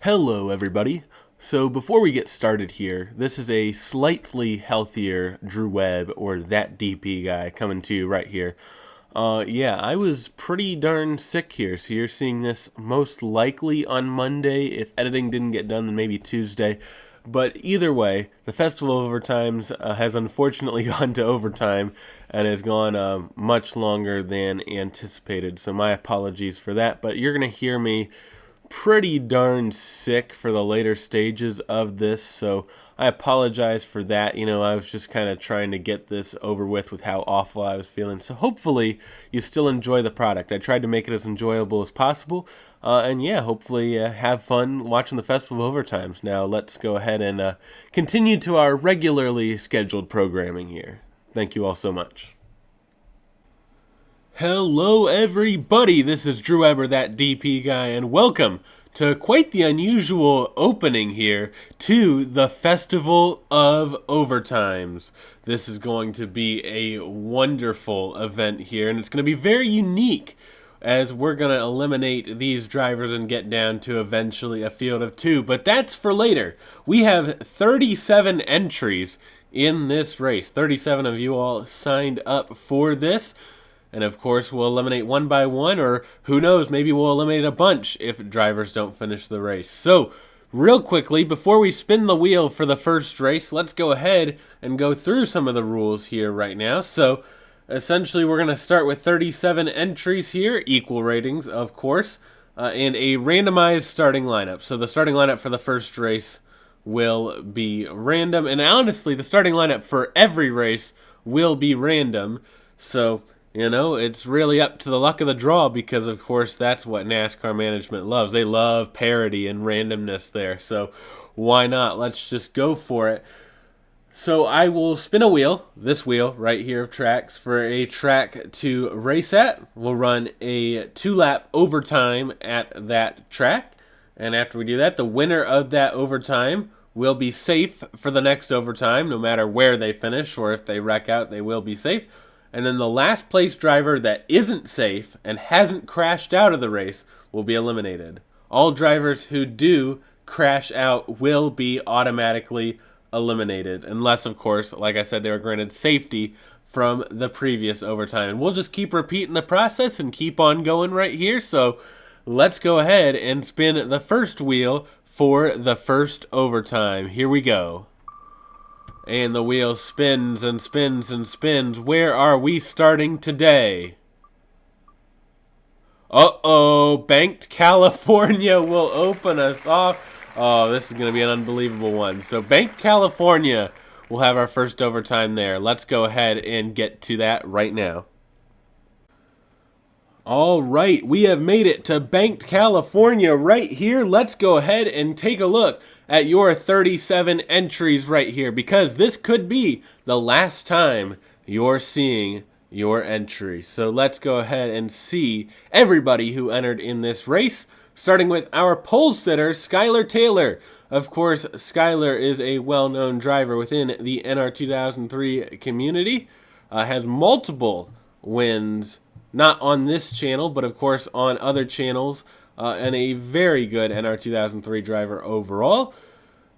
Hello everybody. So before we get started here, this is a slightly healthier Drew Webb, or that DP guy, coming to you right here. Yeah, I was pretty darn sick here, so you're seeing this most likely on Monday. If editing didn't get done, then maybe Tuesday. But either way, the Festival of Overtimes has unfortunately gone to overtime and has gone much longer than anticipated, so my apologies for that. But you're going to hear me pretty darn sick for the later stages of this, so I apologize for that. You know, I was just kind of trying to get this over with how awful I was feeling. So hopefully you still enjoy the product. I tried to make it as enjoyable as possible. And yeah, hopefully have fun watching the Festival of Overtimes. Now let's go ahead and continue to our regularly scheduled programming here. Thank you all so much. Hello everybody, this is Drew Webb, that DP guy, and welcome to quite the unusual opening here to the Festival of Overtimes. This is going to be a wonderful event here, and it's going to be very unique as we're going to eliminate these drivers and get down to eventually a field of two, but that's for later. We have 37 entries in this race. 37 of you all signed up for this. And of course, we'll eliminate one by one, or who knows, maybe we'll eliminate a bunch if drivers don't finish the race. So, real quickly, before we spin the wheel for the first race, let's go ahead and go through some of the rules here right now. So, essentially, we're going to start with 37 entries here, equal ratings, of course, and a randomized starting lineup. So, the starting lineup for the first race will be random, and honestly, the starting lineup for every race will be random. So, you know, it's really up to the luck of the draw because, of course, that's what NASCAR management loves. They love parity and randomness there. So why not? Let's just go for it. So I will spin a wheel, this wheel right here of tracks, for a track to race at. We'll run a 2-lap overtime at that track. And after we do that, the winner of that overtime will be safe for the next overtime, no matter where they finish or if they wreck out, they will be safe. And then the last place driver that isn't safe and hasn't crashed out of the race will be eliminated. All drivers who do crash out will be automatically eliminated. Unless, of course, like I said, they were granted safety from the previous overtime. And we'll just keep repeating the process and keep on going right here. So let's go ahead and spin the first wheel for the first overtime. Here we go. And the wheel spins and spins and spins. Where are we starting today? Uh-oh, Banked California will open us off. Oh, this is going to be an unbelievable one. So Banked California will have our first overtime there. Let's go ahead and get to that right now. All right, we have made it to Banked California right here. Let's go ahead and take a look at your 37 entries right here, because this could be the last time you're seeing your entry. So let's go ahead and see everybody who entered in this race, starting with our pole sitter, Skylar Taylor. Of course, Skylar is a well-known driver within the NR2003 community, has multiple wins, not on this channel, but of course on other channels, and a very good NR2003 driver overall.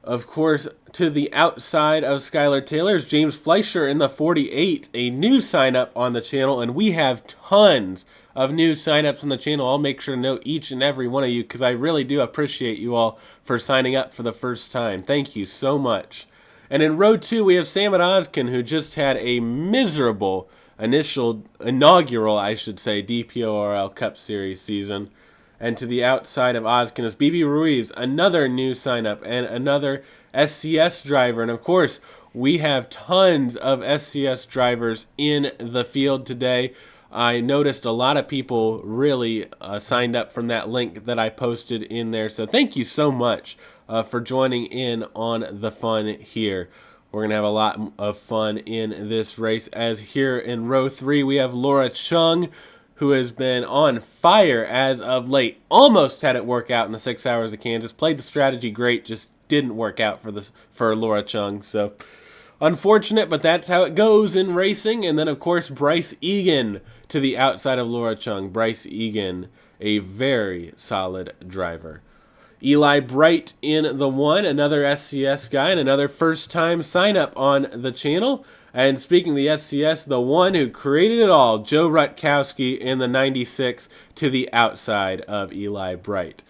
Of course, to the outside of Skylar Taylor is James Fleischer in the 48, a new sign-up on the channel, and we have tons of new sign-ups on the channel. I'll make sure to note each and every one of you because I really do appreciate you all for signing up for the first time. Thank you so much. And in row 2, we have Sam Oskin, who just had a miserable inaugural, DPORL Cup Series season. And to the outside of Oskin is BB Ruiz, another new sign-up and another SCS driver. And of course, we have tons of SCS drivers in the field today. I noticed a lot of people really signed up from that link that I posted in there. So thank you so much for joining in on the fun here. We're going to have a lot of fun in this race, as here in row 3 we have Laura Chung, who has been on fire as of late. Almost had it work out in the 6 hours of Kansas. Played the strategy great, just didn't work out for Laura Chung. So unfortunate, but that's how it goes in racing. And then, of course, Bryce Egan to the outside of Laura Chung. Bryce Egan, a very solid driver. Eli Bright in the 1, another SCS guy, and another first-time sign-up on the channel. And speaking of the SCS, the one who created it all, Joe Rutkowski in the 96 to the outside of Eli Bright.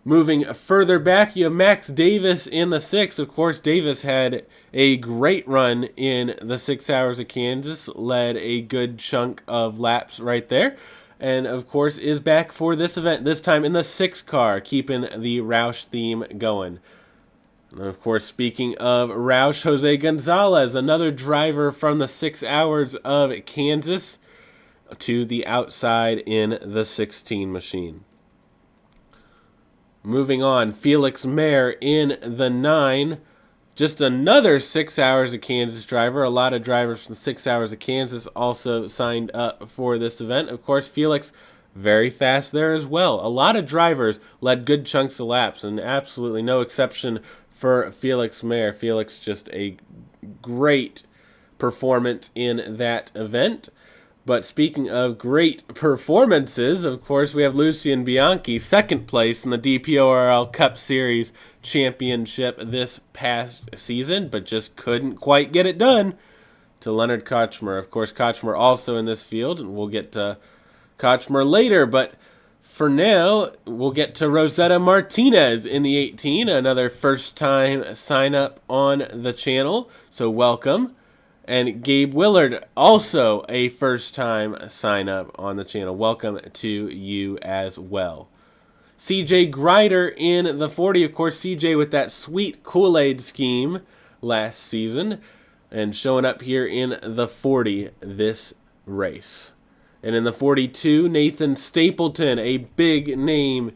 Moving further back, you have Max Davis in the 6. Of course, Davis had a great run in the 6 Hours of Kansas, led a good chunk of laps right there, and of course is back for this event, this time in the 6 car, keeping the Roush theme going. And of course, speaking of Roush, Jose Gonzalez, another driver from the 6 Hours of Kansas, to the outside in the 16 machine. Moving on, Felix Mayer in the 9. Just another 6 Hours of Kansas driver. A lot of drivers from 6 Hours of Kansas also signed up for this event. Of course, Felix very fast there as well. A lot of drivers led good chunks of laps, and absolutely no exception for Felix Mayer. Felix just a great performance in that event. But speaking of great performances, of course, we have Lucien Bianchi, second place in the DPORL Cup Series Championship this past season, but just couldn't quite get it done to Leonard Kochmer. Of course, Kochmer also in this field, and we'll get to Kochmer later, but for now, we'll get to Rosetta Martinez in the 18, another first-time sign-up on the channel, so welcome. And Gabe Willard, also a first-time sign-up on the channel. Welcome to you as well. CJ Grider in the 40. Of course, CJ with that sweet Kool-Aid scheme last season. And showing up here in the 40 this race. And in the 42, Nathan Stapleton, a big name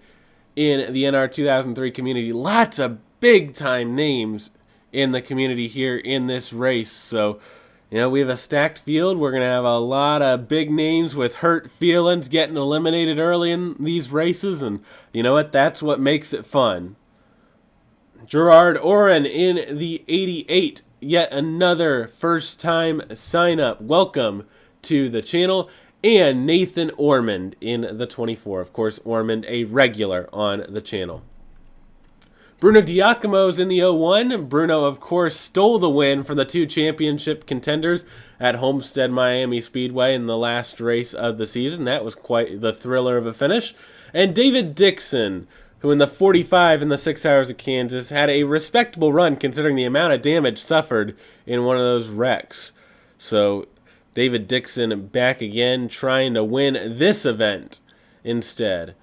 in the NR2003 community. Lots of big-time names in the community here in this race. So, you know, we have a stacked field. We're going to have a lot of big names with hurt feelings getting eliminated early in these races. And you know what? That's what makes it fun. Gerard Oren in the 88. Yet another first-time sign-up. Welcome to the channel. And Nathan Ormond in the 24. Of course, Ormond a regular on the channel. Bruno Diacomo's in the 01. Bruno, of course, stole the win from the 2 championship contenders at Homestead Miami Speedway in the last race of the season. That was quite the thriller of a finish. And David Dixon, who in the 45 in the 6 Hours of Kansas had a respectable run considering the amount of damage suffered in one of those wrecks. So David Dixon back again trying to win this event instead.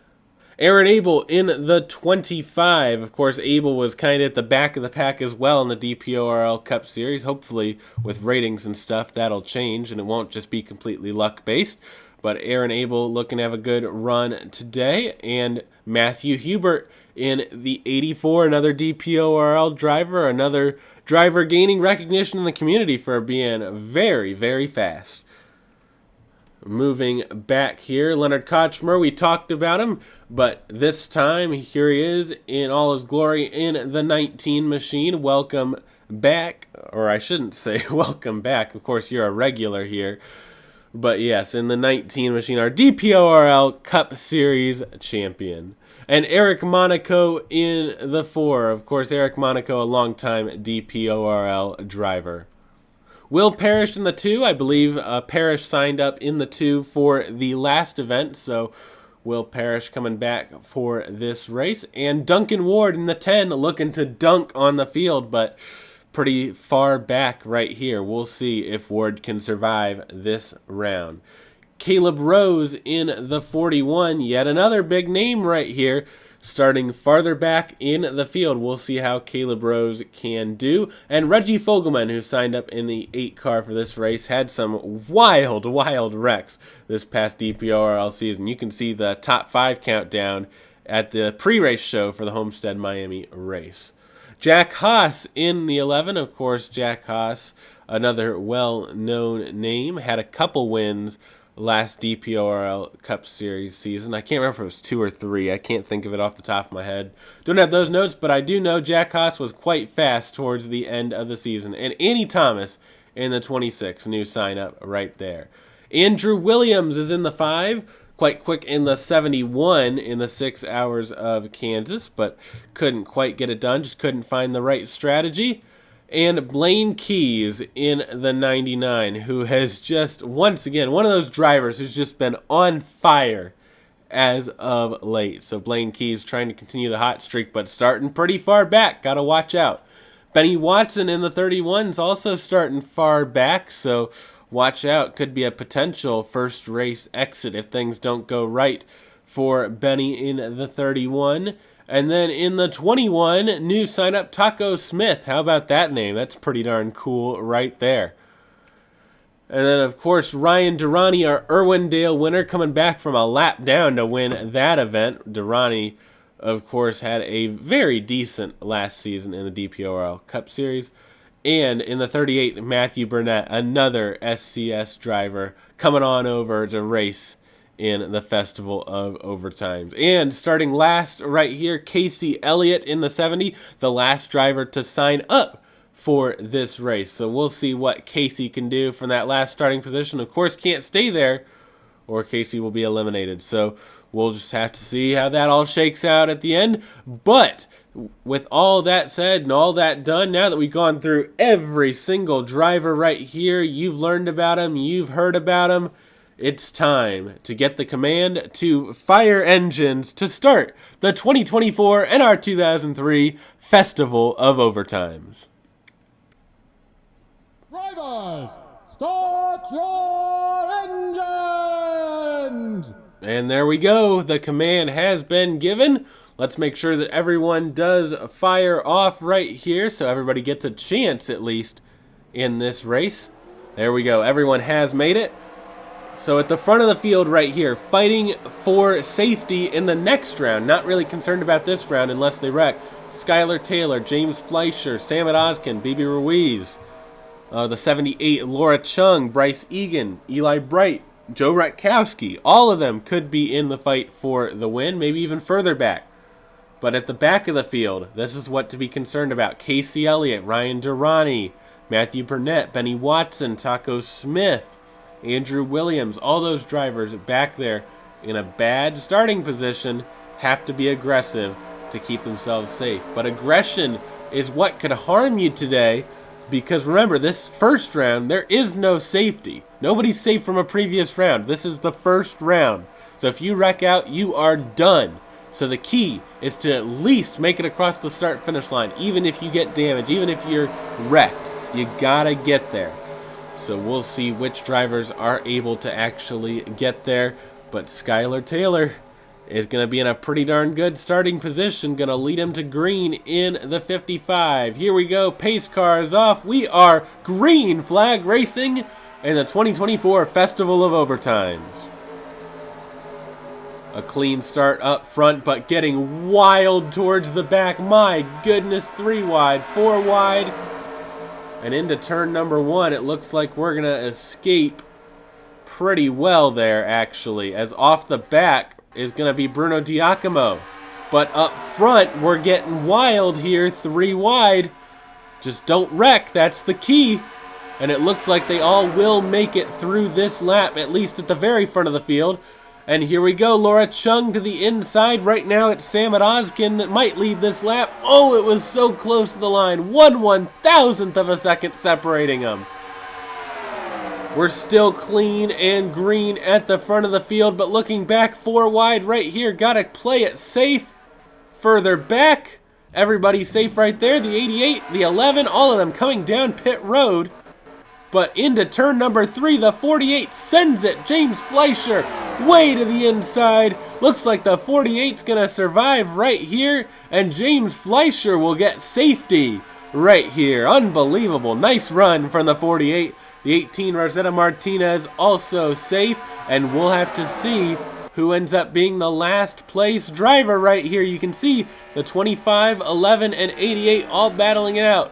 Aaron Abel in the 25. Of course, Abel was kind of at the back of the pack as well in the DPORL Cup Series. Hopefully, with ratings and stuff, that'll change, and it won't just be completely luck-based. But Aaron Abel looking to have a good run today. And Matthew Hubert in the 84, another DPORL driver, another driver gaining recognition in the community for being very, very fast. Moving back here, Leonard Kochmer, we talked about him, but this time, here he is in all his glory in the 19 machine. Welcome back, or I shouldn't say welcome back. Of course, you're a regular here. But yes, in the 19 machine, our DPORL Cup Series champion. And Eric Monaco in the 4. Of course, Eric Monaco, a longtime DPORL driver. Will Parrish in the 2. I believe Parrish signed up in the 2 for the last event, so Will Parrish coming back for this race. And Duncan Ward in the 10, looking to dunk on the field, but pretty far back right here. We'll see if Ward can survive this round. Caleb Rose in the 41, yet another big name right here, starting farther back in the field. We'll see how Caleb Rose can do. And Reggie Fogelman, who signed up in the 8 car for this race, had some wild wrecks this past DPORL season. You can see the top 5 countdown at the pre-race show for the Homestead Miami race. Jack Haas in the 11. Of course, Jack Haas, another well-known name, had a couple wins last DPORL Cup Series season. I can't remember if it was 2 or 3. I can't think of it off the top of my head. Don't have those notes, but I do know Jack Haas was quite fast towards the end of the season. And Annie Thomas in the 26, new sign-up right there. Andrew Williams is in the 5. quite quick in the 71 in the 6 hours of Kansas, but couldn't quite get it done, just couldn't find the right strategy. And Blaine Keys in the 99, who has just, once again, one of those drivers who's just been on fire as of late. So Blaine Keys trying to continue the hot streak, but starting pretty far back. Got to watch out. Benny Watson in the 31's also starting far back, so watch out. Could be a potential first race exit if things don't go right for Benny in the 31. And then in the 21, new sign-up, Taco Smith. How about that name? That's pretty darn cool right there. And then, of course, Ryan Durrani, our Irwindale winner, coming back from a lap down to win that event. Durrani, of course, had a very decent last season in the DPORL Cup Series. And in the 38, Matthew Burnett, another SCS driver, coming on over to race in the Festival of Overtimes. And starting last right here, Casey Elliott in the 70, the last driver to sign up for this race. So we'll see what Casey can do from that last starting position. Of course, can't stay there or Casey will be eliminated. So we'll just have to see how that all shakes out at the end. But with all that said and all that done, now that we've gone through every single driver right here, you've learned about them, you've heard about them, it's time to get the command to fire engines to start the 2024 NR2003 Festival of Overtimes. Drivers, start your engines! And there we go. The command has been given. Let's make sure that everyone does fire off right here so everybody gets a chance at least in this race. There we go. Everyone has made it. So at the front of the field right here, fighting for safety in the next round. Not really concerned about this round unless they wreck. Skylar Taylor, James Fleischer, Samit Ozkin, Bibi Ruiz. The 78, Laura Chung, Bryce Egan, Eli Bright, Joe Rutkowski. All of them could be in the fight for the win, maybe even further back. But at the back of the field, this is what to be concerned about. Casey Elliott, Ryan Durrani, Matthew Burnett, Benny Watson, Taco Smith, Andrew Williams, all those drivers back there in a bad starting position have to be aggressive to keep themselves safe. But aggression is what could harm you today because remember, this first round, there is no safety. Nobody's safe from a previous round. This is the first round. So if you wreck out, you are done. So the key is to at least make it across the start-finish line, even if you get damaged, even if you're wrecked. You gotta get there. So we'll see which drivers are able to actually get there. But Skylar Taylor is going to be in a pretty darn good starting position. Going to lead him to green in the 55. Here we go. Pace cars off. We are green flag racing in the 2024 Festival of Overtimes. A clean start up front, but getting wild towards the back. My goodness, 3 wide, 4 wide. And into turn number 1, it looks like we're going to escape pretty well there, actually, as off the back is going to be Bruno Giacomo. But up front, we're getting wild here, 3 wide. Just don't wreck, that's the key. And it looks like they all will make it through this lap, at least at the very front of the field. And here we go, Laura Chung to the inside. Right now it's Samit Ozkin that might lead this lap. Oh, it was so close to the line. 1/1000th of a second separating them. We're still clean and green at the front of the field, but looking back 4 wide right here. Gotta play it safe. Further back, everybody safe right there. The 88, the 11, all of them coming down pit road. But into turn number 3, the 48 sends it. James Fleischer way to the inside. Looks like the 48's going to survive right here. And James Fleischer will get safety right here. Unbelievable. Nice run from the 48. The 18, Rosetta Martinez, also safe. And we'll have to see who ends up being the last place driver right here. You can see the 25, 11, and 88 all battling it out.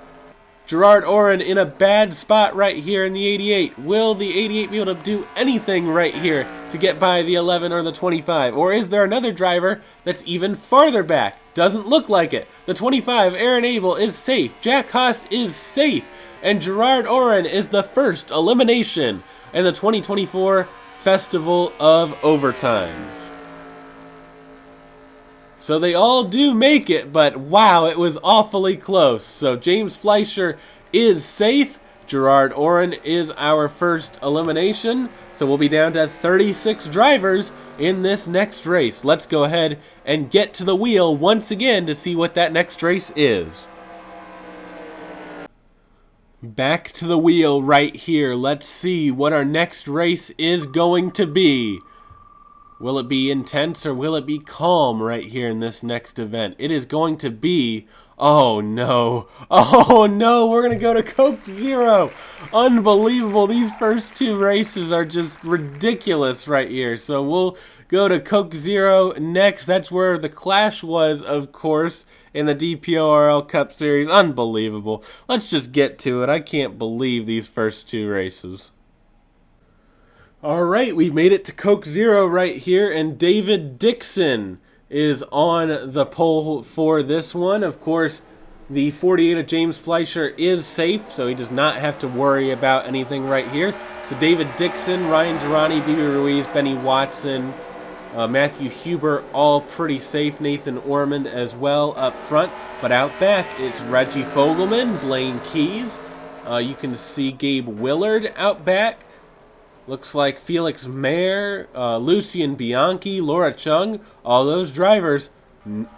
Gerard Oren in a bad spot right here in the 88. Will the 88 be able to do anything right here to get by the 11 or the 25? Or is there another driver that's even farther back? Doesn't look like it. The 25, Aaron Abel, is safe. Jack Haas is safe. And Gerard Oren is the first elimination in the 2024 Festival of Overtimes. So they all do make it, but wow, it was awfully close. So James Fleischer is safe. Gerard Oren is our first elimination. So we'll be down to 36 drivers in this next race. Let's go ahead and get to the wheel once again to see what that next race is. Back to the wheel right here. Let's see what our next race is going to be. Will it be intense or will it be calm right here in this next event? It is going to be, oh no, we're going to go to Coke Zero. Unbelievable. These first two races are just ridiculous right here. So we'll go to Coke Zero next. That's where the clash was, of course, in the DPORL Cup Series. Unbelievable. Let's just get to it. I can't believe these first two races. All right, we made it to Coke Zero right here, and David Dixon is on the pole for this one. Of course, the 48 of James Fleischer is safe, so he does not have to worry about anything right here. So David Dixon, Ryan Durrani, Bibi Ruiz, Benny Watson, Matthew Huber, all pretty safe. Nathan Ormond as well up front. But out back, it's Reggie Fogelman, Blaine Keys. You can see Gabe Willard out back. Looks like Felix Mayer, Lucien Bianchi, Laura Chung, all those drivers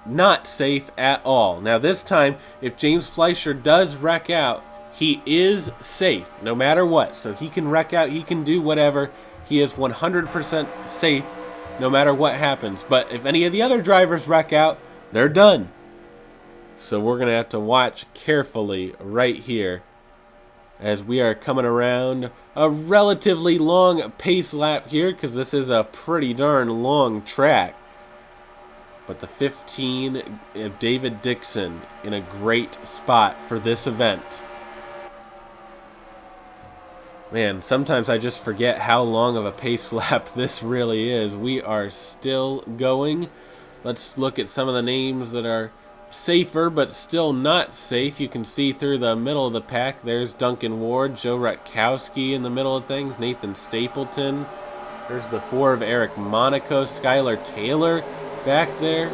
not safe at all. Now this time, if James Fleischer does wreck out, he is safe no matter what. So he can wreck out, he can do whatever. He is 100% safe no matter what happens. But if any of the other drivers wreck out, they're done. So we're going to have to watch carefully right here as we are coming around a relatively long pace lap here, because this is a pretty darn long track. But the 15 of David Dixon in a great spot for this event. Man, sometimes I just forget how long of a pace lap this really is. We are still going. Let's look at some of the names that are safer but still not safe. You can see through the middle of the pack. There's Duncan Ward, Joe Rutkowski in the middle of things, Nathan Stapleton. There's the 4 of Eric Monaco, Skylar Taylor back there.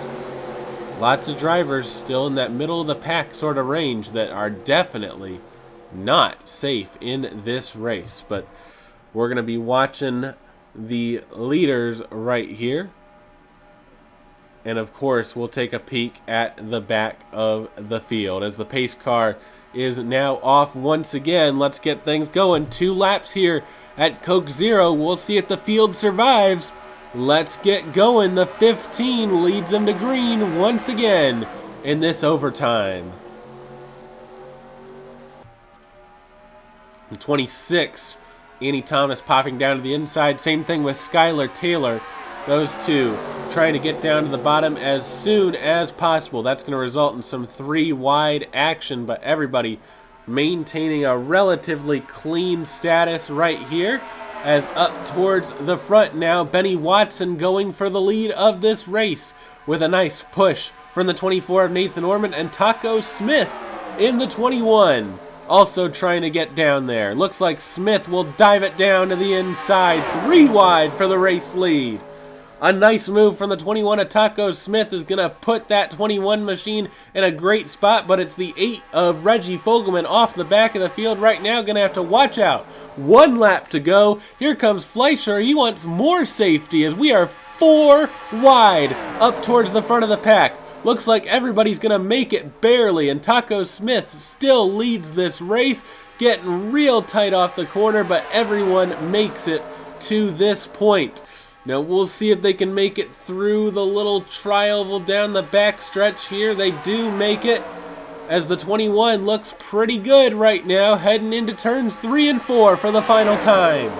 Lots of drivers still in that middle of the pack sort of range that are definitely not safe in this race. But we're going to be watching the leaders right here. And of course, we'll take a peek at the back of the field as the pace car is now off once again. Let's get things going. 2 laps here at Coke Zero. We'll see if the field survives. Let's get going. The 15 leads them to green once again in this overtime. The 26, Annie Thomas popping down to the inside. Same thing with Skylar Taylor. Those two trying to get down to the bottom as soon as possible. That's going to result in some 3 wide action, but everybody maintaining a relatively clean status right here. As up towards the front now, Benny Watson going for the lead of this race with a nice push from the 24 of Nathan Ormond, and Taco Smith in the 21. Also trying to get down there. Looks like Smith will dive it down to the inside. 3 wide for the race lead. A nice move from the 21 of Taco Smith is going to put that 21 machine in a great spot, but it's the 8 of Reggie Fogelman off the back of the field right now. Going to have to watch out. 1 lap to go. Here comes Fleischer. He wants more safety as we are 4 wide up towards the front of the pack. Looks like everybody's going to make it barely, and Taco Smith still leads this race, getting real tight off the corner, but everyone makes it to this point. Now we'll see if they can make it through the little trial down the back stretch here. They do make it, as the 21 looks pretty good right now, heading into turns 3 and 4 for the final time.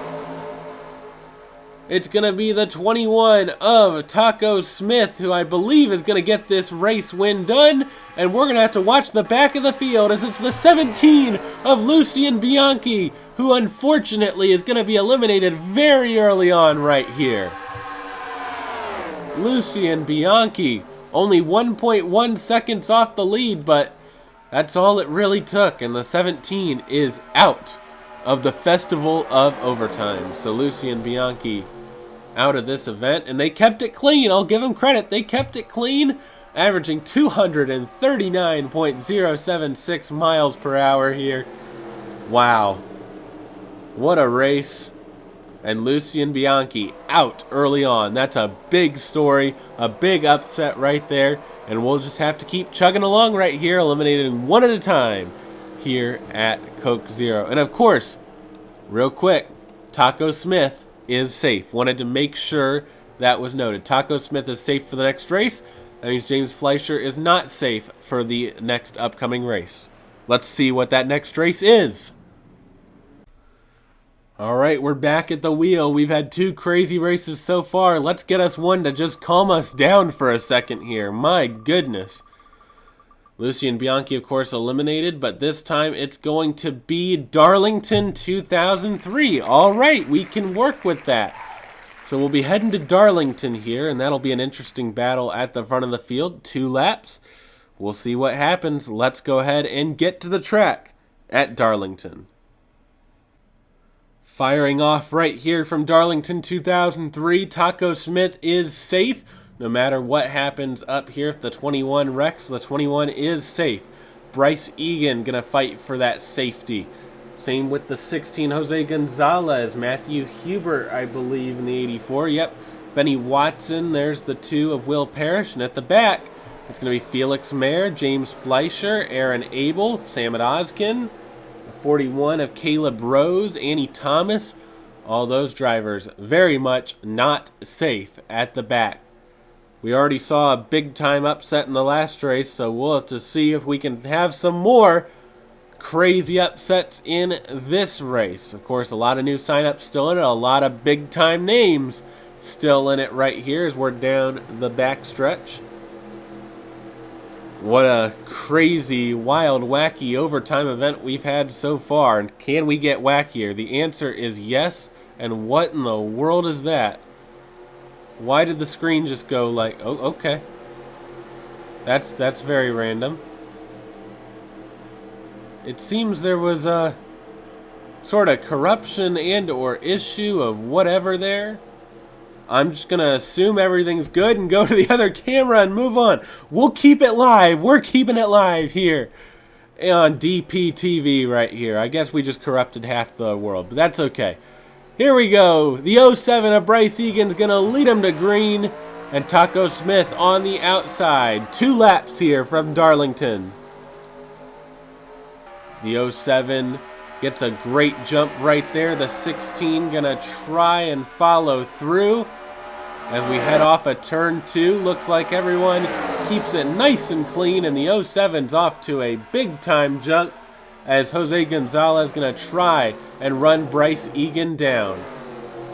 It's going to be the 21 of Taco Smith, who I believe is going to get this race win done. And we're going to have to watch the back of the field as it's the 17 of Lucien Bianchi, who unfortunately is going to be eliminated very early on right here. Lucien Bianchi, only 1.1 seconds off the lead, but that's all it really took. And the 17 is out of the Festival of Overtime. So Lucien Bianchi out of this event, and they kept it clean. I'll give them credit. They kept it clean, averaging 239.076 miles per hour here. Wow. What a race. And Lucien Bianchi out early on. That's a big story, a big upset right there. And we'll just have to keep chugging along right here, eliminating one at a time here at Coke Zero. And of course, real quick, Taco Smith is safe. Wanted to make sure that was noted. Taco Smith is safe for the next race. That means James Fleischer is not safe for the next upcoming race. Let's see what that next race is. All right, we're back at the wheel. We've had 2 crazy races so far. Let's get us one to just calm us down for a second here. My goodness. Lucien Bianchi, of course, eliminated, but this time it's going to be Darlington 2003. All right, we can work with that. So we'll be heading to Darlington here, and that'll be an interesting battle at the front of the field. 2 laps. We'll see what happens. Let's go ahead and get to the track at Darlington. Firing off right here from Darlington 2003, Taco Smith is safe. No matter what happens up here, if the 21 wrecks, the 21 is safe. Bryce Egan going to fight for that safety. Same with the 16, Jose Gonzalez. Matthew Hubert, I believe, in the 84. Yep, Benny Watson. There's the 2 of Will Parrish. And at the back, it's going to be Felix Mayer, James Fleischer, Aaron Abel, Samit Oskin. 41 of Caleb Rose, Annie Thomas. All those drivers very much not safe at the back. We already saw a big-time upset in the last race, so we'll have to see if we can have some more crazy upsets in this race. Of course, a lot of new sign-ups still in it, a lot of big-time names still in it right here as we're down the backstretch. What a crazy, wild, wacky overtime event we've had so far. And can we get wackier? The answer is yes. And what in the world is that? Why did the screen just go like, oh, okay. That's very random. It seems there was a sort of corruption and or issue of whatever there. I'm just going to assume everything's good and go to the other camera and move on. We'll keep it live. We're keeping it live here on DPTV right here. I guess we just corrupted half the world, but that's okay. Here we go. The 07 of Bryce Egan's going to lead him to green, and Taco Smith on the outside. 2 laps here from Darlington. The 07 gets a great jump right there. The 16 going to try and follow through. As we head off at turn 2, looks like everyone keeps it nice and clean, and the 07's off to a big-time jump as Jose Gonzalez going to try and run Bryce Egan down.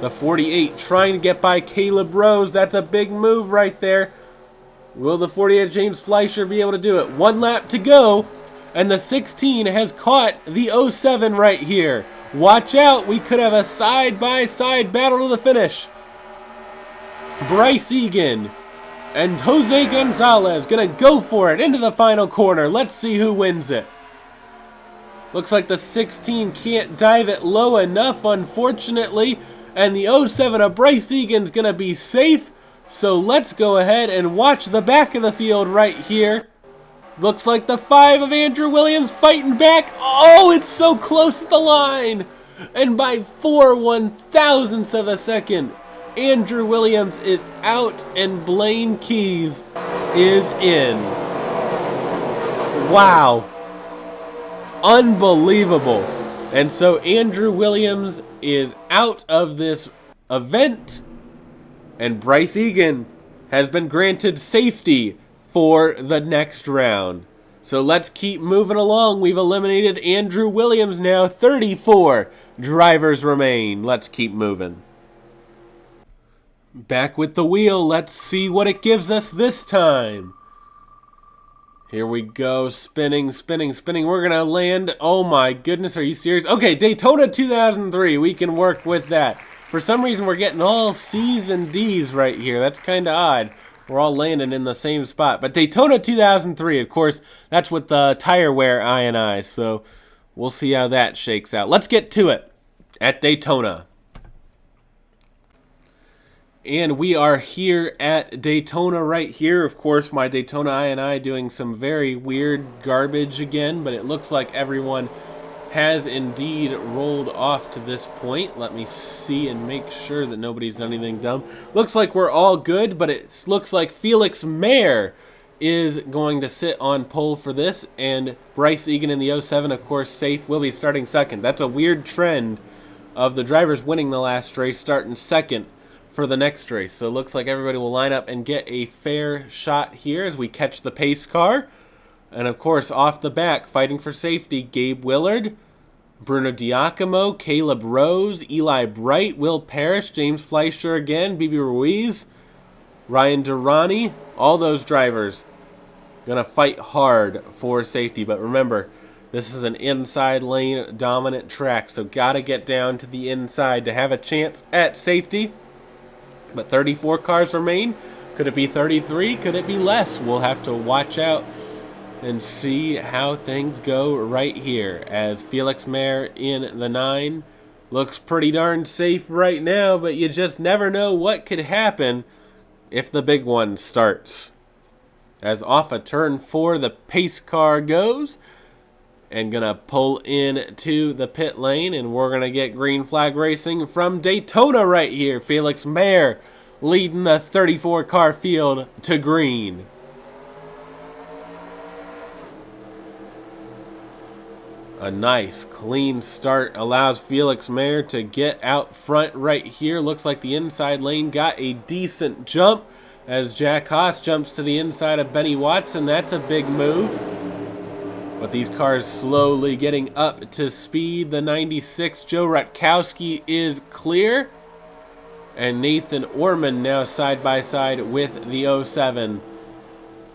The 48 trying to get by Caleb Rose. That's a big move right there. Will the 48 James Fleischer be able to do it? 1 lap to go, and the 16 has caught the 07 right here. Watch out, we could have a side-by-side battle to the finish. Bryce Egan and Jose Gonzalez gonna go for it into the final corner. Let's see who wins it. Looks like the 16 can't dive it low enough, unfortunately, and the 07 of Bryce Egan's gonna be safe. So let's go ahead and watch the back of the field right here. Looks like the 5 of Andrew Williams fighting back. Oh, it's so close to the line, and by 4 1/1000ths of a second, Andrew Williams is out and Blaine Keys is in. Wow. Unbelievable. And so Andrew Williams is out of this event, and Bryce Egan has been granted safety for the next round. So let's keep moving along. We've eliminated Andrew Williams now. 34 drivers remain. Let's keep moving. Back with the wheel. Let's see what it gives us this time. Here we go. Spinning, spinning, spinning. We're going to land. Oh my goodness, are you serious? Okay, Daytona 2003. We can work with that. For some reason, we're getting all C's and D's right here. That's kind of odd. We're all landing in the same spot. But Daytona 2003, of course, that's with the tire wear I&I. So we'll see how that shakes out. Let's get to it at Daytona. And we are here at Daytona right here. Of course, my Daytona I doing some very weird garbage again, but it looks like everyone has indeed rolled off to this point. Let me see and make sure that nobody's done anything dumb. Looks like we're all good, but it looks like Felix Mayer is going to sit on pole for this, and Bryce Egan in the 07, of course, safe, will be starting second. That's a weird trend of the drivers winning the last race, starting second for the next race. So it looks like everybody will line up and get a fair shot here as we catch the pace car. And of course, off the back, fighting for safety, Gabe Willard, Bruno Giacomo, Caleb Rose, Eli Bright, Will Parrish, James Fleischer again, BB Ruiz, Ryan Durrani, all those drivers gonna fight hard for safety. But remember, this is an inside lane dominant track, so gotta get down to the inside to have a chance at safety. But 34 cars remain. Could it be 33? Could it be less? We'll have to watch out and see how things go right here as Felix Mayer in the 9 looks pretty darn safe right now, but you just never know what could happen if the big one starts. As off a turn 4 the pace car goes and gonna pull in to the pit lane, and we're gonna get green flag racing from Daytona right here. Felix Mayer leading the 34 car field to green. A nice clean start allows Felix Mayer to get out front right here. Looks like the inside lane got a decent jump as Jack Haas jumps to the inside of Benny Watson. That's a big move. But these cars slowly getting up to speed. The 96, Joe Rutkowski, is clear. And Nathan Orman now side by side with the 07.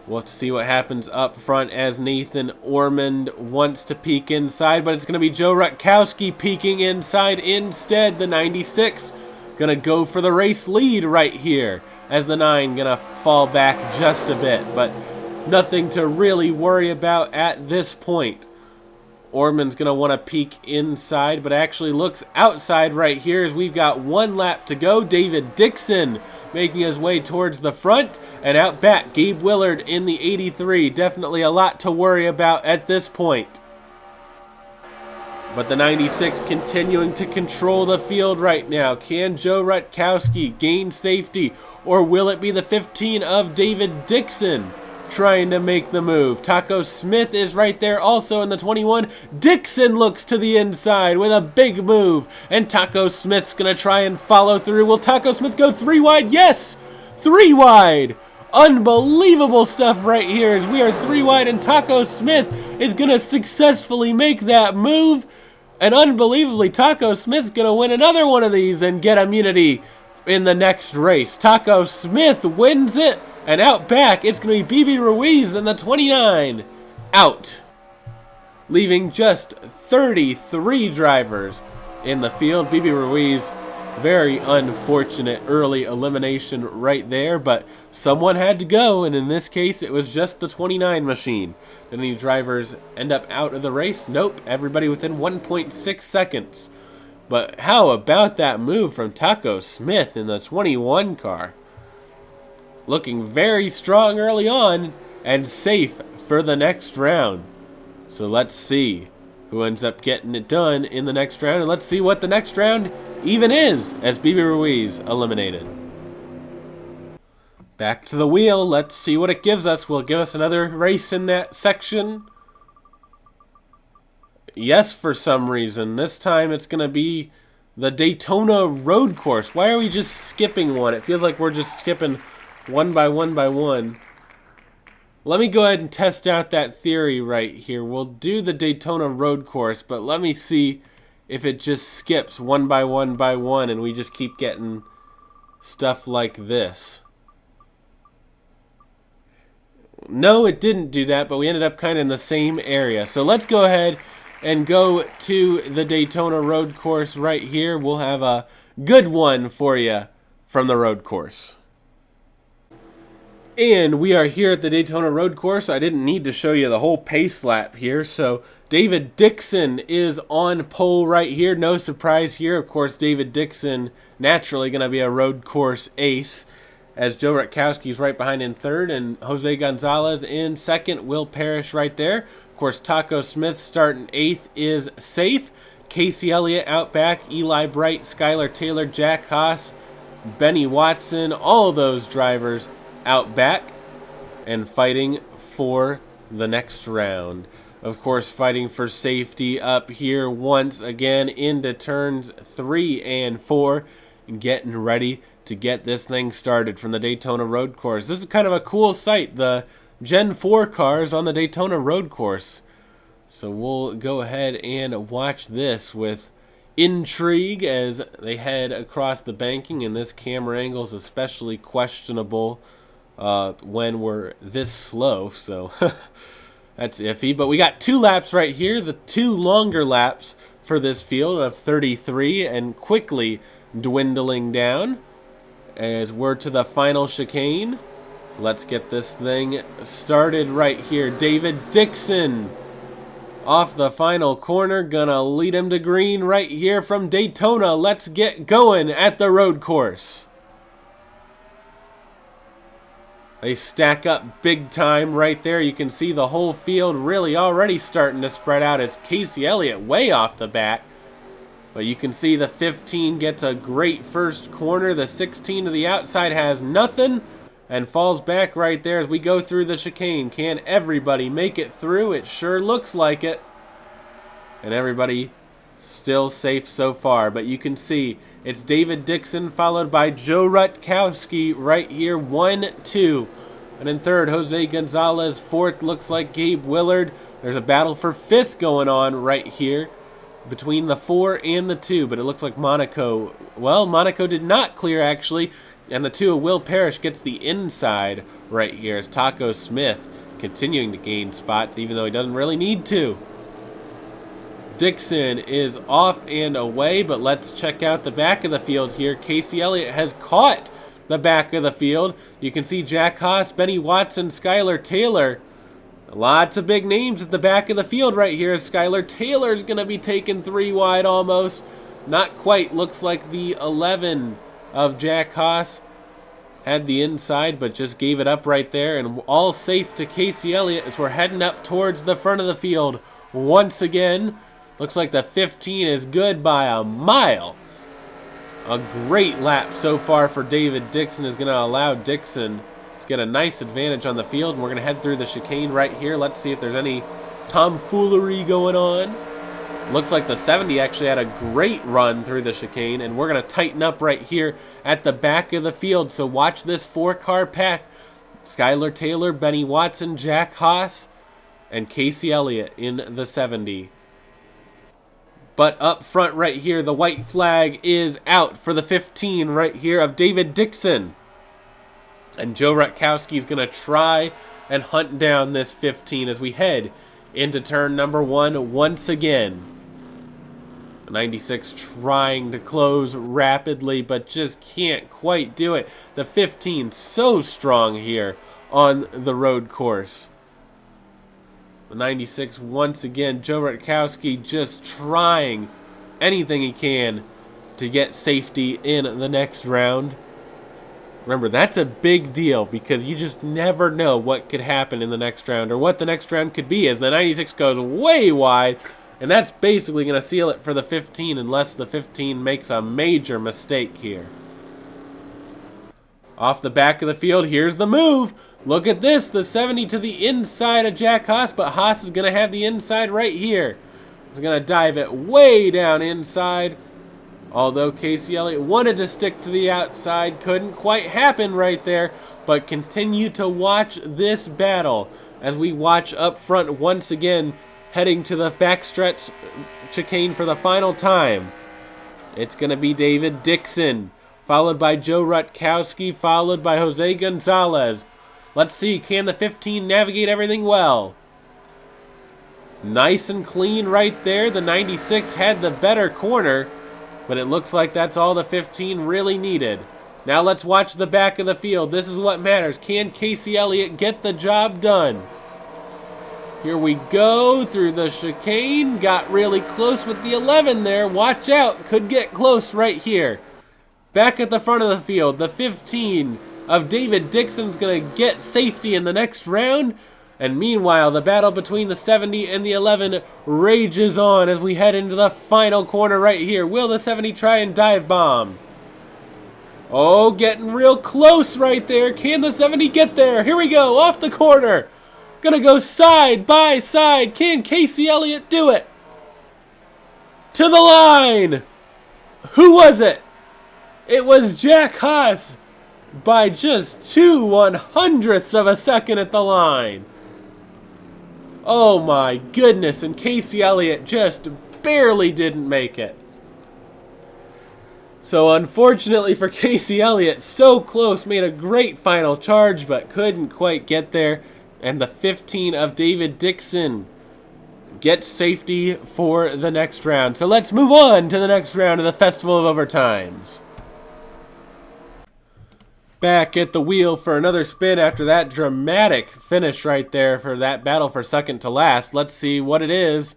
We'll have to see what happens up front as Nathan Ormond wants to peek inside, but it's going to be Joe Rutkowski peeking inside instead. The 96 going to go for the race lead right here as the 9 going to fall back just a bit, but nothing to really worry about at this point. Orman's going to want to peek inside, but actually looks outside right here as we've got 1 lap to go. David Dixon making his way towards the front, and out back, Gabe Willard in the 83. Definitely a lot to worry about at this point. But the 96 continuing to control the field right now. Can Joe Rutkowski gain safety, or will it be the 15 of David Dixon trying to make the move? Taco Smith is right there also in the 21. Dixon looks to the inside with a big move, and Taco Smith's gonna try and follow through. Will Taco Smith go 3 wide? Yes! 3 wide! Unbelievable stuff right here as we are 3 wide, and Taco Smith is gonna successfully make that move. And unbelievably, Taco Smith's gonna win another one of these and get immunity in the next race. Taco Smith wins it. And out back, it's going to be BB Ruiz in the 29. Out. Leaving just 33 drivers in the field. BB Ruiz, very unfortunate early elimination right there. But someone had to go, and in this case, it was just the 29 machine. Did any drivers end up out of the race? Nope. Everybody within 1.6 seconds. But how about that move from Taco Smith in the 21 car? Looking very strong early on and safe for the next round. So let's see who ends up getting it done in the next round. And let's see what the next round even is as BB Ruiz eliminated. Back to the wheel. Let's see what it gives us. Will it give us another race in that section? Yes, for some reason. This time it's going to be the Daytona road course. Why are we just skipping one? It feels like we're just skipping one by one. Let me go ahead and test out that theory right here. We'll do the Daytona road course, but let me see if it just skips one by one and we just keep getting stuff like this. No, it didn't do that, but we ended up kind of in the same area. So let's go ahead and go to the Daytona road course right here. We'll have a good one for you from the road course. And we are here at the Daytona Road Course. I didn't need to show you the whole pace lap here. So David Dixon is on pole right here. No surprise here. Of course, David Dixon naturally going to be a road course ace, as Joe Rutkowski's right behind in third and Jose Gonzalez in second. Will Parrish right there. Of course, Taco Smith starting eighth is safe. Casey Elliott out back. Eli Bright, Skylar Taylor, Jack Haas, Benny Watson, all those drivers out back and fighting for the next round. Of course, fighting for safety up here once again into turns 3 and 4, getting ready to get this thing started from the Daytona Road Course. This is kind of a cool sight, the Gen 4 cars on the Daytona Road Course. So we'll go ahead and watch this with intrigue as they head across the banking, and this camera angle is especially questionable when we're this slow, so that's iffy. But we got 2 laps right here, the 2 longer laps for this field of 33, and quickly dwindling down as we're to the final chicane. Let's get this thing started right here. David Dixon off the final corner, gonna lead him to green right here from Daytona. Let's get going at the road course. They stack up big time right there. You can see the whole field really already starting to spread out as Casey Elliott way off the back. But you can see the 15 gets a great first corner. The 16 to the outside has nothing and falls back right there as we go through the chicane. Can everybody make it through? It sure looks like it. And everybody still safe so far. But you can see it's David Dixon followed by Joe Rutkowski right here, 1-2. And in third, Jose Gonzalez. Fourth looks like Gabe Willard. There's a battle for fifth going on right here between the 4 and the 2. But it looks like Monaco, well, Monaco did not clear actually. And the 2 of Will Parrish gets the inside right here as Taco Smith continuing to gain spots even though he doesn't really need to. Dixon is off and away, but let's check out the back of the field here. Casey Elliott has caught the back of the field. You can see Jack Haas, Benny Watson, Skylar Taylor. Lots of big names at the back of the field right here. Skylar Taylor's going to be taken 3 wide almost. Not quite. Looks like the 11 of Jack Haas had the inside, but just gave it up right there. And all safe to Casey Elliott as we're heading up towards the front of the field once again. Looks like the 15 is good by a mile. A great lap so far for David Dixon is going to allow Dixon to get a nice advantage on the field. And we're going to head through the chicane right here. Let's see if there's any tomfoolery going on. Looks like the 70 actually had a great run through the chicane. And we're going to tighten up right here at the back of the field. So watch this 4-car pack. Skylar Taylor, Benny Watson, Jack Haas, and Casey Elliott in the 70. But up front right here, the white flag is out for the 15 right here of David Dixon. And Joe Rutkowski is going to try and hunt down this 15 as we head into turn number 1 once again. 96 trying to close rapidly, but just can't quite do it. The 15 so strong here on the road course. 96 once again, Joe Rutkowski just trying anything he can to get safety in the next round. Remember, that's a big deal because you just never know what could happen in the next round or what the next round could be as the 96 goes way wide, and that's basically going to seal it for the 15 unless the 15 makes a major mistake here. Off the back of the field, here's the move. Look at this, the 70 to the inside of Jack Haas, but Haas is going to have the inside right here. He's going to dive it way down inside. Although Casey Elliott wanted to stick to the outside, couldn't quite happen right there. But continue to watch this battle as we watch up front once again, heading to the backstretch chicane for the final time. It's going to be David Dixon, followed by Joe Rutkowski, followed by Jose Gonzalez. Let's see, can the 15 navigate everything well? Nice and clean right there. The 96 had the better corner, but it looks like that's all the 15 really needed. Now let's watch the back of the field. This is what matters. Can Casey Elliott get the job done? Here we go through the chicane. Got really close with the 11 there. Watch out. Could get close right here. Back at the front of the field, the 15 of David Dixon's going to get safety in the next round. And meanwhile, the battle between the 70 and the 11 rages on as we head into the final corner right here. Will the 70 try and dive bomb? Oh, getting real close right there. Can the 70 get there? Here we go, off the corner. Gonna go side by side. Can Casey Elliott do it? To the line. Who was it? It was Jack Haas by just 2/100ths of a second at the line. Oh my goodness, and Casey Elliott just barely didn't make it. So unfortunately for Casey Elliott, so close, made a great final charge, but couldn't quite get there. And the 15 of David Dixon gets safety for the next round. So let's move on to the next round of the Festival of Overtimes. Back at the wheel for another spin after that dramatic finish right there for that battle for second to last. Let's see what it is.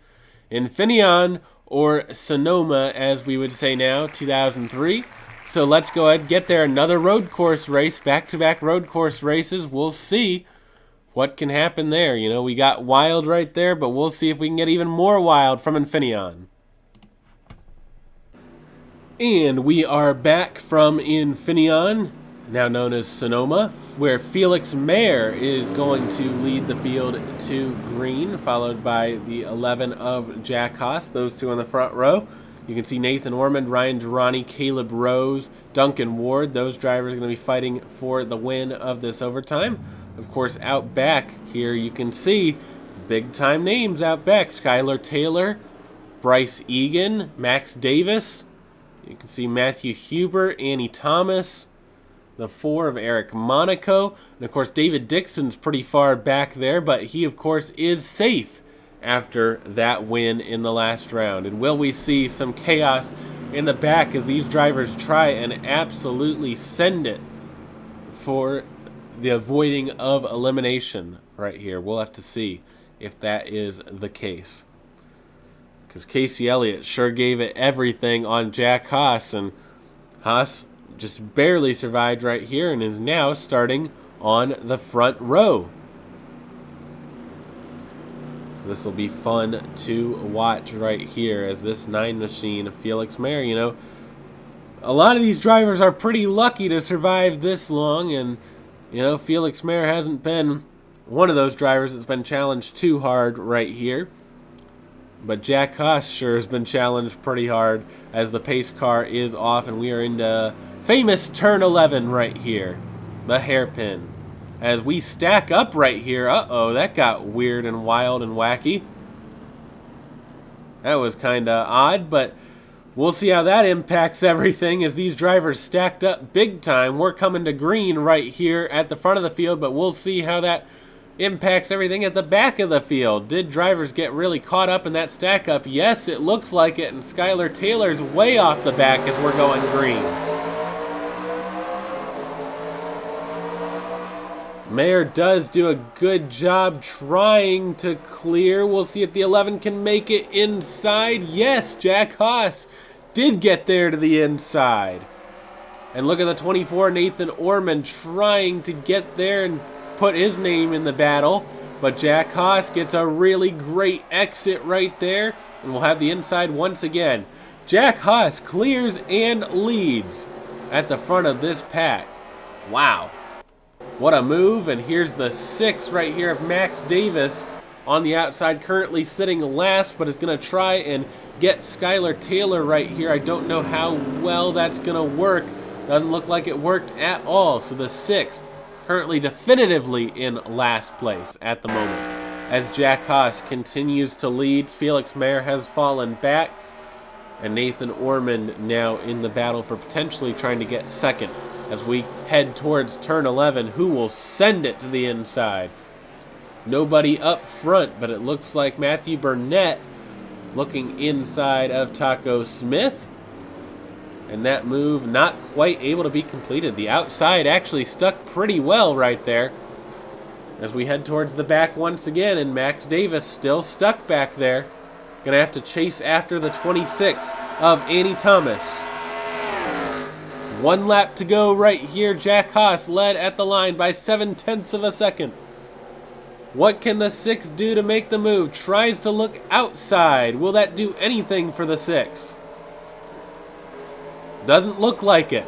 Infineon or Sonoma, as we would say now, 2003. So let's go ahead and get there. Another road course race, back-to-back road course races. We'll see what can happen there. You know, we got wild right there, but we'll see if we can get even more wild from Infineon. And we are back from Infineon, now known as Sonoma, where Felix Mayer is going to lead the field to green, followed by the 11 of Jack Haas, those two in the front row. You can see Nathan Ormond, Ryan Durrani, Caleb Rose, Duncan Ward. Those drivers are going to be fighting for the win of this overtime. Of course, out back here you can see big-time names out back. Skylar Taylor, Bryce Egan, Max Davis. You can see Matthew Huber, Annie Thomas, the 4 of Eric Monaco. And, of course, David Dixon's pretty far back there, but he, of course, is safe after that win in the last round. And will we see some chaos in the back as these drivers try and absolutely send it for the avoiding of elimination right here? We'll have to see if that is the case, because Casey Elliott sure gave it everything on Jack Haas, and Haas just barely survived right here and is now starting on the front row. So this will be fun to watch right here as this 9 machine, Felix Mayer, you know, a lot of these drivers are pretty lucky to survive this long, and you know, Felix Mayer hasn't been one of those drivers that's been challenged too hard right here. But Jack Haas sure has been challenged pretty hard as the pace car is off, and we are into famous turn 11 right here, the hairpin. As we stack up right here, uh-oh, that got weird and wild and wacky. That was kind of odd, but we'll see how that impacts everything as these drivers stacked up big time. We're coming to green right here at the front of the field, but we'll see how that impacts everything at the back of the field. Did drivers get really caught up in that stack up? Yes, it looks like it, and Skylar Taylor's way off the back as we're going green. Mayer does do a good job trying to clear. We'll see if the 11 can make it inside. Yes, Jack Haas did get there to the inside. And look at the 24, Nathan Ormond, trying to get there and put his name in the battle. But Jack Haas gets a really great exit right there, and we'll have the inside once again. Jack Haas clears and leads at the front of this pack. Wow. What a move, and here's the 6 right here of Max Davis on the outside, currently sitting last, but is going to try and get Skylar Taylor right here. I don't know how well that's going to work. Doesn't look like it worked at all. So the 6 currently definitively in last place at the moment. As Jack Haas continues to lead, Felix Mayer has fallen back, and Nathan Ormond now in the battle for potentially trying to get second. As we head towards turn 11, who will send it to the inside? Nobody up front, but it looks like Matthew Burnett looking inside of Taco Smith. And that move not quite able to be completed. The outside actually stuck pretty well right there. As we head towards the back once again, and Max Davis still stuck back there. Gonna have to chase after the 26 of Annie Thomas. 1 lap to go right here. Jack Haas led at the line by 7/10 of a second. What can the 6 do to make the move? Tries to look outside. Will that do anything for the 6? Doesn't look like it.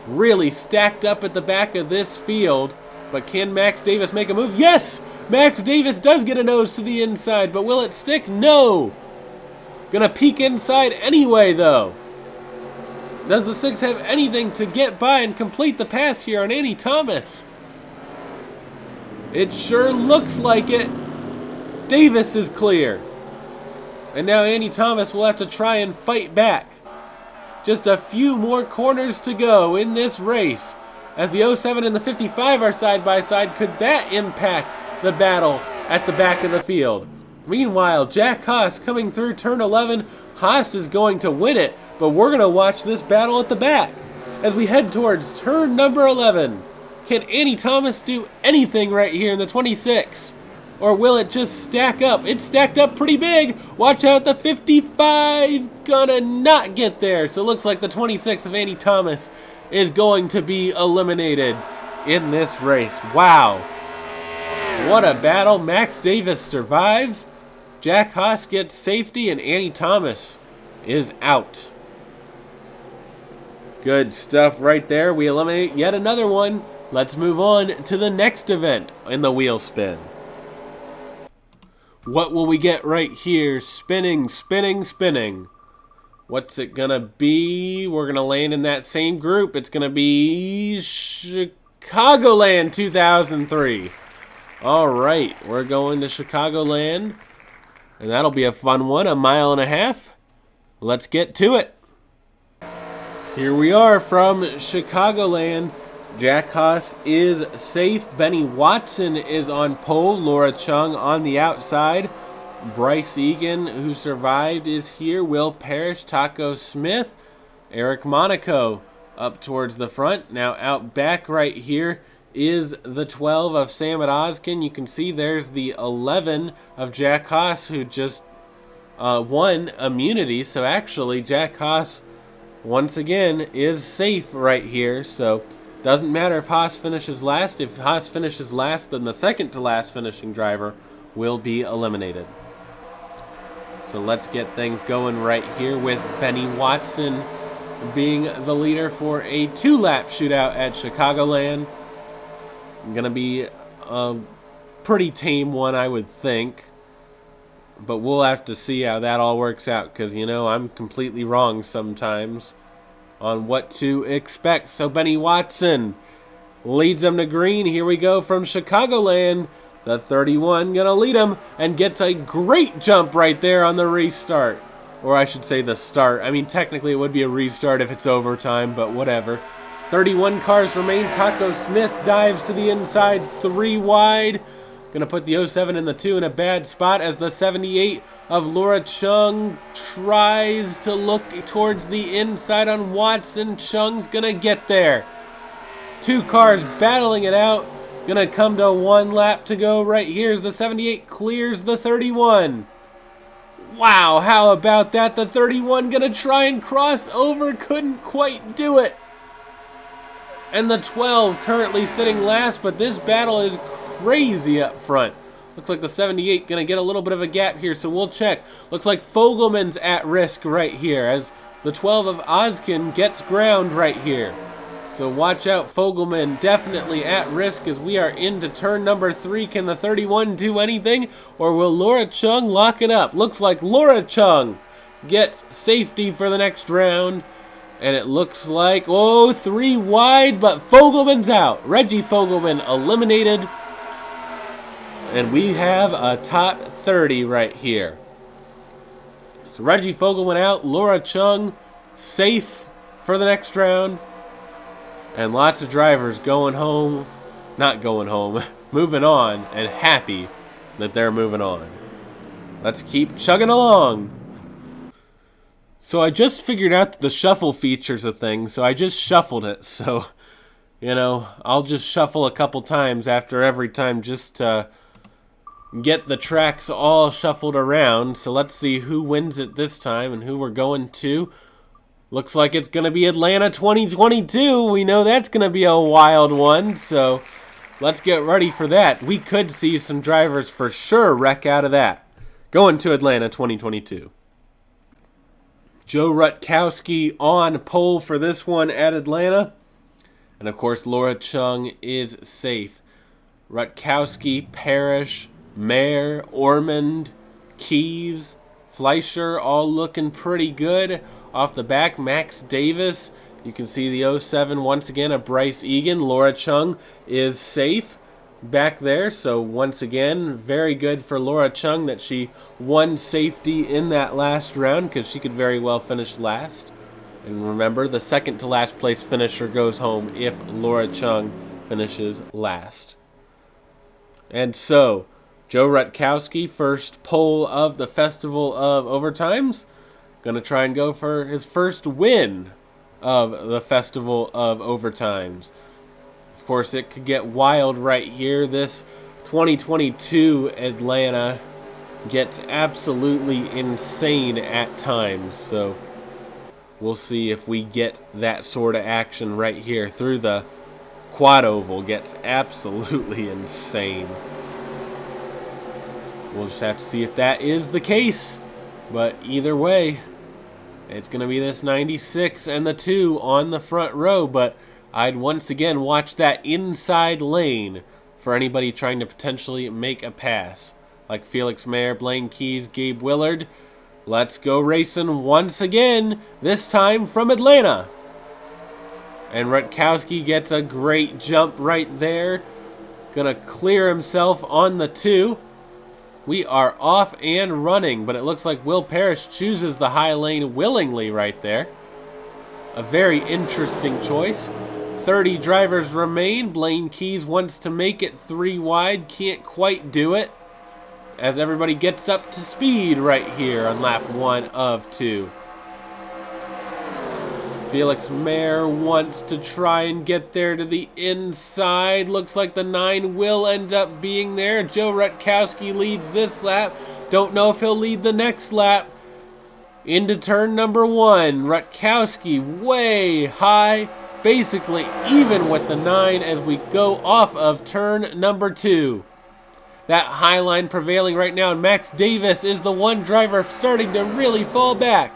Really stacked up at the back of this field. But can Max Davis make a move? Yes! Max Davis does get a nose to the inside, but will it stick? No! Gonna peek inside anyway, though. Does the 6 have anything to get by and complete the pass here on Annie Thomas? It sure looks like it. Davis is clear. And now Annie Thomas will have to try and fight back. Just a few more corners to go in this race. As the 07 and the 55 are side by side, could that impact the battle at the back of the field? Meanwhile, Jack Haas coming through turn 11. Haas is going to win it, but we're going to watch this battle at the back. As we head towards turn number 11, can Annie Thomas do anything right here in the 26? Or will it just stack up? It's stacked up pretty big. Watch out, the 55 gonna not get there. So it looks like the 26 of Annie Thomas is going to be eliminated in this race. Wow. What a battle. Max Davis survives. Jack Haas gets safety and Annie Thomas is out. Good stuff right there. We eliminate yet another one. Let's move on to the next event in the wheel spin. What will we get right here? Spinning, spinning, spinning. What's it gonna be? We're gonna land in that same group. It's gonna be Chicagoland 2003. All right, we're going to Chicagoland, and that'll be a fun one, 1.5 miles. Let's get to it. Here we are from Chicagoland. Jack Haas is safe. Benny Watson is on pole. Laura Chung on the outside. Bryce Egan, who survived, is here. Will Parrish, Taco Smith, Eric Monaco up towards the front. Now out back right here is the 12 of Sam Ozkin. You can see there's the 11 of Jack Haas, who just won immunity. So actually Jack Haas once again is safe right here. So doesn't matter if Haas finishes last. If Haas finishes last, then the second to last finishing driver will be eliminated. So let's get things going right here with Benny Watson being the leader for a 2-lap shootout at Chicagoland. Gonna be a pretty tame one, I would think. But we'll have to see how that all works out, because, you know, I'm completely wrong sometimes on what to expect. So Benny Watson leads them to green. Here we go from Chicagoland. The 31 gonna lead him and gets a great jump right there on the restart. Or I should say the start. I mean, technically it would be a restart if it's overtime, but whatever. 31 cars remain. Taco Smith dives to the inside, 3 wide. Gonna put the 07 and the 2 in a bad spot as the 78 of Laura Chung tries to look towards the inside on Watson. Chung's gonna get there. 2 cars battling it out. Gonna come to 1 lap to go right here as the 78 clears the 31. Wow, how about that? The 31 gonna try and cross over, couldn't quite do it. And the 12 currently sitting last, but this battle is crazy up front. Looks like the 78 gonna get a little bit of a gap here, so we'll check. Looks like Fogelman's at risk right here as the 12 of Ozkin gets ground right here. So watch out, Fogelman definitely at risk as we are into turn number 3. Can the 31 do anything, or will Laura Chung lock it up? Looks like Laura Chung gets safety for the next round. And it looks like, 3 wide, but Fogelman's out. Reggie Fogelman eliminated. And we have a top 30 right here. So Reggie Fogelman out, Laura Chung safe for the next round. And lots of drivers going home, not going home, moving on, and happy that they're moving on. Let's keep chugging along. So I just figured out that the shuffle feature's a thing, so I just shuffled it. So, I'll just shuffle a couple times after every time just to get the tracks all shuffled around. So let's see who wins it this time and who we're going to. Looks like it's going to be Atlanta 2022. We know that's going to be a wild one, so let's get ready for that. We could see some drivers for sure wreck out of that. Going to Atlanta 2022. Joe Rutkowski on pole for this one at Atlanta. And of course, Laura Chung is safe. Rutkowski, Parrish, Mayer, Ormond, Keys, Fleischer all looking pretty good. Off the back, Max Davis. You can see the 07 once again of Bryce Egan. Laura Chung is safe back there. So once again, very good for Laura Chung that she won safety in that last round because she could very well finish last. And remember, the second to last place finisher goes home if Laura Chung finishes last. And so, Joe Rutkowski, first pole of the Festival of Overtimes, going to try and go for his first win of the Festival of Overtimes. Of course, it could get wild right here. This 2022 Atlanta gets absolutely insane at times. So we'll see if we get that sort of action right here through the quad oval. Gets absolutely insane. We'll just have to see if that is the case. But either way, it's going to be this 96 and the 2 on the front row. But I'd once again watch that inside lane for anybody trying to potentially make a pass. Like Felix Mayer, Blaine Keys, Gabe Willard. Let's go racing once again, this time from Atlanta. And Rutkowski gets a great jump right there. Gonna clear himself on the 2. We are off and running, but it looks like Will Parrish chooses the high lane willingly right there. A very interesting choice. 30 drivers remain. Blaine Keys wants to make it 3 wide. Can't quite do it, as everybody gets up to speed right here on lap 1 of 2. Felix Mayer wants to try and get there to the inside. Looks like the 9 will end up being there. Joe Rutkowski leads this lap. Don't know if he'll lead the next lap. Into turn number 1. Rutkowski way high. Basically even with the 9 as we go off of turn number 2. That high line prevailing right now. And Max Davis is the one driver starting to really fall back.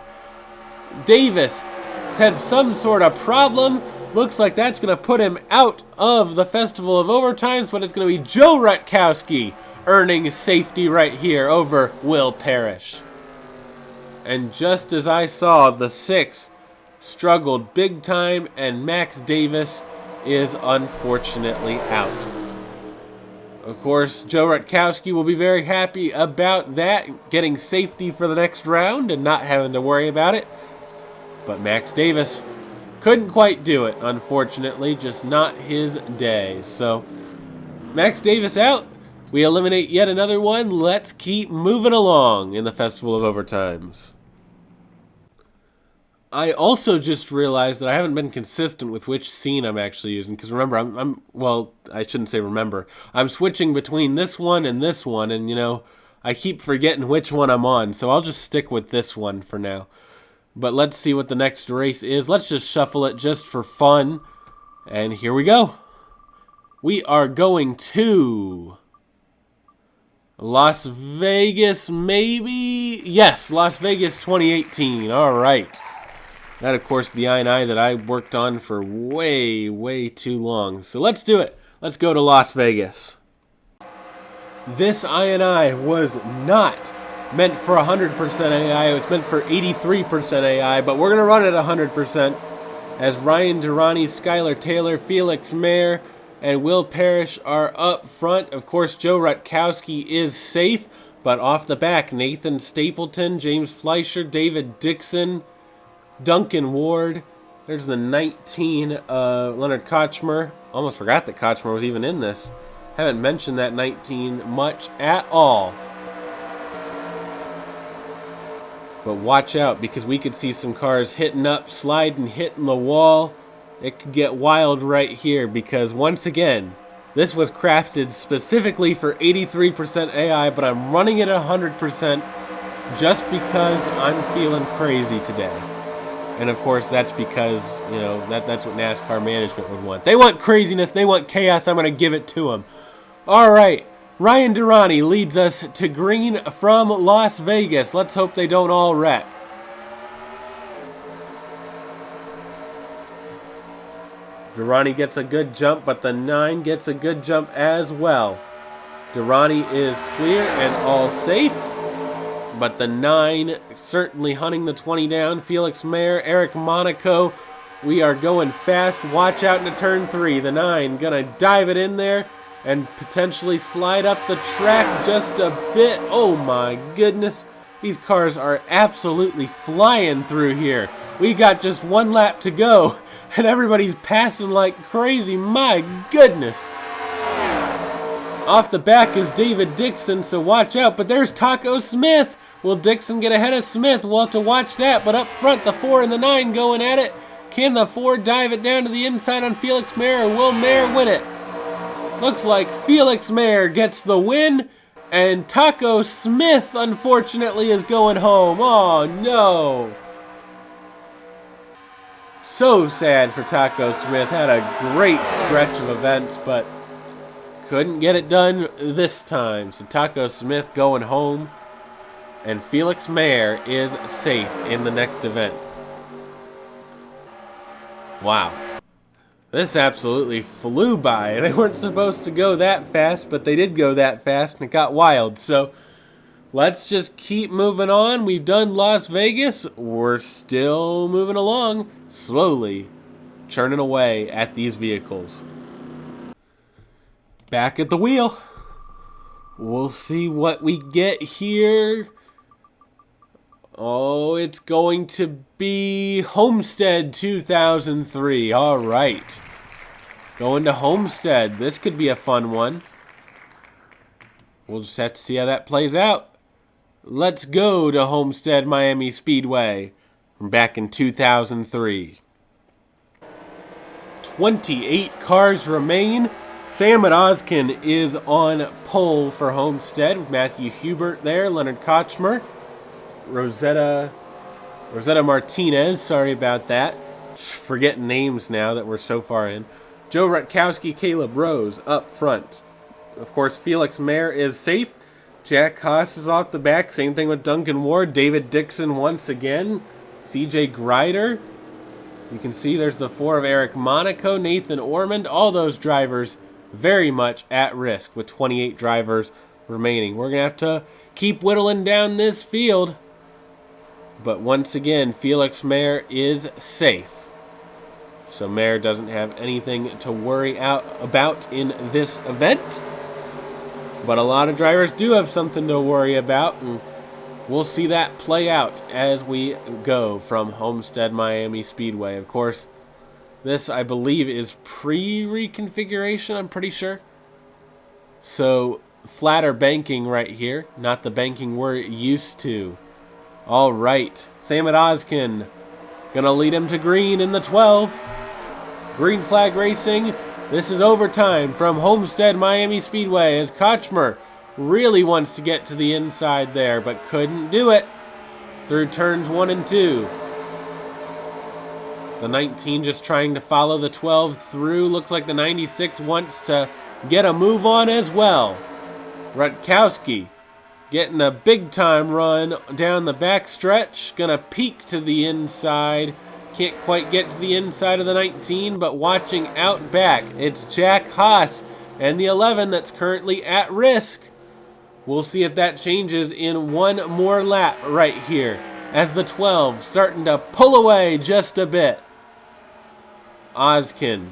Davis has had some sort of problem. Looks like that's going to put him out of the Festival of Overtimes, but it's going to be Joe Rutkowski earning safety right here over Will Parrish. And just as I saw, the 6 struggled big time, and Max Davis is unfortunately out. Of course, Joe Rutkowski will be very happy about that, getting safety for the next round and not having to worry about it. But Max Davis couldn't quite do it, unfortunately, just not his day. So, Max Davis out. We eliminate yet another one. Let's keep moving along in the Festival of Overtimes. I also just realized that I haven't been consistent with which scene I'm actually using. Because remember, well, I shouldn't say remember. I'm switching between this one, and I keep forgetting which one I'm on. So I'll just stick with this one for now. But let's see what the next race is. Let's just shuffle it just for fun. And here we go. We are going to Las Vegas, maybe? Yes, Las Vegas 2018. All right. That, of course, the I&I that I worked on for way, way too long. So let's do it. Let's go to Las Vegas. This I&I was not meant for 100% AI. It was meant for 83% AI, but we're going to run it 100% as Ryan Durrani, Skylar Taylor, Felix Mayer, and Will Parrish are up front. Of course, Joe Rutkowski is safe, but off the back, Nathan Stapleton, James Fleischer, David Dixon, Duncan Ward. There's the 19, Leonard Kochmer. Almost forgot that Kochmer was even in this. Haven't mentioned that 19 much at all. But watch out, because we could see some cars hitting up, sliding, hitting the wall. It could get wild right here, because once again, this was crafted specifically for 83% AI, but I'm running it at 100% just because I'm feeling crazy today. And of course, that's because, you know, that's what NASCAR management would want. They want craziness, they want chaos, I'm going to give it to them. All right, Ryan Durrani leads us to green from Las Vegas. Let's hope they don't all wreck. Durrani gets a good jump, but the 9 gets a good jump as well. Durrani is clear and all safe, but the 9 certainly hunting the 20 down. Felix Mayer, Eric Monaco, we are going fast. Watch out into turn 3. The 9 gonna dive it in there and potentially slide up the track just a bit. Oh my goodness. These cars are absolutely flying through here. We got just 1 lap to go, and everybody's passing like crazy. My goodness. Off the back is David Dixon, so watch out. But there's Taco Smith. Will Dixon get ahead of Smith? We'll have to watch that. But up front, the 4 and the 9 going at it. Can the 4 dive it down to the inside on Felix Mayer, or will Mayer win it? Looks like Felix Mayer gets the win, and Taco Smith, unfortunately, is going home. Oh, no. So sad for Taco Smith. Had a great stretch of events, but couldn't get it done this time. So Taco Smith going home, and Felix Mayer is safe in the next event. Wow. This absolutely flew by. They weren't supposed to go that fast, but they did go that fast, and it got wild. So let's just keep moving on. We've done Las Vegas. We're still moving along, slowly churning away at these vehicles. Back at the wheel. We'll see what we get here. Oh, it's going to be Homestead 2003. All right. Going to Homestead. This could be a fun one. We'll just have to see how that plays out. Let's go to Homestead Miami Speedway from back in 2003. 28 cars remain. Sam at Oskin is on pole for Homestead with Matthew Hubert there, Leonard Kochmer, Rosetta Martinez, sorry about that. Forgetting names now that we're so far in. Joe Rutkowski, Caleb Rose up front. Of course, Felix Mayer is safe. Jack Haas is off the back. Same thing with Duncan Ward. David Dixon once again. CJ Grider. You can see there's the 4 of Eric Monaco, Nathan Ormond. All those drivers very much at risk with 28 drivers remaining. We're going to have to keep whittling down this field. But once again, Felix Mayer is safe. So Mayer doesn't have anything to worry about in this event. But a lot of drivers do have something to worry about, and we'll see that play out as we go from Homestead Miami Speedway. Of course, this, I believe, is pre-reconfiguration, I'm pretty sure. So, flatter banking right here, not the banking we're used to. All right, Sam at Oskin gonna lead him to green in the 12. Green flag racing. This is overtime from Homestead Miami Speedway as Kochmer really wants to get to the inside there, but couldn't do it through turns 1 and 2. The 19 just trying to follow the 12 through. Looks like the 96 wants to get a move on as well. Rutkowski getting a big-time run down the back stretch. Gonna peek to the inside. Can't quite get to the inside of the 19, but watching out back, it's Jack Haas and the 11 that's currently at risk. We'll see if that changes in one more lap right here as the 12 starting to pull away just a bit. Oskin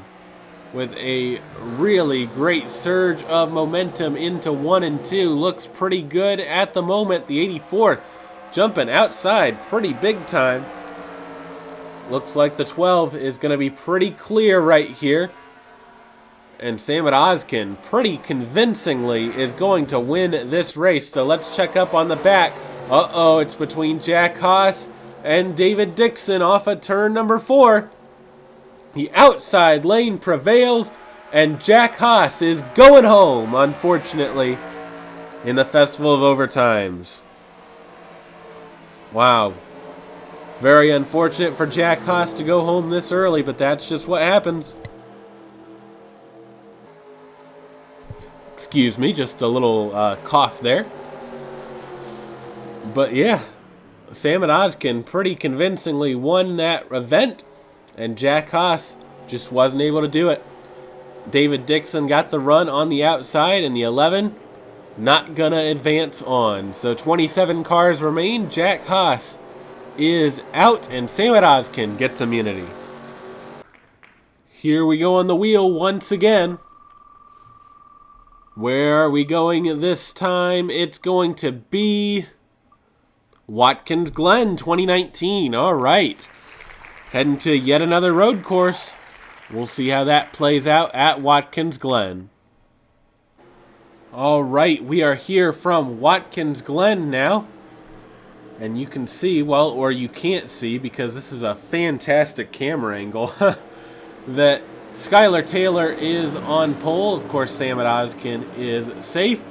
with a really great surge of momentum into 1 and 2. Looks pretty good at the moment. The 84 jumping outside pretty big time. Looks like the 12 is going to be pretty clear right here. And Sam at Oskin pretty convincingly is going to win this race. So let's check up on the back. Uh-oh, it's between Jack Haas and David Dixon off of turn number 4. The outside lane prevails, and Jack Haas is going home, unfortunately, in the Festival of Overtimes. Wow. Very unfortunate for Jack Haas to go home this early, but that's just what happens. Excuse me, just a little cough there. But yeah, Sam Odkin pretty convincingly won that event, and Jack Haas just wasn't able to do it. David Dixon got the run on the outside, and the 11 not gonna advance on. So 27 cars remain. Jack Haas is out, and Sam Odkin gets immunity. Here we go on the wheel once again. Where are we going this time? It's going to be Watkins Glen 2019. All right. Heading to yet another road course. We'll see how that plays out at Watkins Glen. All right, we are here from Watkins Glen now. And you can see, well, or you can't see because this is a fantastic camera angle, that Skylar Taylor is on pole. Of course, Sam Odkin is safe.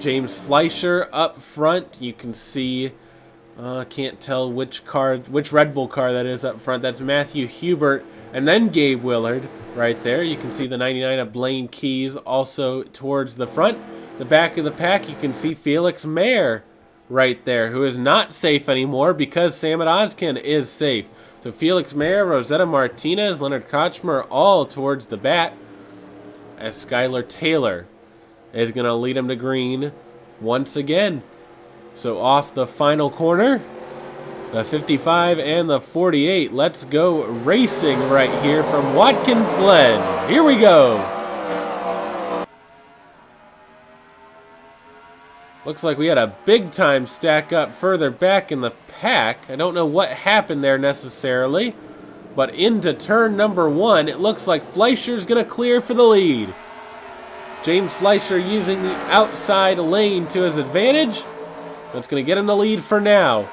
James Fleischer up front. You can see, can't tell which Red Bull car that is up front. That's Matthew Hubert. And then Gabe Willard right there. You can see the 99 of Blaine Keys also towards the front. The back of the pack, you can see Felix Mayer right there, who is not safe anymore because Sam Odkin is safe. So Felix Mayer, Rosetta Martinez, Leonard Kochmer all towards the back, as Skylar Taylor is going to lead him to green once again. So off the final corner, the 55 and the 48. Let's go racing right here from Watkins Glen. Here we go. Looks like we had a big time stack up further back in the pack. I don't know what happened there necessarily, but into turn number 1, it looks like Fleischer's going to clear for the lead. James Fleischer using the outside lane to his advantage. That's going to get him the lead for now.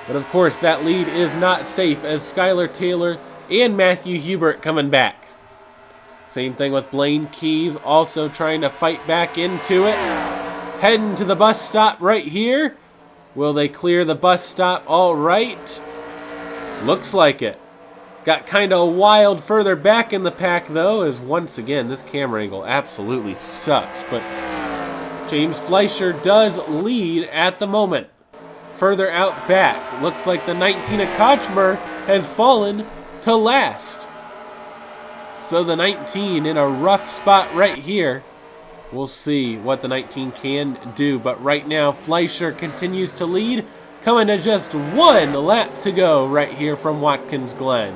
But of course, that lead is not safe as Skylar Taylor and Matthew Hubert coming back. Same thing with Blaine Keys also trying to fight back into it. Heading to the bus stop right here. Will they clear the bus stop all right? Looks like it. Got kind of wild further back in the pack, though, as once again, this camera angle absolutely sucks. But James Fleischer does lead at the moment. Further out back, looks like the 19 of Kochmer has fallen to last. So the 19 in a rough spot right here. We'll see what the 19 can do, but right now Fleischer continues to lead, coming to just 1 lap to go right here from Watkins Glen.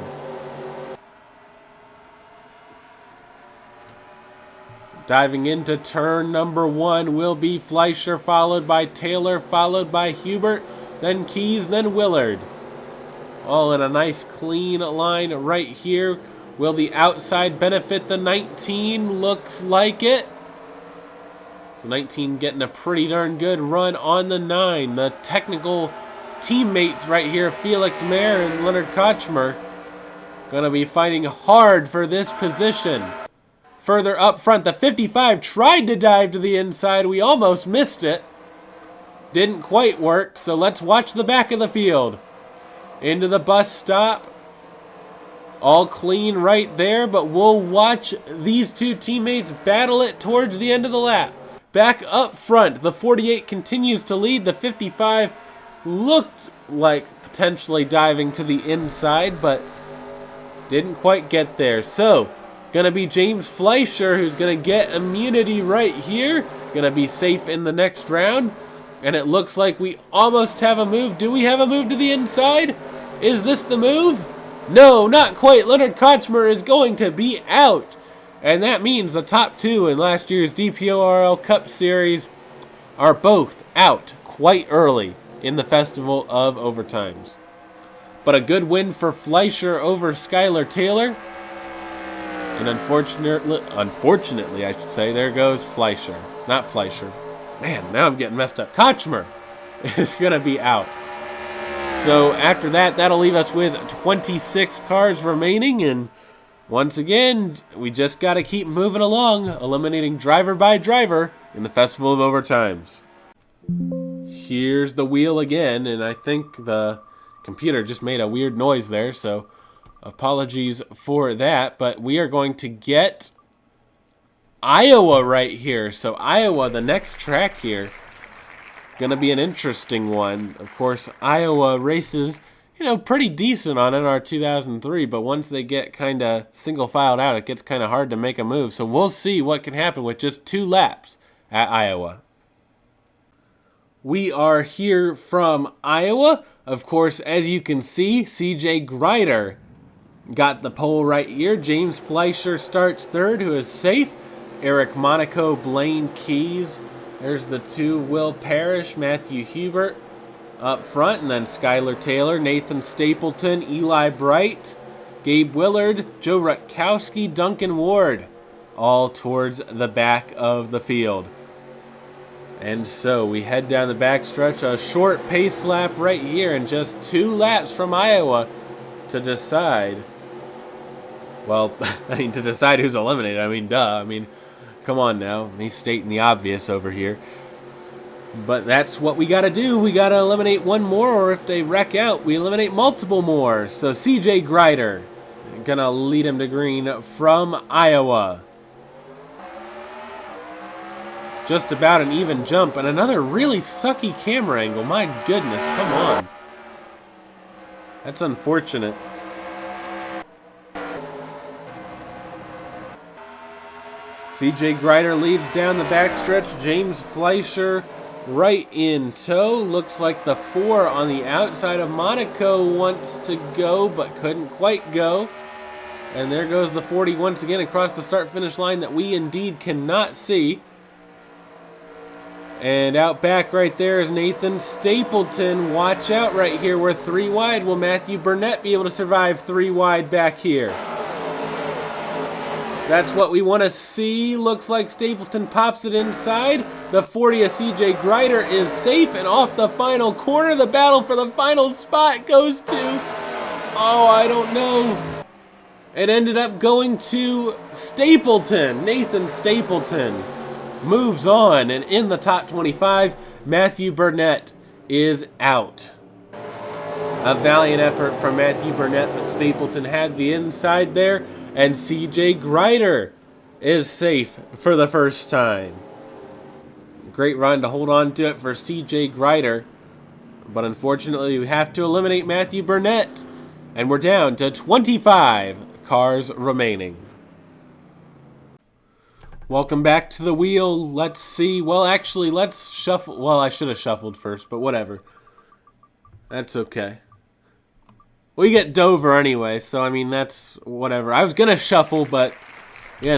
Diving into turn number 1 will be Fleischer, followed by Taylor, followed by Hubert, then Keys, then Willard. All in a nice clean line right here. Will the outside benefit the 19? Looks like it. So 19 getting a pretty darn good run on the 9. The technical teammates right here, Felix Mayer and Leonard Kochmer, going to be fighting hard for this position. Further up front, the 55 tried to dive to the inside. We almost missed it. Didn't quite work, so let's watch the back of the field. Into the bus stop. All clean right there, but we'll watch these two teammates battle it towards the end of the lap. Back up front, the 48 continues to lead. The 55 looked like potentially diving to the inside, but didn't quite get there. So, gonna be James Fleischer who's gonna get immunity right here. Gonna be safe in the next round. And it looks like we almost have a move. Do we have a move to the inside? Is this the move? No, not quite. Leonard Kochmer is going to be out. And that means the top 2 in last year's DPORL Cup Series are both out quite early in the Festival of Overtimes. But a good win for Fleischer over Skylar Taylor. And unfortunately, I should say, there goes Fleischer. Not Fleischer. Man, now I'm getting messed up. Kochmer is going to be out. So after that, that'll leave us with 26 cars remaining, and once again, we just got to keep moving along, eliminating driver by driver in the Festival of Overtimes. Here's the wheel again, and I think the computer just made a weird noise there, so apologies for that, but we are going to get Iowa right here. So Iowa, the next track here, gonna be an interesting one. Of course, Iowa races, pretty decent on NR2003, but once they get kind of single filed out, it gets kind of hard to make a move. So we'll see what can happen with just 2 laps at Iowa. We are here from Iowa. Of course, as you can see, CJ Grider got the pole right here. James Fleischer starts third, who is safe. Eric Monaco, Blaine Keys. There's the 2, Will Parrish, Matthew Hubert up front, and then Skylar Taylor, Nathan Stapleton, Eli Bright, Gabe Willard, Joe Rutkowski, Duncan Ward, all towards the back of the field. And so we head down the backstretch, a short pace lap right here, and just 2 laps from Iowa to decide. Well, to decide who's eliminated. Duh. Come on now. He's stating the obvious over here. But that's what we got to do. We got to eliminate 1 more, or if they wreck out, we eliminate multiple more. So CJ Grider going to lead him to green from Iowa. Just about an even jump, and another really sucky camera angle. My goodness, come on. That's unfortunate. CJ Grider leads down the backstretch. James Fleischer right in tow. Looks like the 4 on the outside of Monaco wants to go, but couldn't quite go. And there goes the 40 once again across the start-finish line that we indeed cannot see. And out back right there is Nathan Stapleton. Watch out right here. We're 3 wide. Will Matthew Burnett be able to survive 3 wide back here? That's what we want to see. Looks like Stapleton pops it inside. The 40 of CJ Grider is safe, and off the final corner, the battle for the final spot goes to, I don't know. It ended up going to Stapleton. Nathan Stapleton moves on, and in the top 25, Matthew Burnett is out. A valiant effort from Matthew Burnett, but Stapleton had the inside there, and CJ Grider is safe for the first time. Great run to hold on to it for CJ Grider, but unfortunately we have to eliminate Matthew Burnett, and we're down to 25 cars remaining. Welcome back to the wheel. Let's see. Well, actually, let's shuffle. Well, I should have shuffled first, but whatever. That's okay. We get Dover anyway, so that's whatever. I was going to shuffle, but, We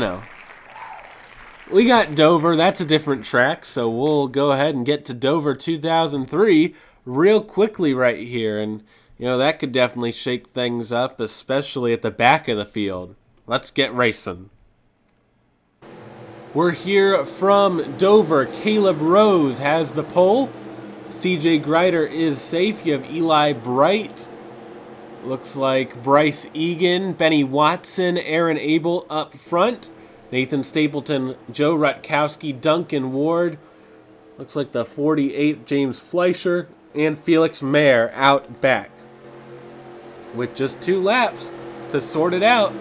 got Dover. That's a different track, so we'll go ahead and get to Dover 2003 real quickly right here. And, that could definitely shake things up, especially at the back of the field. Let's get racing. We're here from Dover. Caleb Rose has the pole. CJ Grider is safe. You have Eli Bright. Looks like Bryce Egan, Benny Watson, Aaron Abel up front. Nathan Stapleton, Joe Rutkowski, Duncan Ward. Looks like the 48, James Fleischer, and Felix Mayer out back. With just 2 laps to sort it out,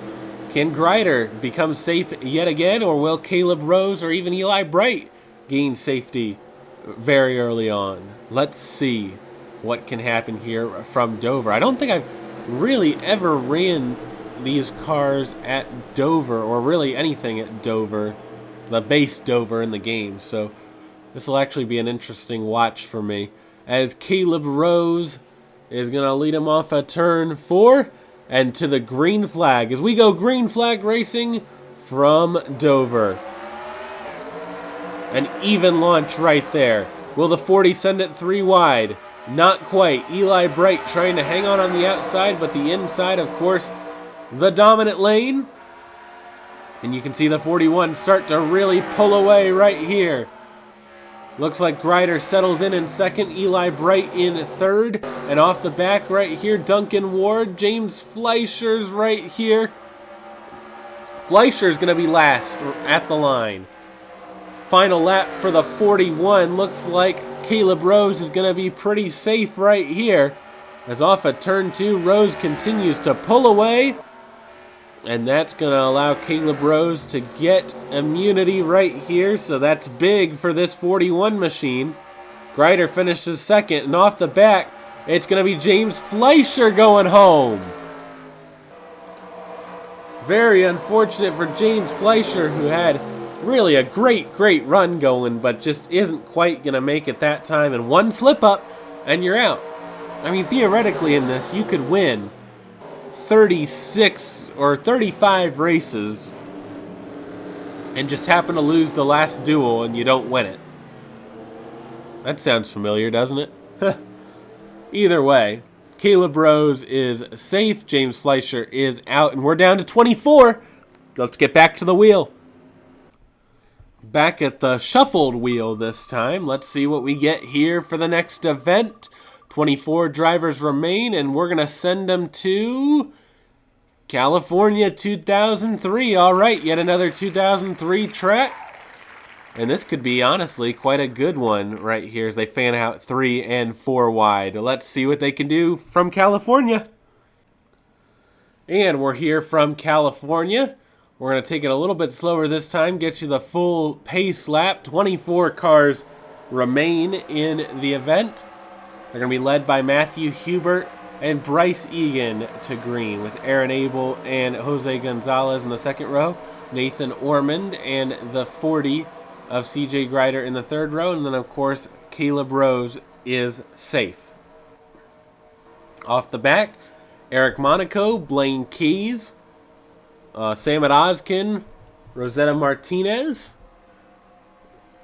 can Grider become safe yet again, or will Caleb Rose or even Eli Bright gain safety very early on? Let's see what can happen here from Dover. I don't think I've really ever ran these cars at Dover, or really anything at Dover, the base Dover in the game, so this will actually be an interesting watch for me, as Caleb Rose is going to lead him off a turn 4 and to the green flag as we go green flag racing from Dover. An even launch right there. Will the 40 send it 3 wide? Not quite. Eli Bright trying to hang on the outside, but the inside, of course, the dominant lane. And you can see the 41 start to really pull away right here. Looks like Grider settles in second, Eli Bright in third, and off the back right here, Duncan Ward, James Fleischer's right here. Fleischer's going to be last at the line. Final lap for the 41. Looks like Caleb Rose is going to be pretty safe right here. As off at turn 2, Rose continues to pull away. And that's going to allow Caleb Rose to get immunity right here. So that's big for this 41 machine. Grider finishes second. And off the back, it's going to be James Fleischer going home. Very unfortunate for James Fleischer, who had really a great run going, but just isn't quite going to make it that time. And one slip up, and you're out. I mean, theoretically in this, you could win 36 or 35 races and just happen to lose the last duel and you don't win it. That sounds familiar, doesn't it? Either way, Caleb Rose is safe, James Fleischer is out, and we're down to 24. Let's get back to the wheel. Back at the shuffled wheel this time. Let's see what we get here for the next event. 24 drivers remain, and we're going to send them to California 2003. All right, yet another 2003 track. And this could be, honestly, quite a good one right here as they fan out 3 and 4 wide. Let's see what they can do from California. And we're here from California. We're going to take it a little bit slower this time, get you the full pace lap. 24 cars remain in the event. They're going to be led by Matthew Hubert and Bryce Egan to green, with Aaron Abel and Jose Gonzalez in the second row, Nathan Ormond and the 40 of CJ Grider in the third row, and then of course Caleb Rose is safe. Off the back, Eric Monaco, Blaine Keys, Samad Ozkin, Rosetta Martinez,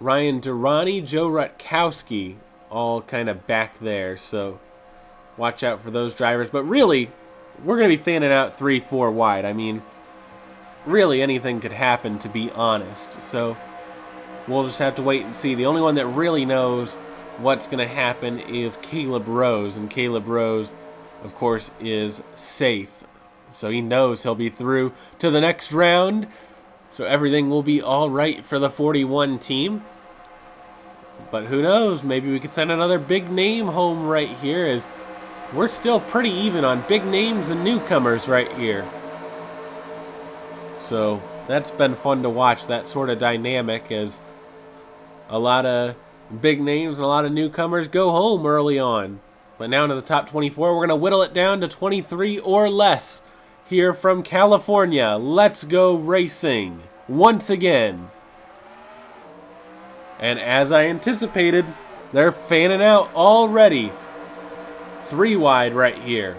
Ryan Durrani, Joe Rutkowski, all kind of back there, so watch out for those drivers. But really, we're going to be fanning out 3, 4 wide. I mean, really anything could happen, to be honest. So we'll just have to wait and see. The only one that really knows what's going to happen is Caleb Rose. And Caleb Rose, of course, is safe. So he knows he'll be through to the next round. So everything will be all right for the 41 team. But who knows? Maybe we could send another big name home right here, as we're still pretty even on big names and newcomers right here. So that's been fun to watch, that sort of dynamic, as a lot of big names and a lot of newcomers go home early on. But now into the top 24, we're going to whittle it down to 23 or less here from California. Let's go racing once again. And as I anticipated, they're fanning out already. 3 wide right here.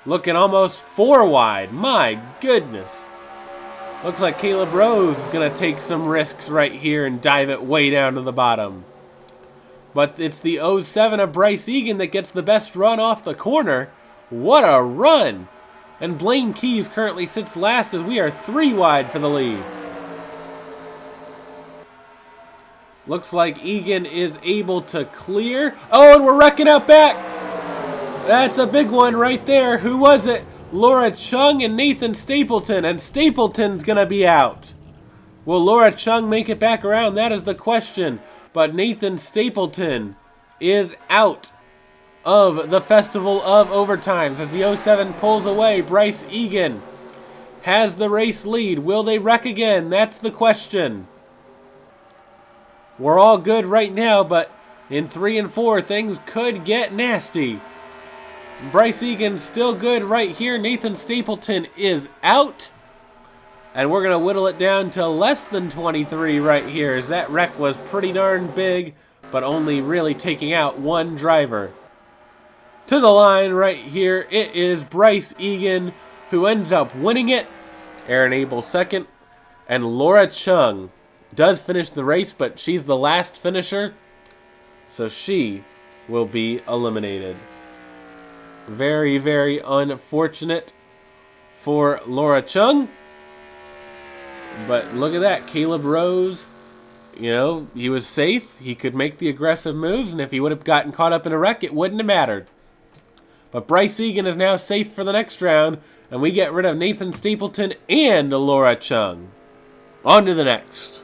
Looking almost 4 wide. My goodness. Looks like Caleb Rose is going to take some risks right here and dive it way down to the bottom. But it's the 07 of Bryce Egan that gets the best run off the corner. What a run! And Blaine Keys currently sits last as we are 3 wide for the lead. Looks like Egan is able to clear. Oh, and we're wrecking out back. That's a big one right there. Who was it? Laura Chung and Nathan Stapleton. And Stapleton's going to be out. Will Laura Chung make it back around? That is the question. But Nathan Stapleton is out of the Festival of Overtimes as the 07 pulls away. Bryce Egan has the race lead. Will they wreck again? That's the question. We're all good right now, but in 3 and 4, things could get nasty. Bryce Egan's still good right here. Nathan Stapleton is out. And we're going to whittle it down to less than 23 right here, as that wreck was pretty darn big, but only really taking out 1 driver. To the line right here, it is Bryce Egan who ends up winning it. Aaron Abel second, and Laura Chung does finish the race, but she's the last finisher, so she will be eliminated. Very, very unfortunate for Laura Chung. But look at that, Caleb Rose You know, he was safe. He could make the aggressive moves, and if he would have gotten caught up in a wreck, it wouldn't have mattered. But Bryce Egan is now safe for the next round, and we get rid of Nathan Stapleton and Laura Chung. On to the next.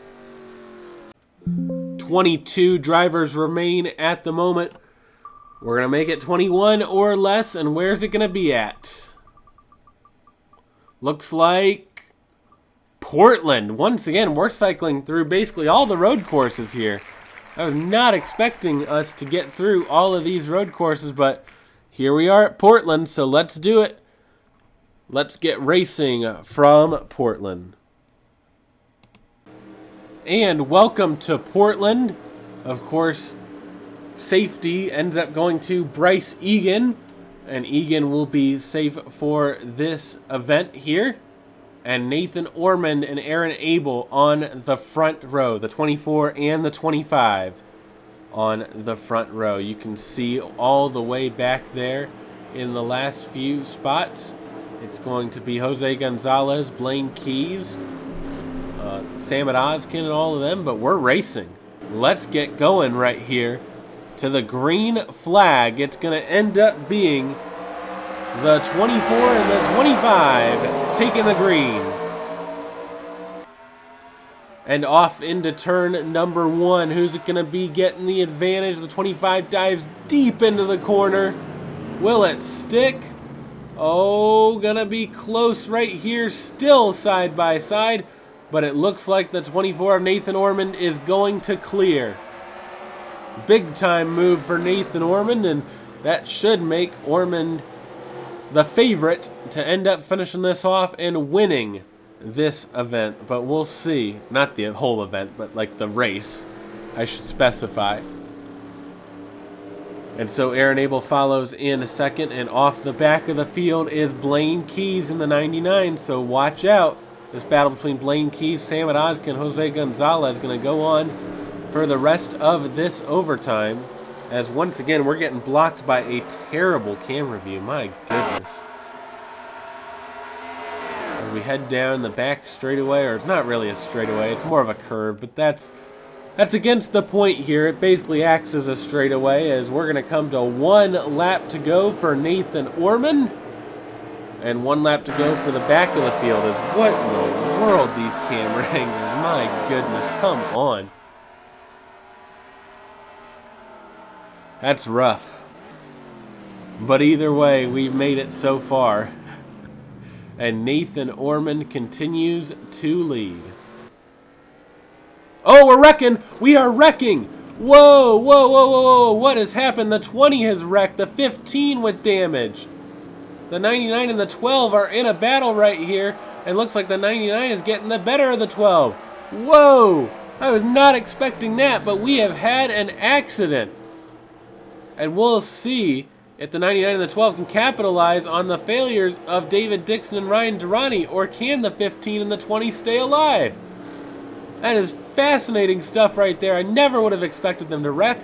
22 drivers remain at the moment. We're going to make it 21 or less, and where's it going to be at? Looks like Portland. Once again, we're cycling through basically all the road courses here. I was not expecting us to get through all of these road courses, but here we are at Portland, so let's do it. Let's get racing from Portland. And welcome to Portland. Of course, safety ends up going to Bryce Egan, and Egan will be safe for this event here. And Nathan Ormond and Aaron Abel on the front row, the 24 and the 25 on the front row. You can see all the way back there in the last few spots. It's going to be Jose Gonzalez, Blaine Keys, Samit Ozkin, and all of them, but we're racing. Let's get going right here to the green flag. It's going to end up being the 24 and the 25 taking the green. And off into turn number 1. Who's it going to be getting the advantage? The 25 dives deep into the corner. Will it stick? Oh, gonna be close right here. Still side by side. But it looks like the 24 of Nathan Ormond is going to clear. Big time move for Nathan Ormond, and that should make Ormond the favorite to end up finishing this off and winning this event. But we'll see. Not the whole event, but like the race, I should specify. And so Aaron Abel follows in a second, and off the back of the field is Blaine Keys in the 99, so watch out. This battle between Blaine Keys, Samit Ozkin, Jose Gonzalez is going to go on for the rest of this overtime, as once again we're getting blocked by a terrible camera view. My goodness. As we head down the back straightaway, or it's not really a straightaway, it's more of a curve, but that's against the point here. It basically acts as a straightaway, as we're going to come to 1 lap to go for Nathan Ormond. And 1 lap to go for the back of the field. Is what in the world, these camera angles? My goodness, come on. That's rough. But either way, we've made it so far. And Nathan Ormond continues to lead. Oh, we're wrecking! We are wrecking! Whoa, whoa, whoa, whoa, whoa! What has happened? The 20 has wrecked. The 15 with damage. The 99 and the 12 are in a battle right here. And looks like the 99 is getting the better of the 12. Whoa! I was not expecting that, but we have had an accident. And we'll see if the 99 and the 12 can capitalize on the failures of David Dixon and Ryan Durrani, or can the 15 and the 20 stay alive? That is fascinating stuff right there. I never would have expected them to wreck,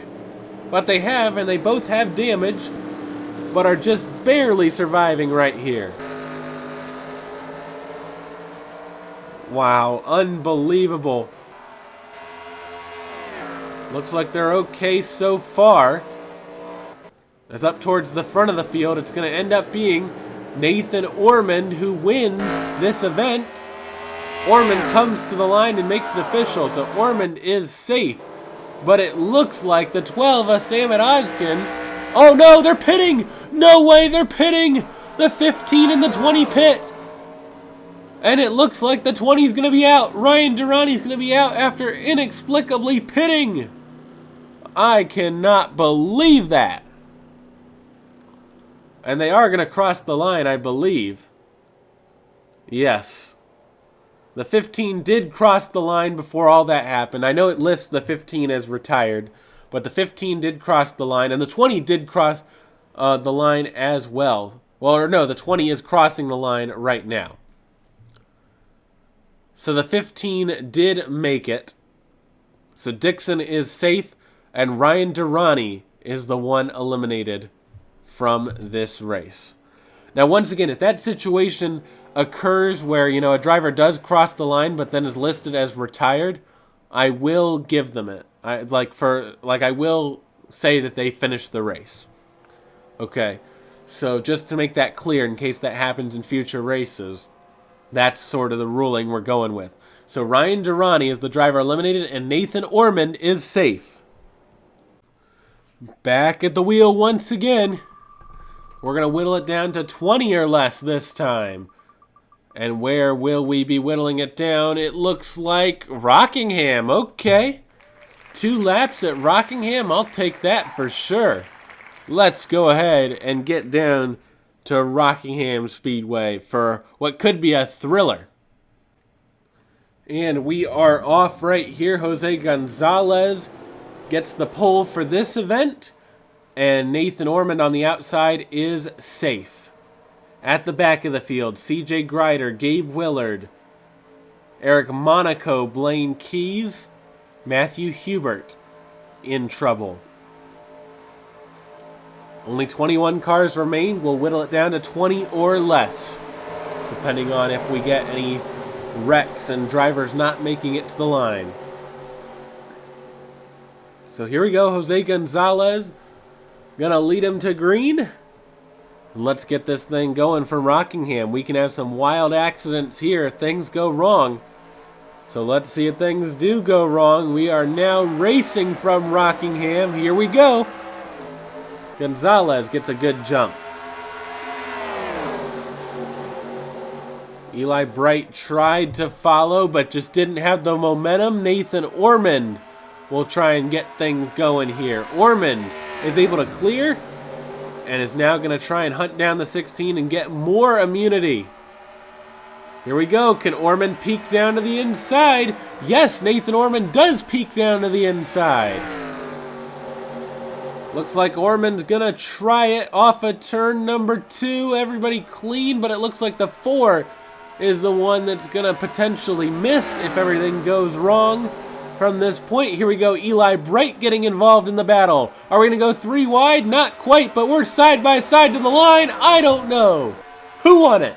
but they have, and they both have damage, but are just barely surviving right here. Wow, unbelievable. Looks like they're okay so far. As up towards the front of the field, it's going to end up being Nathan Ormond who wins this event. Ormond comes to the line and makes it official, so Ormond is safe. But it looks like the 12 of Samit Ozkin. Oh no, they're pitting! No way, they're pitting! The 15 and the 20 pit. And it looks like the 20 is going to be out. Ryan Durrani is going to be out after inexplicably pitting. I cannot believe that. And they are going to cross the line, I believe. Yes. The 15 did cross the line before all that happened. I know it lists the 15 as retired, but the 15 did cross the line, and the 20 did cross the line as well. Well, or no, the 20 is crossing the line right now. So the 15 did make it. So Dixon is safe, and Ryan Durrani is the one eliminated from this race. Now, once again, if that situation occurs where, you know, a driver does cross the line but then is listed as retired, I will give them it. I will say that they finished the race. Okay. So just to make that clear in case that happens in future races, that's sort of the ruling we're going with. So Ryan Durrani is the driver eliminated and Nathan Ormond is safe. Back at the wheel once again. We're going to whittle it down to 20 or less this time. And where will we be whittling it down? It looks like Rockingham. Okay. 2 laps at Rockingham. I'll take that for sure. Let's go ahead and get down to Rockingham Speedway for what could be a thriller. And we are off right here. Jose Gonzalez gets the pole for this event. And Nathan Ormond on the outside is safe. At the back of the field, CJ Grider, Gabe Willard, Eric Monaco, Blaine Keys, Matthew Hubert in trouble. Only 21 cars remain. We'll whittle it down to 20 or less, depending on if we get any wrecks and drivers not making it to the line. So here we go, Jose Gonzalez gonna lead him to green. And let's get this thing going from Rockingham. We can have some wild accidents here if things go wrong. So let's see if things do go wrong. We are now racing from Rockingham. Here we go. Gonzalez gets a good jump. Eli Bright tried to follow, but just didn't have the momentum. Nathan Ormond will try and get things going here. Ormond is able to clear and is now going to try and hunt down the 16 and get more immunity. Here we go. Can Ormond peek down to the inside? Yes, Nathan Ormond does peek down to the inside. Looks like Ormond's going to try it off of turn number 2. Everybody clean, but it looks like the 4 is the one that's going to potentially miss if everything goes wrong. From this point, here we go, Eli Bright getting involved in the battle. Are we going to go 3 wide? Not quite, but we're side by side to the line. I don't know. Who won it?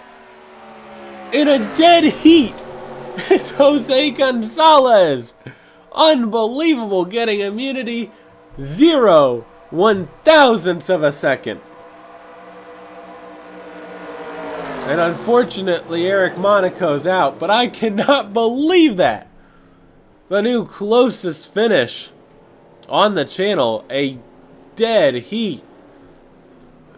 In a dead heat, it's Jose Gonzalez. Unbelievable, getting immunity. 0.001 of a second. And unfortunately, Eric Monaco's out, but I cannot believe that. The new closest finish on the channel, a dead heat.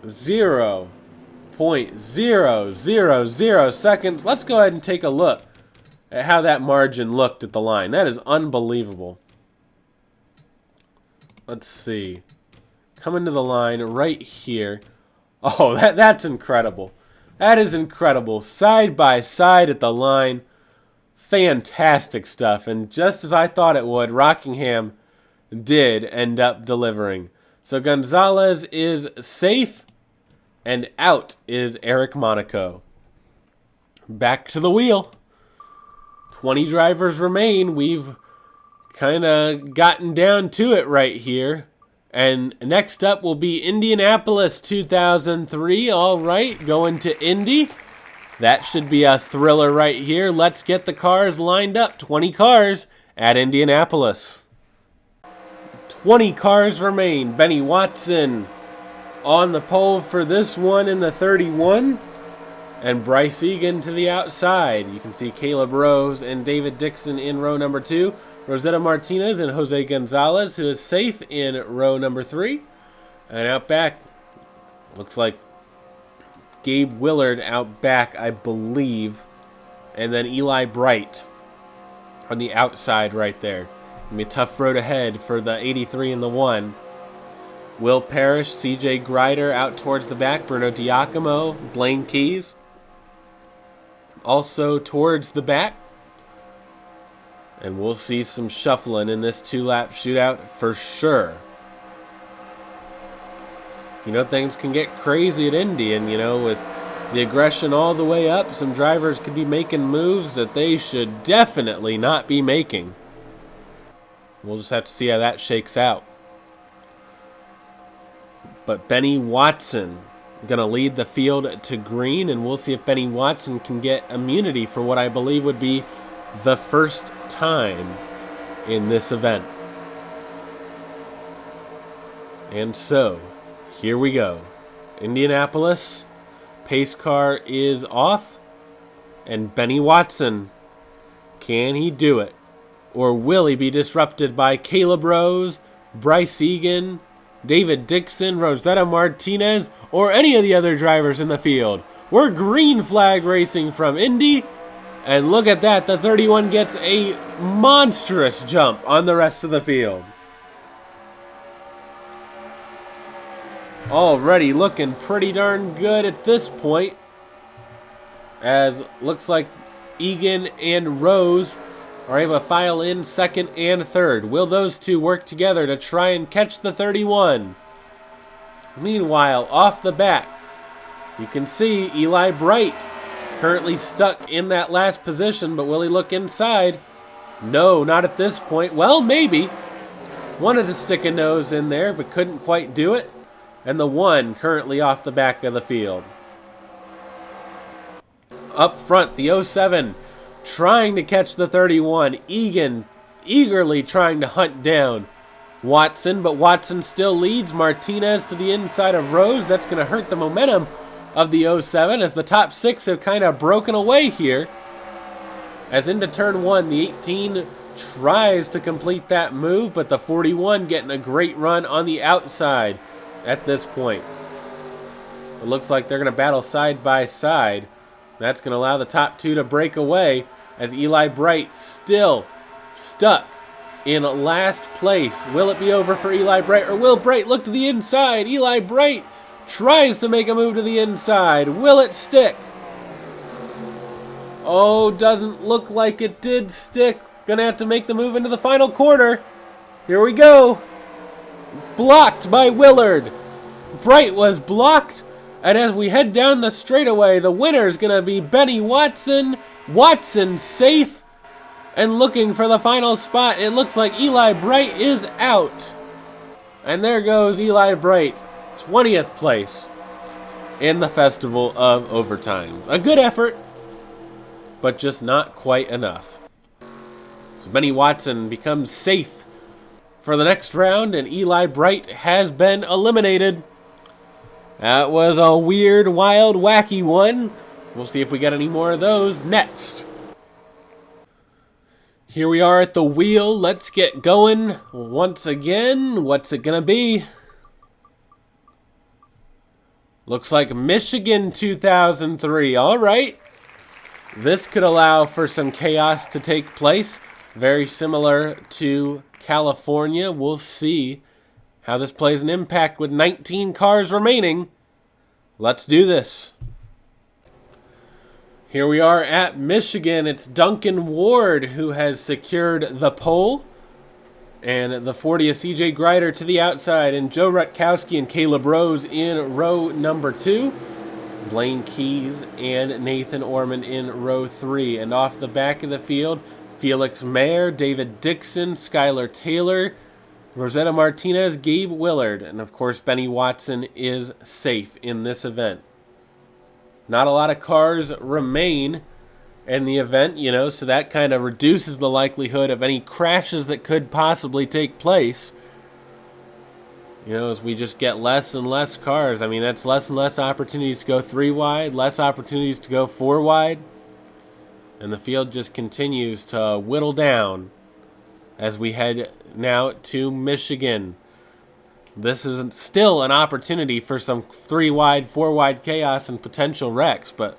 0.000 seconds. Let's go ahead and take a look at how that margin looked at the line. That is unbelievable. Let's see. Coming to the line right here. Oh, that's incredible. That is incredible. Side by side at the line. Fantastic stuff, and just as I thought it would, Rockingham did end up delivering. So Gonzalez is safe, and out is Eric Monaco. Back to the wheel. 20 drivers remain. We've kind of gotten down to it right here. And next up will be Indianapolis 2003. All right, going to Indy. That should be a thriller right here. Let's get the cars lined up. 20 cars at Indianapolis. 20 cars remain. Benny Watson on the pole for this one in the 31. And Bryce Egan to the outside. You can see Caleb Rose and David Dixon in row number 2. Rosetta Martinez and Jose Gonzalez, who is safe in row number 3. And out back, looks like Gabe Willard out back, I believe. And then Eli Bright on the outside right there. Gonna be a tough road ahead for the 83 and the 1. Will Parrish, CJ Grider out towards the back. Bruno Diacomo, Blaine Keys also towards the back. And we'll see some shuffling in this 2-lap shootout for sure. You know, things can get crazy at Indy, and, you know, with the aggression all the way up, some drivers could be making moves that they should definitely not be making. We'll just have to see how that shakes out. But Benny Watson going to lead the field to green, and we'll see if Benny Watson can get immunity for what I believe would be the first time in this event. And so, here we go. Indianapolis, pace car is off, and Benny Watson, can he do it? Or will he be disrupted by Caleb Rose, Bryce Egan, David Dixon, Rosetta Martinez, or any of the other drivers in the field? We're green flag racing from Indy, and look at that, the 31 gets a monstrous jump on the rest of the field. Already looking pretty darn good at this point, as looks like Egan and Rose are able to file in second and third. Will those two work together to try and catch the 31? Meanwhile, off the back, you can see Eli Bright currently stuck in that last position, but will he look inside? No, not at this point. Well, maybe. Wanted to stick a nose in there, but couldn't quite do it. And the 1 currently off the back of the field. Up front, the 07 trying to catch the 31. Egan eagerly trying to hunt down Watson, but Watson still leads. Martinez to the inside of Rose. That's going to hurt the momentum of the 07 as the top 6 have kind of broken away here. As into turn 1, the 18 tries to complete that move, but the 41 getting a great run on the outside at this point. It looks like they're going to battle side by side. That's going to allow the top 2 to break away as Eli Bright still stuck in last place. Will it be over for Eli Bright, or will Bright look to the inside? Eli Bright tries to make a move to the inside. Will it stick? Oh, doesn't look like it did stick. Gonna have to make the move into the final corner. Here we go. Blocked by Willard. Bright was blocked. And as we head down the straightaway, the winner is going to be Benny Watson. Watson safe and looking for the final spot. It looks like Eli Bright is out. And there goes Eli Bright, 20th place in the Festival of Overtime. A good effort, but just not quite enough. So Benny Watson becomes safe for the next round, and Eli Bright has been eliminated. That was a weird, wild, wacky one. We'll see if we get any more of those next. Here we are at the wheel. Let's get going once again. What's it gonna be? Looks like Michigan 2003. All right. This could allow for some chaos to take place. Very similar to California. We'll see how this plays an impact with 19 cars remaining. Let's do this. Here we are at Michigan. It's Duncan Ward who has secured the pole. And the 40 is CJ Greider to the outside. And Joe Rutkowski and Caleb Rose in row number 2. Blaine Keys and Nathan Orman in row 3. And off the back of the field, Felix Mayer, David Dixon, Skylar Taylor, Rosetta Martinez, Gabe Willard, and of course Benny Watson is safe in this event. Not a lot of cars remain in the event, so that kind of reduces the likelihood of any crashes that could possibly take place. As we just get less and less cars. I mean, that's less and less opportunities to go 3 wide, less opportunities to go 4 wide. And the field just continues to whittle down as we head now to Michigan. This is still an opportunity for some 3 wide, 4 wide chaos and potential wrecks, but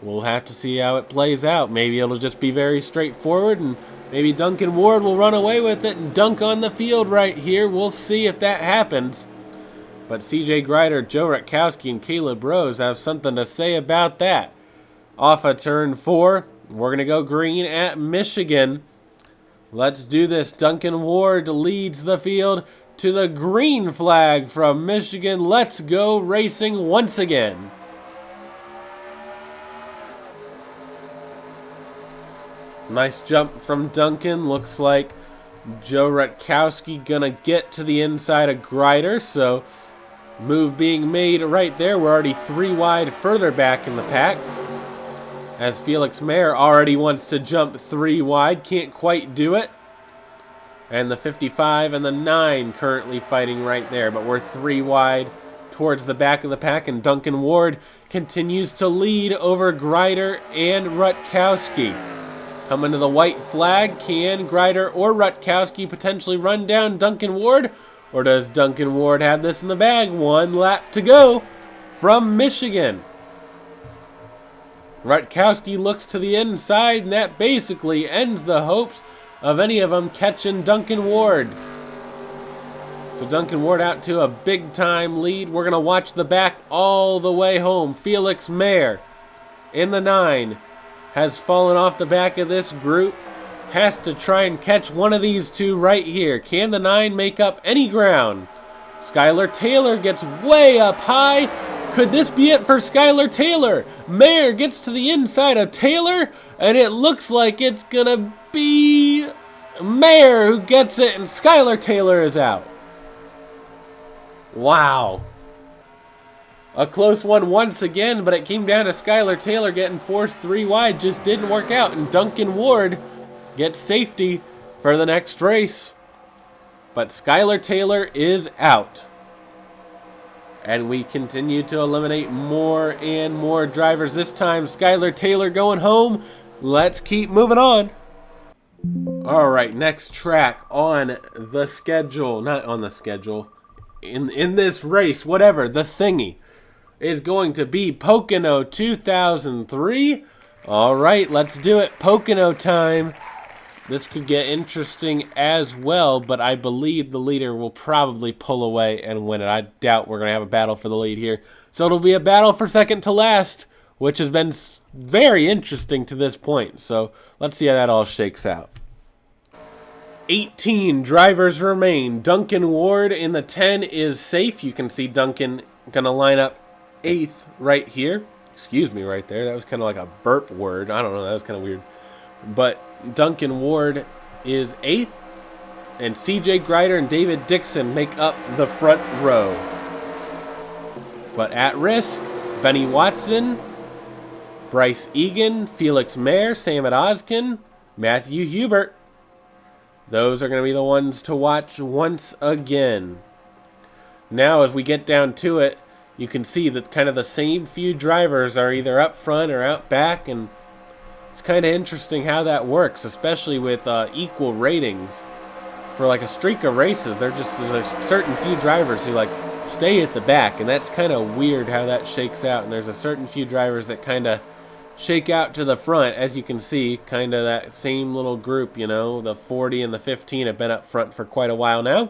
we'll have to see how it plays out. Maybe it'll just be very straightforward, and maybe Duncan Ward will run away with it and dunk on the field right here. We'll see if that happens. But CJ Greider, Joe Rutkowski, and Caleb Rose have something to say about that. Off of turn 4, we're going to go green at Michigan. Let's do this. Duncan Ward leads the field to the green flag from Michigan. Let's go racing once again. Nice jump from Duncan. Looks like Joe Rutkowski going to get to the inside of Greider. So move being made right there. We're already 3 wide further back in the pack. As Felix Mayer already wants to jump 3 wide. Can't quite do it. And the 55 and the 9 currently fighting right there. But we're 3 wide towards the back of the pack. And Duncan Ward continues to lead over Greider and Rutkowski. Coming to the white flag. Can Greider or Rutkowski potentially run down Duncan Ward? Or does Duncan Ward have this in the bag? 1 lap to go from Michigan. Rutkowski looks to the inside, and that basically ends the hopes of any of them catching Duncan Ward. So Duncan Ward out to a big-time lead. We're going to watch the back all the way home. Felix Mayer in the 9 has fallen off the back of this group. Has to try and catch one of these two right here. Can the 9 make up any ground? Skylar Taylor gets way up high. Could this be it for Skylar Taylor? Mayer gets to the inside of Taylor, and it looks like it's going to be Mayer who gets it, and Skylar Taylor is out. Wow. A close one once again, but it came down to Skylar Taylor getting forced 3 wide. Just didn't work out, and Duncan Ward gets safety for the next race. But Skylar Taylor is out. And we continue to eliminate more and more drivers. This time, Skylar Taylor going home. Let's keep moving on. All right, next track on the schedule. Not on the schedule. In this race, whatever, the thingy, is going to be Pocono 2003. All right, let's do it. Pocono time. This could get interesting as well, but I believe the leader will probably pull away and win it. I doubt we're going to have a battle for the lead here. So it'll be a battle for second to last, which has been very interesting to this point. So let's see how that all shakes out. 18 drivers remain. Duncan Ward in the 10 is safe. You can see Duncan going to line up 8th right here. Excuse me right there. That was kind of like a burp word. I don't know. That was kind of weird. But Duncan Ward is 8th, and CJ Greider and David Dixon make up the front row. But at risk, Benny Watson, Bryce Egan, Felix Mayer, Samad Oskin, Matthew Hubert. Those are going to be the ones to watch once again. Now, as we get down to it, you can see that kind of the same few drivers are either up front or out back, and it's kind of interesting how that works, especially with equal ratings. For like a streak of races, there's a certain few drivers who like stay at the back, and that's kind of weird how that shakes out. And there's a certain few drivers that kind of shake out to the front, as you can see, kind of that same little group, you know, the 40 and the 15 have been up front for quite a while now.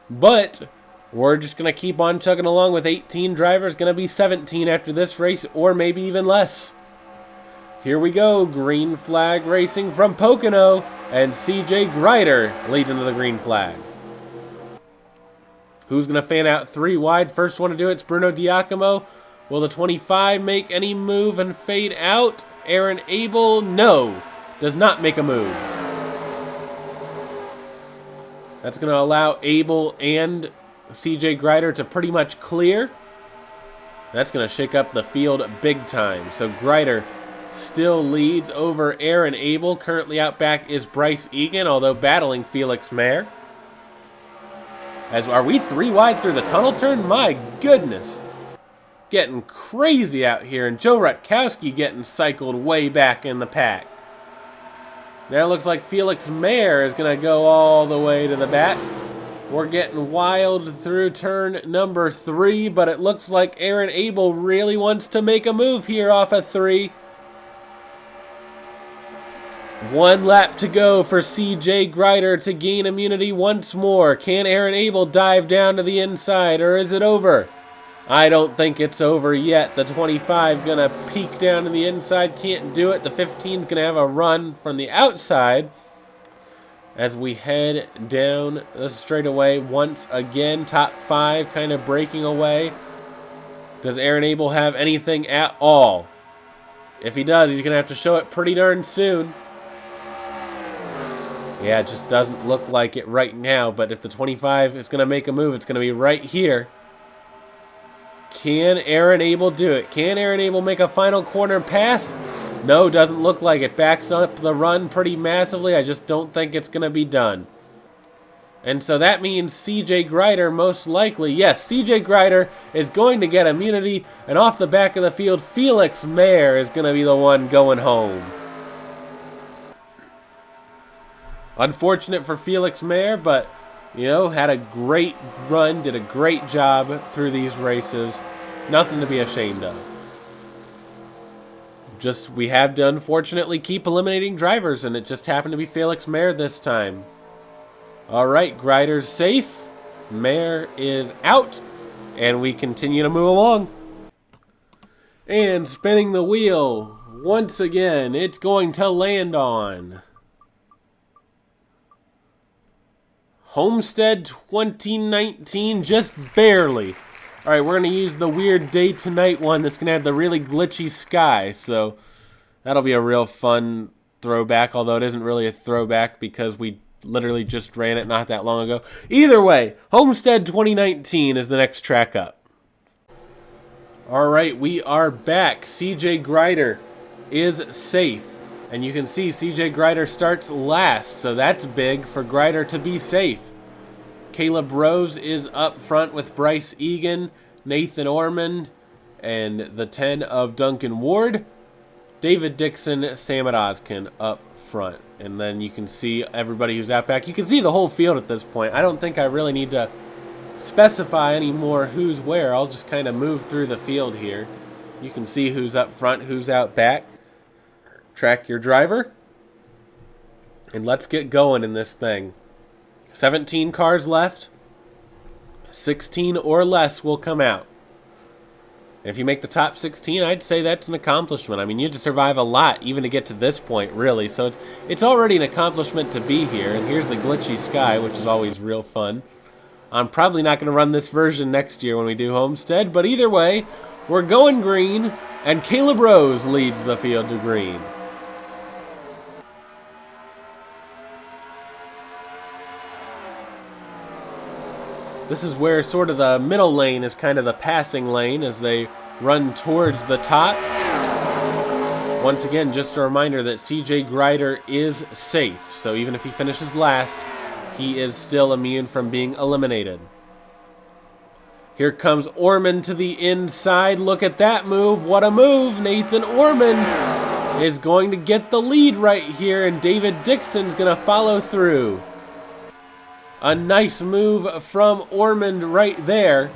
But we're just going to keep on chugging along with 18 drivers, going to be 17 after this race, or maybe even less. Here we go, green flag racing from Pocono, and CJ Greider leads into the green flag. Who's going to fan out 3 wide? First one to do it's Bruno Diacomo. Will the 25 make any move and fade out? Aaron Abel, no, does not make a move. That's going to allow Abel and CJ Greider to pretty much clear. That's going to shake up the field big time. So Greider still leads over Aaron Abel. Currently out back is Bryce Egan, although battling Felix Mayer. Are we 3 wide through the tunnel turn? My goodness. Getting crazy out here, and Joe Rutkowski getting cycled way back in the pack. Now it looks like Felix Mayer is going to go all the way to the back. We're getting wild through turn number 3, but it looks like Aaron Abel really wants to make a move here off of 3. 1 lap to go for CJ Greider to gain immunity once more. Can Aaron Abel dive down to the inside, or is it over? I don't think it's over yet. The 25 going to peek down to the inside. Can't do it. The 15's going to have a run from the outside as we head down the straightaway once again. Top 5 kind of breaking away. Does Aaron Abel have anything at all? If he does, he's going to have to show it pretty darn soon. Yeah, it just doesn't look like it right now. But if the 25 is going to make a move, it's going to be right here. Can Aaron Abel do it? Can Aaron Abel make a final corner pass? No, doesn't look like it. Backs up the run pretty massively. I just don't think it's going to be done. And so that means CJ Grider most likely, yes, CJ Grider is going to get immunity, and off the back of the field, Felix Mayer is going to be the one going home. Unfortunate for Felix Mayer, but, you know, had a great run, did a great job through these races. Nothing to be ashamed of. Just, we have to unfortunately keep eliminating drivers, and it just happened to be Felix Mayer this time. All right, Grider's safe. Mayer is out, and we continue to move along. And spinning the wheel once again, it's going to land on Homestead 2019, just barely. All right, we're going to use the weird day to night one that's going to have the really glitchy sky, so that'll be a real fun throwback, although it isn't really a throwback because we literally just ran it not that long ago. Either way, Homestead 2019 is the next track up. All right, we are back. CJ Grider is safe. And you can see CJ Grider starts last, so that's big for Grider to be safe. Caleb Rose is up front with Bryce Egan, Nathan Ormond, and the 10 of Duncan Ward. David Dixon, Samad Ozkin up front. And then you can see everybody who's out back. You can see the whole field at this point. I don't think I really need to specify any more who's where. I'll just kind of move through the field here. You can see who's up front, who's out back. Track your driver. And let's get going in this thing. 17 cars left. 16 or less will come out. And if you make the top 16, I'd say that's an accomplishment. I mean, you had to survive a lot even to get to this point, really. So it's already an accomplishment to be here. And here's the glitchy sky, which is always real fun. I'm probably not going to run this version next year when we do Homestead. But either way, we're going green. And Caleb Rose leads the field to green. This is where sort of the middle lane is kind of the passing lane as they run towards the top. Once again, just a reminder that CJ Grider is safe. So even if he finishes last, he is still immune from being eliminated. Here comes Ormond to the inside. Look at that move. What a move. Nathan Ormond is going to get the lead right here, and David Dixon's going to follow through. A nice move from Ormond right there.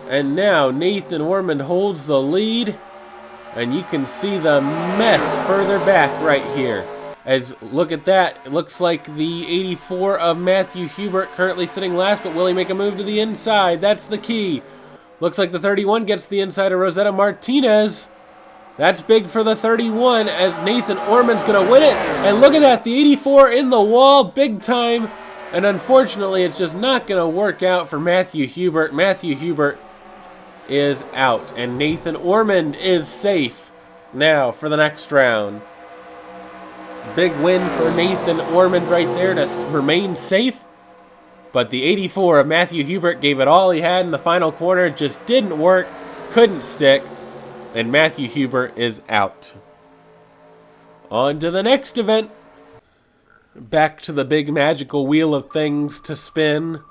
And now Nathan Ormond holds the lead. And you can see the mess further back right here. As, look at that. It looks like the 84 of Matthew Hubert currently sitting last. But will he make a move to the inside? That's the key. Looks like the 31 gets the inside of Rosetta Martinez. That's big for the 31 as Nathan Ormond's going to win it. And look at that, the 84 in the wall, big time. And unfortunately, it's just not going to work out for Matthew Hubert. Matthew Hubert is out. And Nathan Ormond is safe now for the next round. Big win for Nathan Ormond right there to remain safe. But the 84 of Matthew Hubert gave it all he had in the final corner. It just didn't work, couldn't stick. And Matthew Hubert is out. On to the next event. Back to the big magical wheel of things to spin.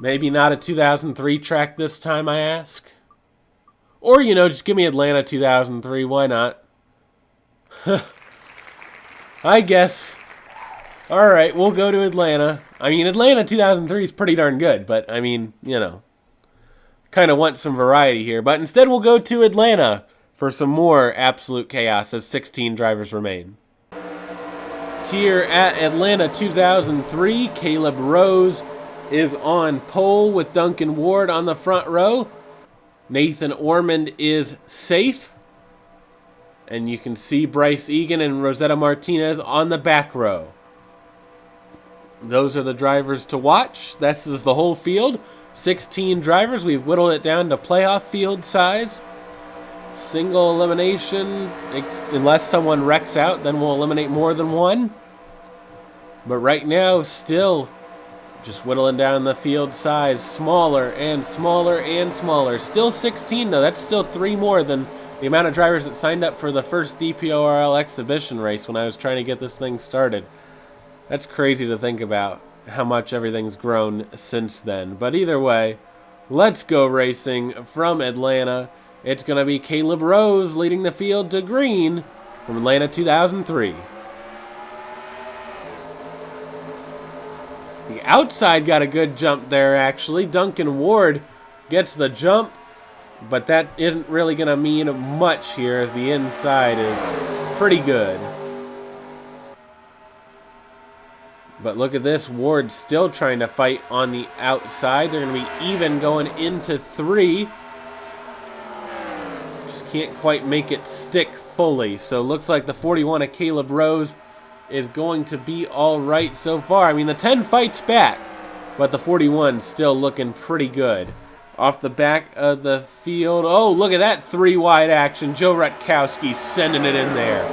Maybe not a 2003 track this time, I ask. Or, you know, just give me Atlanta 2003. Why not? I guess. Alright, we'll go to Atlanta. I mean, Atlanta 2003 is pretty darn good, but, I mean, you know. Kind of want some variety here, but instead we'll go to Atlanta for some more absolute chaos as 16 drivers remain. Here at Atlanta 2003, Caleb Rose is on pole with Duncan Ward on the front row. Nathan Ormond is safe. And you can see Bryce Egan and Rosetta Martinez on the back row. Those are the drivers to watch. This is the whole field. 16 drivers. We've whittled it down to playoff field size. Single elimination. Unless someone wrecks out, then we'll eliminate more than one. But right now, still just whittling down the field size. Smaller and smaller and smaller. Still 16, though. That's still 3 more than The amount of drivers that signed up for the first DPORL exhibition race when I was trying to get this thing started. That's crazy to think about how much everything's grown since then. But either way, let's go racing from Atlanta. It's going to be Caleb Rose leading the field to green from Atlanta 2003. The outside got a good jump there, actually. Duncan Ward gets the jump, but that isn't really going to mean much here as the inside is pretty good. But look at this, Ward still trying to fight on the outside. They're going to be even going into 3. Just can't quite make it stick fully. So looks like the 41 of Caleb Rose is going to be all right so far. I mean, the 10 fights back, but the 41 still looking pretty good. Off the back of the field, oh, look at that 3 wide action. Joe Rutkowski sending it in there.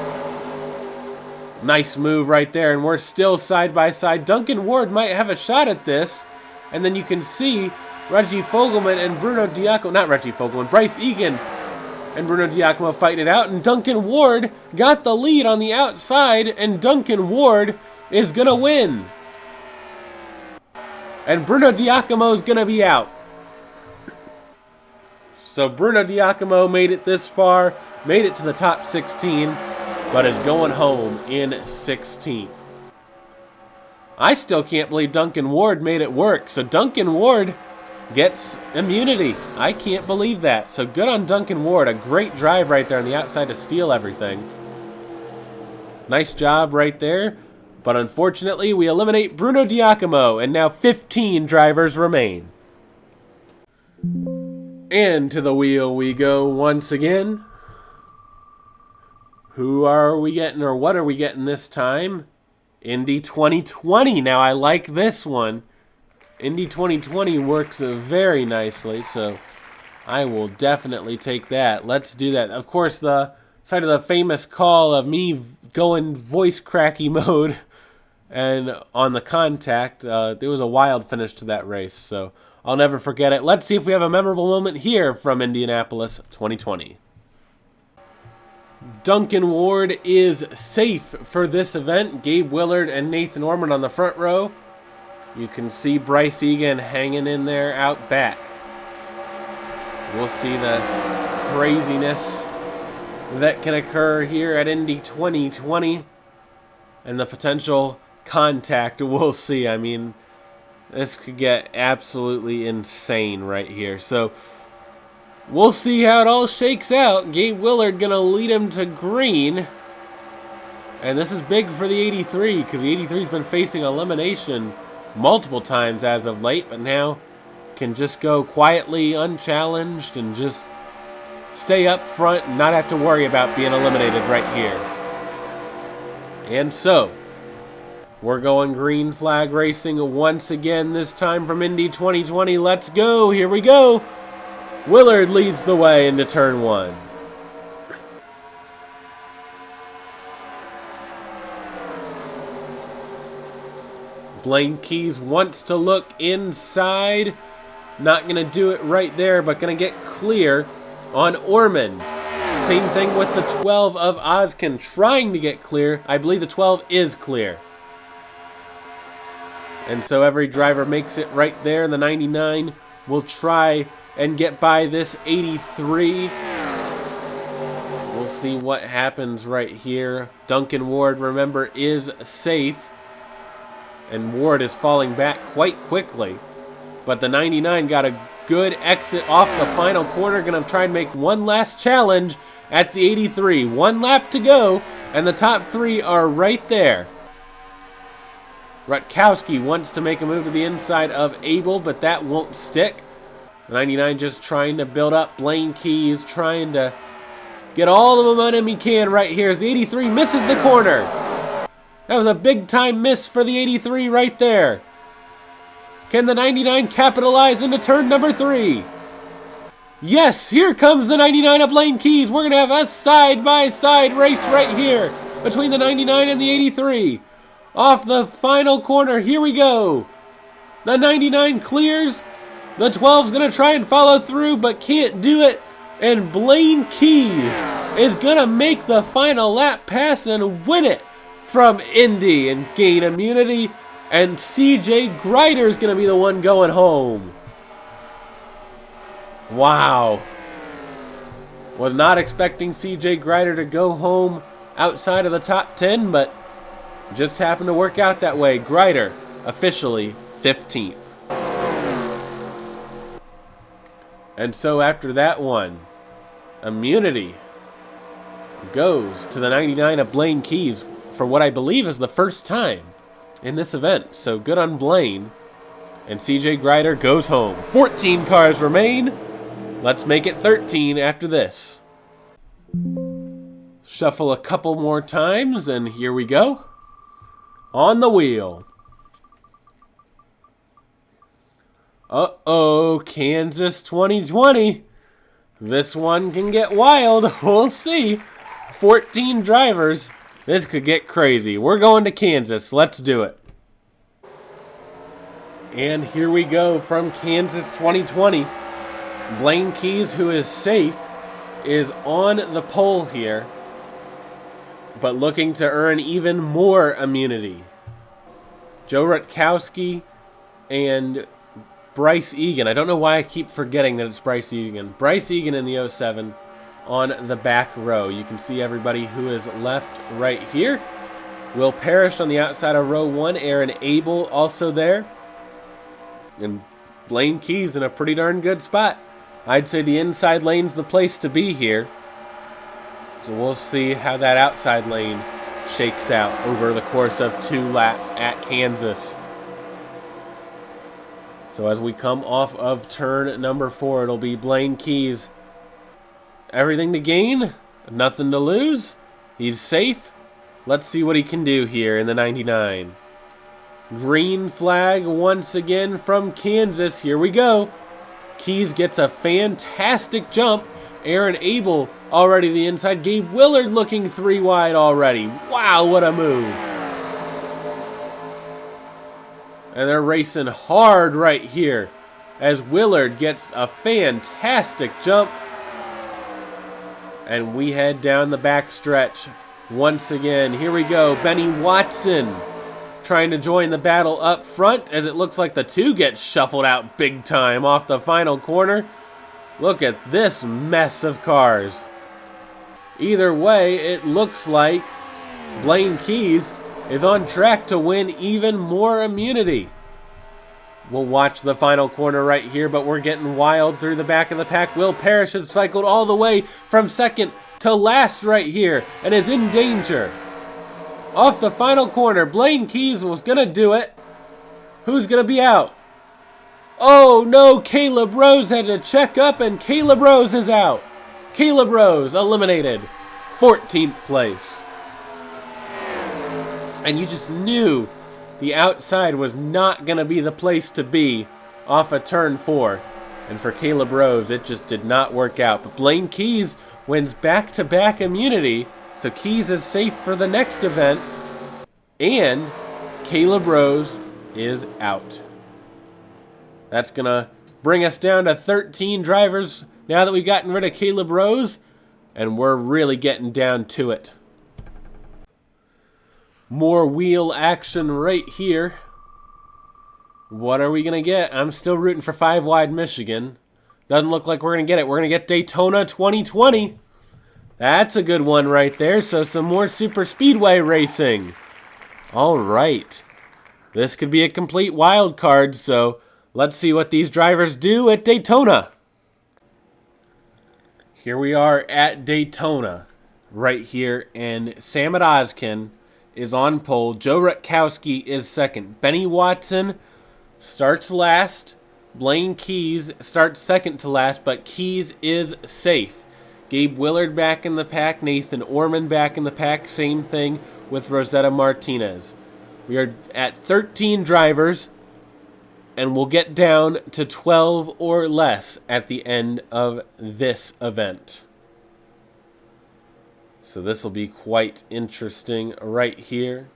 Nice move right there, and we're still side by side. Duncan Ward might have a shot at this, and then you can see Reggie Fogelman and Bruno Diacomo, not Reggie Fogelman, Bryce Egan and Bruno Diacomo fighting it out, and Duncan Ward got the lead on the outside, and Duncan Ward is going to win. And Bruno Diacomo is going to be out. So Bruno Diacomo made it this far, made it to the top 16, but is going home in 16th. I still can't believe Duncan Ward made it work. So Duncan Ward gets immunity. I can't believe that. So good on Duncan Ward. A great drive right there on the outside to steal everything. Nice job right there. But unfortunately, we eliminate Bruno Diacomo, and now 15 drivers remain. And to the wheel we go once again. Who are we getting, or what are we getting this time? Indy 2020. Now, I like this one. Indy 2020 works very nicely, so I will definitely take that. Let's do that. Of course, the side of the famous call of me going voice cracky mode and on the contact, there was a wild finish to that race, so I'll never forget it. Let's see if we have a memorable moment here from Indianapolis 2020. Duncan Ward is safe for this event. Gabe Willard and Nathan Ormond on the front row. You can see Bryce Egan hanging in there out back. We'll see the craziness that can occur here at Indy 2020 and the potential contact we'll see. I mean, this could get absolutely insane right here. So we'll see how it all shakes out. Gabe Willard going to lead him to green. And this is big for the 83 because the 83's been facing elimination multiple times as of late, but now can just go quietly, unchallenged, and just stay up front and not have to worry about being eliminated right here. And so, we're going green flag racing once again, this time from Indy 2020. Let's go. Here we go. Willard leads the way into turn 1. Blaine Keys wants to look inside. Not going to do it right there, but going to get clear on Ormond. Same thing with the 12 of Ozkin trying to get clear. I believe the 12 is clear. And so every driver makes it right there. The 99 will try and get by this 83. We'll see what happens right here. Duncan Ward, remember, is safe. And Ward is falling back quite quickly. But the 99 got a good exit off the final corner. Going to try and make one last challenge at the 83. 1 lap to go, and the top 3 are right there. Rutkowski wants to make a move to the inside of Abel, but that won't stick. The 99 just trying to build up. Blaine Keys trying to get all the momentum he can right here as the 83 misses the corner. That was a big time miss for the 83 right there. Can the 99 capitalize into turn number 3? Yes, here comes the 99 of Blaine Keys. We're going to have a side-by-side race right here between the 99 and the 83. Off the final corner, here we go. The 99 clears. The 12's going to try and follow through, but can't do it. And Blaine Keys is going to make the final lap pass and win it from Indy and gain immunity. And CJ Grider is going to be the one going home. Wow. Was not expecting CJ Grider to go home outside of the top 10, but just happened to work out that way. Grider officially 15th. And so after that one, immunity goes to the 99 of Blaine Keys for what I believe is the first time in this event. So good on Blaine. And CJ Grider goes home. 14 cars remain. Let's make it 13 after this. Shuffle a couple more times, and here we go. On the wheel. Uh-oh, Kansas 2020. This one can get wild. We'll see. 14 drivers. This could get crazy. We're going to Kansas. Let's do it. And here we go from Kansas 2020. Blaine Keys, who is safe, is on the pole here, but looking to earn even more immunity. Joe Rutkowski and Bryce Egan. I don't know why I keep forgetting that it's Bryce Egan. Bryce Egan in the 07 on the back row. You can see everybody who is left right here. Will Parrish on the outside of row 1. Aaron Abel also there. And Blaine Keys in a pretty darn good spot. I'd say the inside lane's the place to be here. So we'll see how that outside lane shakes out over the course of 2 laps at Kansas. So as we come off of turn number 4, it'll be Blaine Keys. Everything to gain, nothing to lose. He's safe. Let's see what he can do here in the 99. Green flag once again from Kansas. Here we go. Keys gets a fantastic jump. Aaron Abel already the inside. Gabe Willard looking 3 wide already. Wow, what a move. And they're racing hard right here as Willard gets a fantastic jump. And we head down the back stretch once again. Here we go. Benny Watson trying to join the battle up front as it looks like the 2 gets shuffled out big time off the final corner. Look at this mess of cars. Either way, it looks like Blaine Keys is on track to win even more immunity. We'll watch the final corner right here, but we're getting wild through the back of the pack. Will Parrish has cycled all the way from second to last right here and is in danger. Off the final corner, Blaine Keys was going to do it. Who's going to be out? Oh no, Caleb Rose had to check up and Caleb Rose is out. Caleb Rose eliminated. 14th place. And you just knew the outside was not going to be the place to be off of turn 4. And for Caleb Rose, it just did not work out. But Blaine Keys wins back-to-back immunity, so Keys is safe for the next event. And Caleb Rose is out. That's going to bring us down to 13 drivers now that we've gotten rid of Caleb Rose. And we're really getting down to it. More wheel action right here. What are we going to get? I'm still rooting for 5 wide Michigan. Doesn't look like we're going to get it. We're going to get Daytona 2020. That's a good one right there. So some more super speedway racing. All right. This could be a complete wild card. So let's see what these drivers do at Daytona. Here we are at Daytona right here. And Sam Oskin is on pole. Joe Rutkowski is second. Benny Watson starts last. Blaine Keys starts second to last, but Keys is safe. Gabe Willard back in the pack. Nathan Orman back in the pack. Same thing with Rosetta Martinez. We are at 13 drivers, and we'll get down to 12 or less at the end of this event. So this will be quite interesting right here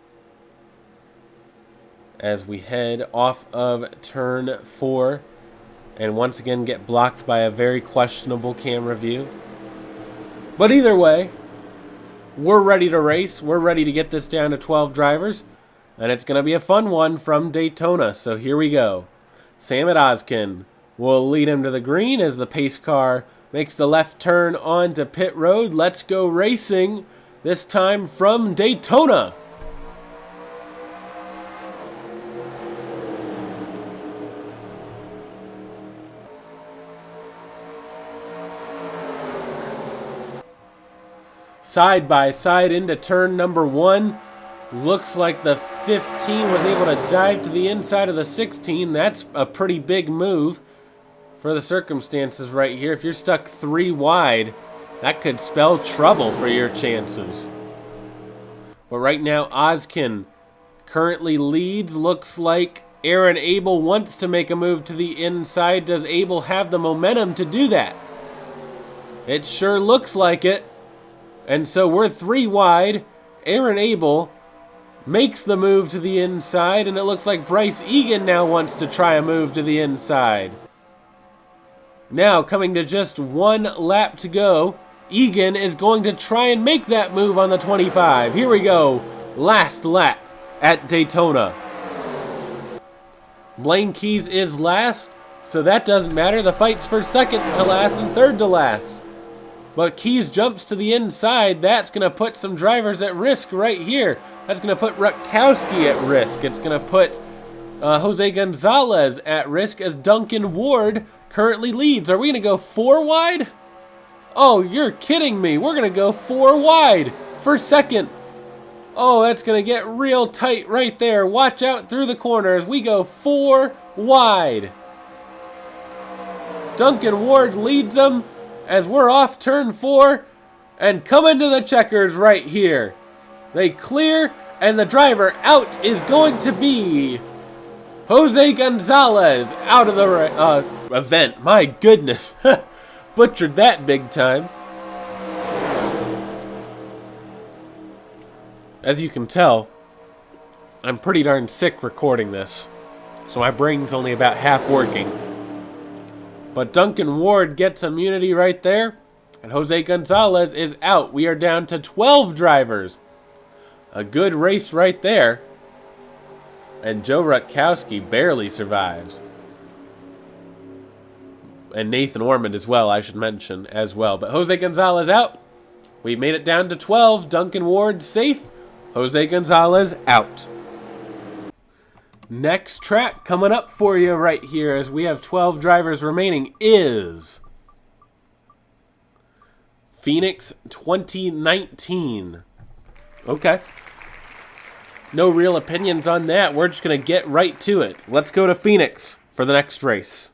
as we head off of turn 4 and once again get blocked by a very questionable camera view. But either way, we're ready to race. We're ready to get this down to 12 drivers, and it's going to be a fun one from Daytona. So here we go. Sam Odkin will lead him to the green as the pace car makes the left turn onto pit road. Let's go racing, this time from Daytona. Side by side into turn number 1. Looks like the 15 was able to dive to the inside of the 16. That's a pretty big move for the circumstances right here. If you're stuck 3 wide, that could spell trouble for your chances. But right now, Odkin currently leads. Looks like Aaron Abel wants to make a move to the inside. Does Abel have the momentum to do that? It sure looks like it. And so we're 3 wide. Aaron Abel makes the move to the inside, and it looks like Bryce Egan now wants to try a move to the inside. Now, coming to just 1 lap to go, Egan is going to try and make that move on the 25. Here we go. Last lap at Daytona. Blaine Keys is last, so that doesn't matter. The fight's for second to last and third to last. But Keys jumps to the inside. That's going to put some drivers at risk right here. That's going to put Rutkowski at risk. It's going to put Jose Gonzalez at risk as Duncan Ward currently leads. Are we going to go 4 wide? Oh, you're kidding me. We're going to go 4 wide for second. Oh, that's going to get real tight right there. Watch out through the corners. We go 4 wide. Duncan Ward leads them as we're off turn 4 and coming to the checkers right here. They clear, and the driver out is going to be Jose Gonzalez out of the event. My goodness. Butchered that big time. As you can tell, I'm pretty darn sick recording this, so my brain's only about half working. But Duncan Ward gets immunity right there, and Jose Gonzalez is out. We are down to 12 drivers. A good race right there. And Joe Rutkowski barely survives. And Nathan Ormond as well, I should mention, as well. But Jose Gonzalez out. We made it down to 12. Duncan Ward safe. Jose Gonzalez out. Next track coming up for you right here as we have 12 drivers remaining is Phoenix 2019. Okay. No real opinions on that. We're just going to get right to it. Let's go to Phoenix for the next race.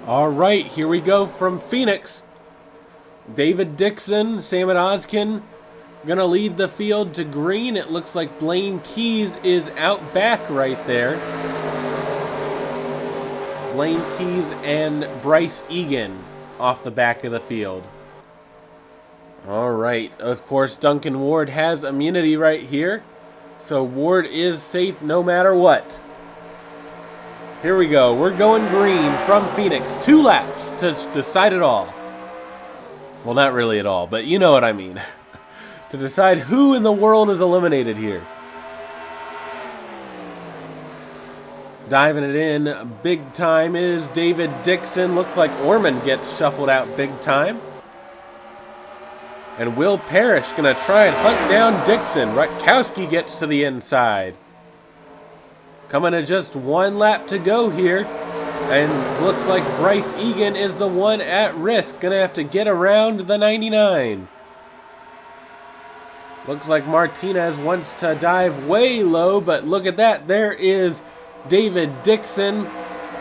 All right, here we go from Phoenix. David Dixon, Sam Odkin, gonna lead the field to green. It looks like Blaine Keys is out back right there. Blaine Keys and Bryce Egan off the back of the field. All right, of course, Duncan Ward has immunity right here. So Ward is safe no matter what. Here we go. We're going green from Phoenix. 2 laps to decide it all. Well, not really at all, but you know what I mean. To decide who in the world is eliminated here. Diving it in big time is David Dixon. Looks like Ormond gets shuffled out big time. And Will Parrish going to try and hunt down Dixon. Rutkowski gets to the inside. Coming to just 1 lap to go here. And looks like Bryce Egan is the one at risk. Going to have to get around the 99. Looks like Martinez wants to dive way low, but look at that. There is David Dixon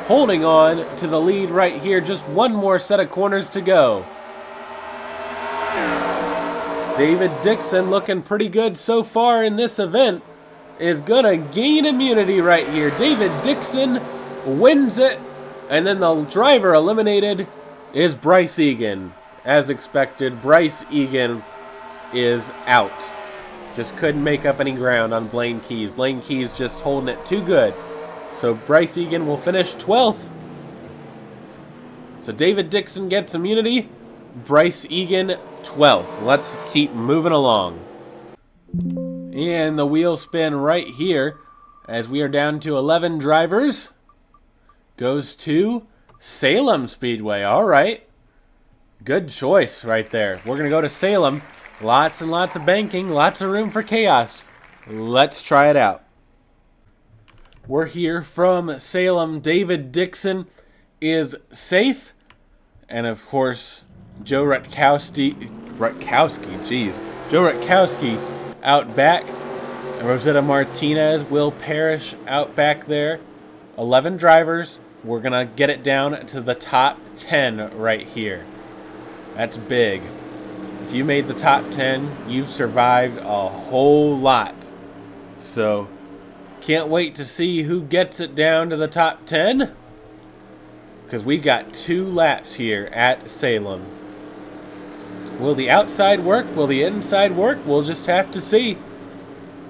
holding on to the lead right here. Just 1 more set of corners to go. David Dixon looking pretty good so far in this event is going to gain immunity right here. David Dixon wins it, and then the driver eliminated is Bryce Egan. As expected, Bryce Egan is out. Just couldn't make up any ground on Blaine Keys. Blaine Keys just holding it too good. So Bryce Egan will finish 12th. So David Dixon gets immunity. Bryce Egan 12th. Let's keep moving along. And the wheel spin right here as we are down to 11 drivers. Goes to Salem Speedway. All right. Good choice right there. We're going to go to Salem. Lots and lots of banking. Lots of room for chaos. Let's try it out. We're here from Salem. David Dixon is safe. And of course, Joe Rutkowski, Joe Rutkowski out back. And Rosetta Martinez will perish out back there. 11 drivers. We're going to get it down to the top 10 right here. That's big. If you made the top 10, you've survived a whole lot. So, can't wait to see who gets it down to the top 10. Because we've got 2 laps here at Salem. Will the outside work? Will the inside work? We'll just have to see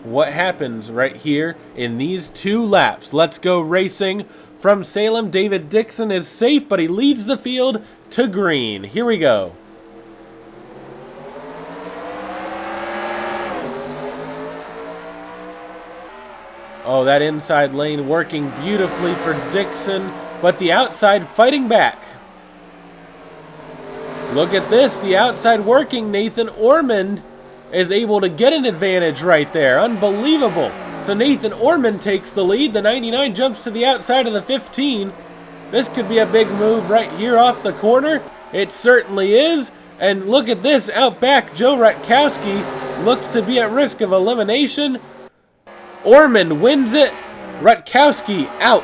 what happens right here in these 2 laps. Let's go racing. From Salem, David Dixon is safe, but he leads the field to green. Here we go. Oh, that inside lane working beautifully for Dixon, but the outside fighting back. Look at this, the outside working. Nathan Ormond is able to get an advantage right there. Unbelievable. So Nathan Ormond takes the lead. The 99 jumps to the outside of the 15. This could be a big move right here off the corner. It certainly is. And look at this, out back, Joe Rutkowski looks to be at risk of elimination. Ormond wins it. Rutkowski out.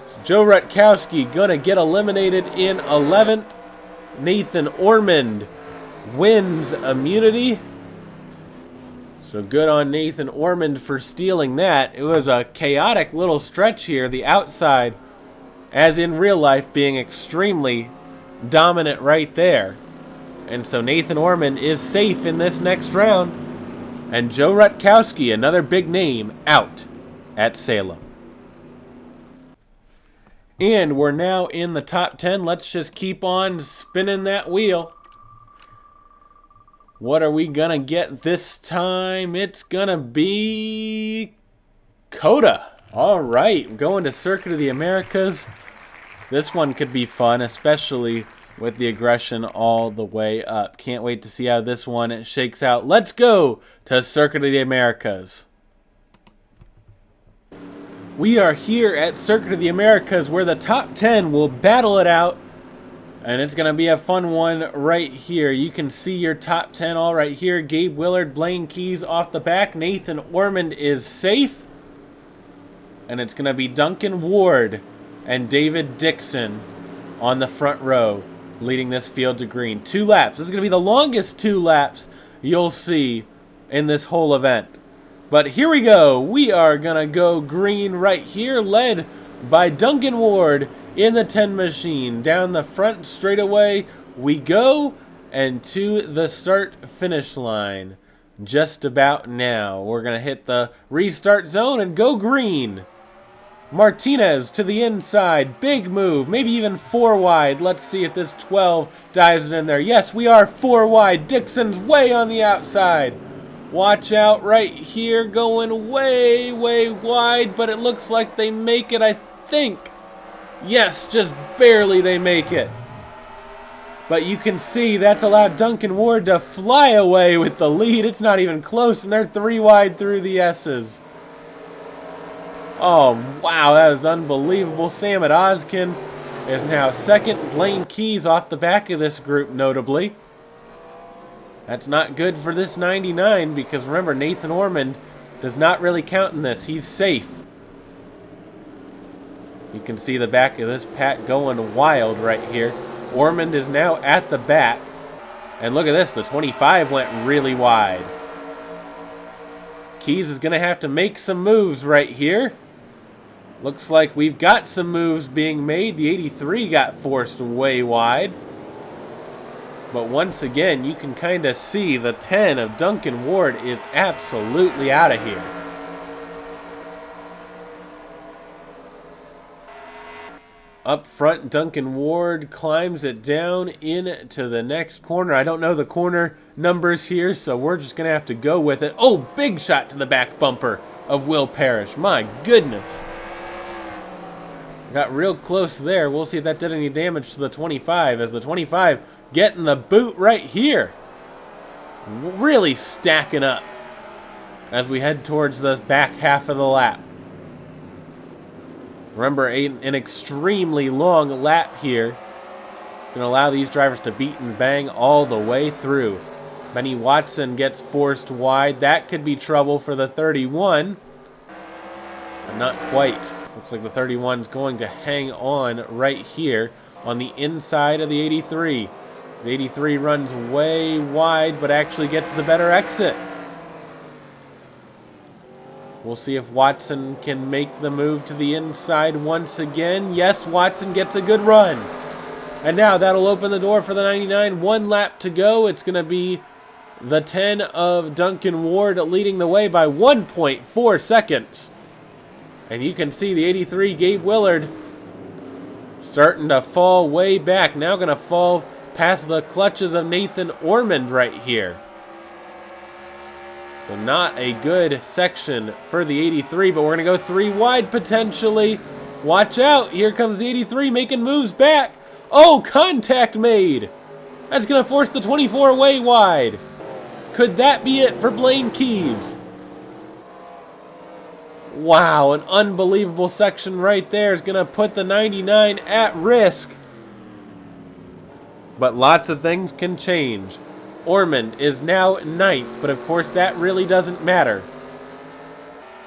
So Joe Rutkowski gonna get eliminated in 11th. Nathan Ormond wins immunity. So good on Nathan Ormond for stealing that. It was a chaotic little stretch here. The outside, as in real life, being extremely dominant right there. And so Nathan Ormond is safe in this next round. And Joe Rutkowski, another big name, out at Salem. And we're now in the top 10. Let's just keep on spinning that wheel. What are we gonna get this time? It's gonna be Coda. All right, going to Circuit of the Americas. This one could be fun, especially with the aggression all the way up. Can't wait to see how this one shakes out. Let's go to Circuit of the Americas. We are here at Circuit of the Americas where the top 10 will battle it out. And it's going to be a fun one right here. You can see your top 10 all right here. Gabe Willard, Blaine Keys off the back. Nathan Ormond is safe. And it's going to be Duncan Ward and David Dixon on the front row leading this field to green. 2 laps. This is going to be the longest 2 laps you'll see in this whole event. But here we go. We are going to go green right here, led by Duncan Ward in the 10 machine. Down the front straightaway we go, and to the start-finish line just about now. We're going to hit the restart zone and go green. Martinez to the inside. Big move. Maybe even 4 wide. Let's see if this 12 dives it in there. Yes, we are 4 wide. Dixon's way on the outside. Watch out right here. Going way, way wide, but it looks like they make it, I think. Yes, just barely they make it. But you can see that's allowed Duncan Ward to fly away with the lead. It's not even close, and they're 3 wide through the S's. Oh, wow, that was unbelievable. Sam Ozkin is now second. Blaine Keys off the back of this group, notably. That's not good for this 99 because, remember, Nathan Ormond does not really count in this. He's safe. You can see the back of this pack going wild right here. Ormond is now at the back. And look at this, the 25 went really wide. Keys is going to have to make some moves right here. Looks like we've got some moves being made. The 83 got forced way wide. But once again, you can kind of see the 10 of Duncan Ward is absolutely out of here. Up front, Duncan Ward climbs it down into the next corner. I don't know the corner numbers here, so we're just going to have to go with it. Oh, big shot to the back bumper of Will Parrish. My goodness. Got real close there. We'll see if that did any damage to the 25, as the 25 getting the boot right here. Really stacking up as we head towards the back half of the lap. Remember, an extremely long lap here. Going to allow these drivers to beat and bang all the way through. Benny Watson gets forced wide. That could be trouble for the 31. But not quite. Looks like the 31 is going to hang on right here on the inside of the 83. The 83 runs way wide, but actually gets the better exit. We'll see if Watson can make the move to the inside once again. Yes, Watson gets a good run. And now that'll open the door for the 99. One lap to go. It's going to be the 10 of Duncan Ward leading the way by 1.4 seconds. And you can see the 83, Gabe Willard, starting to fall way back. Now going to fall past the clutches of Nathan Ormond right here. So not a good section for the 83, but we're going to go 3 wide potentially. Watch out. Here comes the 83 making moves back. Oh, contact made. That's going to force the 24 way wide. Could that be it for Blaine Keys? Wow, an unbelievable section right there is going to put the 99 at risk. But lots of things can change. Ormond is now 9th, but of course that really doesn't matter.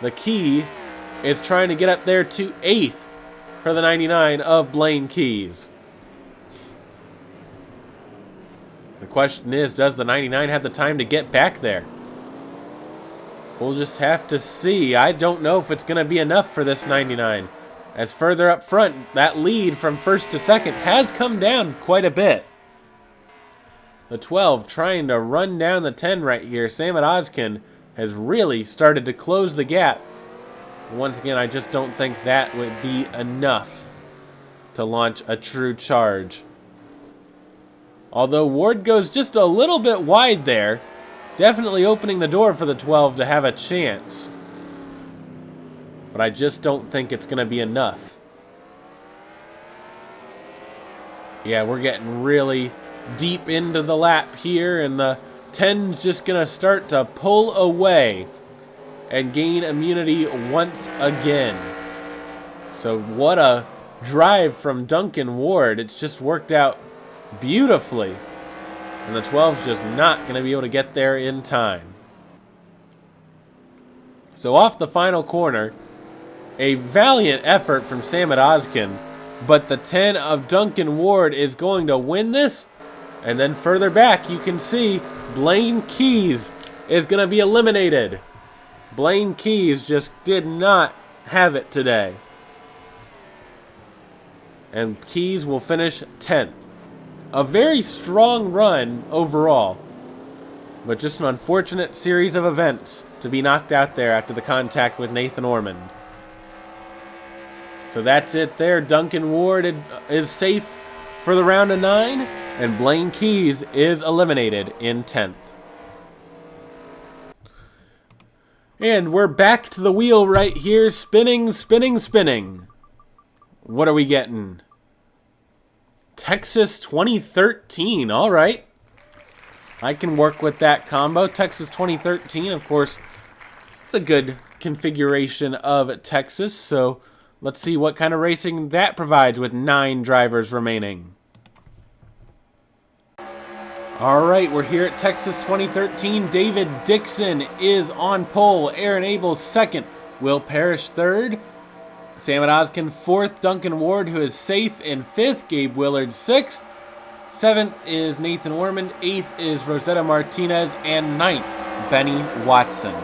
The key is trying to get up there to 8th for the 99 of Blaine Keys. The question is, does the 99 have the time to get back there? We'll just have to see. I don't know if it's going to be enough for this 99. As further up front, that lead from first to second has come down quite a bit. The 12 trying to run down the 10 right here. Samad Ozkin has really started to close the gap. Once again, I just don't think that would be enough to launch a true charge. Although Ward goes just a little bit wide there, definitely opening the door for the 12 to have a chance. But I just don't think it's going to be enough. Yeah, we're getting really deep into the lap here, and the 10's just going to start to pull away and gain immunity once again. So what a drive from Duncan Ward. It's just worked out beautifully. And the 12's just not going to be able to get there in time. So off the final corner, a valiant effort from Samad Ozkin, but the 10 of Duncan Ward is going to win this. And then further back, you can see Blaine Keys is going to be eliminated. Blaine Keys just did not have it today. And Keys will finish 10th. A very strong run overall, but just an unfortunate series of events to be knocked out there after the contact with Nathan Ormond. So that's it there. Duncan Ward is safe for the round of 9, and Blaine Keys is eliminated in 10th. And we're back to the wheel right here, spinning, spinning, spinning. What are we getting? Texas 2013, all right. I can work with that combo. Texas 2013, of course, it's a good configuration of Texas, so let's see what kind of racing that provides with 9 drivers remaining. All right, we're here at Texas 2013. David Dixon is on pole. Aaron Abels second. Will Parrish third. Samad Ozkin 4th, Duncan Ward, who is safe, in 5th, Gabe Willard 6th, 7th is Nathan Ormond, 8th is Rosetta Martinez, and 9th, Benny Watson.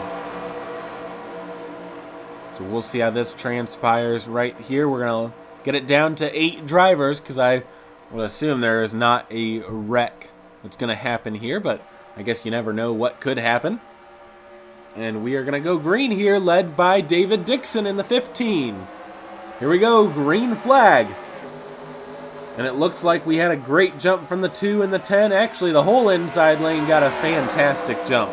So we'll see how this transpires right here. We're going to get it down to 8 drivers, because I would assume there is not a wreck that's going to happen here, but I guess you never know what could happen. And we are going to go green here, led by David Dixon in the 15. Here we go, green flag. And it looks like we had a great jump from the 2 and the 10. Actually, the whole inside lane got a fantastic jump.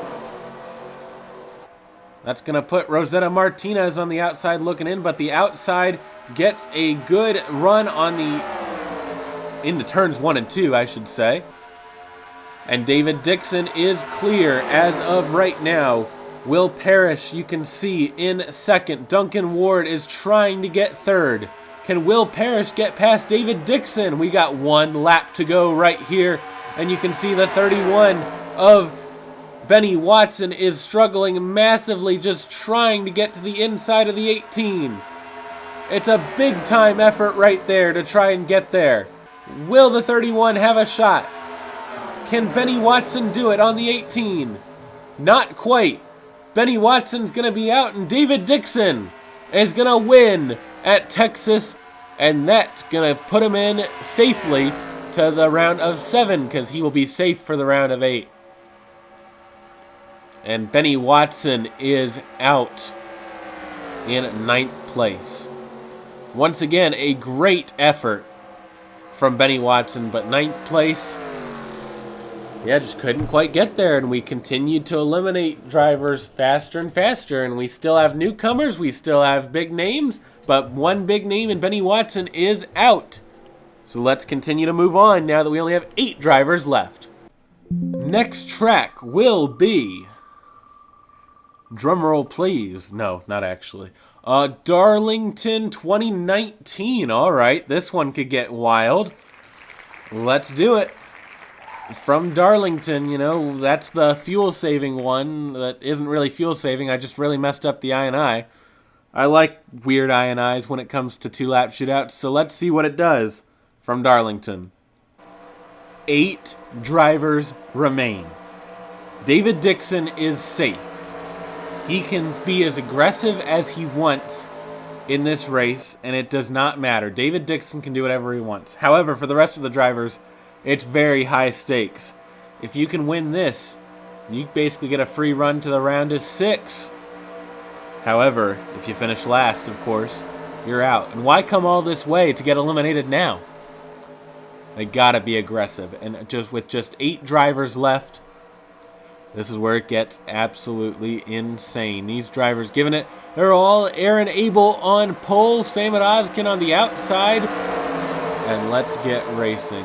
That's going to put Rosetta Martinez on the outside looking in, but the outside gets a good run on into turns 1 and 2, I should say. And David Dixon is clear as of right now. Will Parrish, you can see, in second. Duncan Ward is trying to get third. Can Will Parrish get past David Dixon? We got 1 lap to go right here. And you can see the 31 of Benny Watson is struggling massively, just trying to get to the inside of the 18. It's a big time effort right there to try and get there. Will the 31 have a shot? Can Benny Watson do it on the 18? Not quite. Benny Watson's going to be out, and David Dixon is going to win at Texas, and that's going to put him in safely to the round of 7 because he will be safe for the round of 8. And Benny Watson is out in 9th place. Once again, a great effort from Benny Watson, but 9th place, yeah, just couldn't quite get there, and we continued to eliminate drivers faster and faster, and we still have newcomers, we still have big names, but one big name in Benny Watson is out. So let's continue to move on now that we only have 8 drivers left. Next track will be, drumroll please, no, not actually, Darlington 2019. All right, this one could get wild. Let's do it. From Darlington, you know, that's the fuel-saving one that isn't really fuel-saving. I just really messed up the I&I. I like weird I&Is when it comes to 2-lap shootouts, so let's see what it does from Darlington. 8 drivers remain. David Dixon is safe. He can be as aggressive as he wants in this race, and it does not matter. David Dixon can do whatever he wants. However, for the rest of the drivers, it's very high stakes. If you can win this, you basically get a free run to the round of 6. However, if you finish last, of course, you're out. And why come all this way to get eliminated now? They gotta be aggressive. And with just 8 drivers left, this is where it gets absolutely insane. These drivers giving it. They're all Aaron Abel on pole, Samet Ozkin on the outside. And let's get racing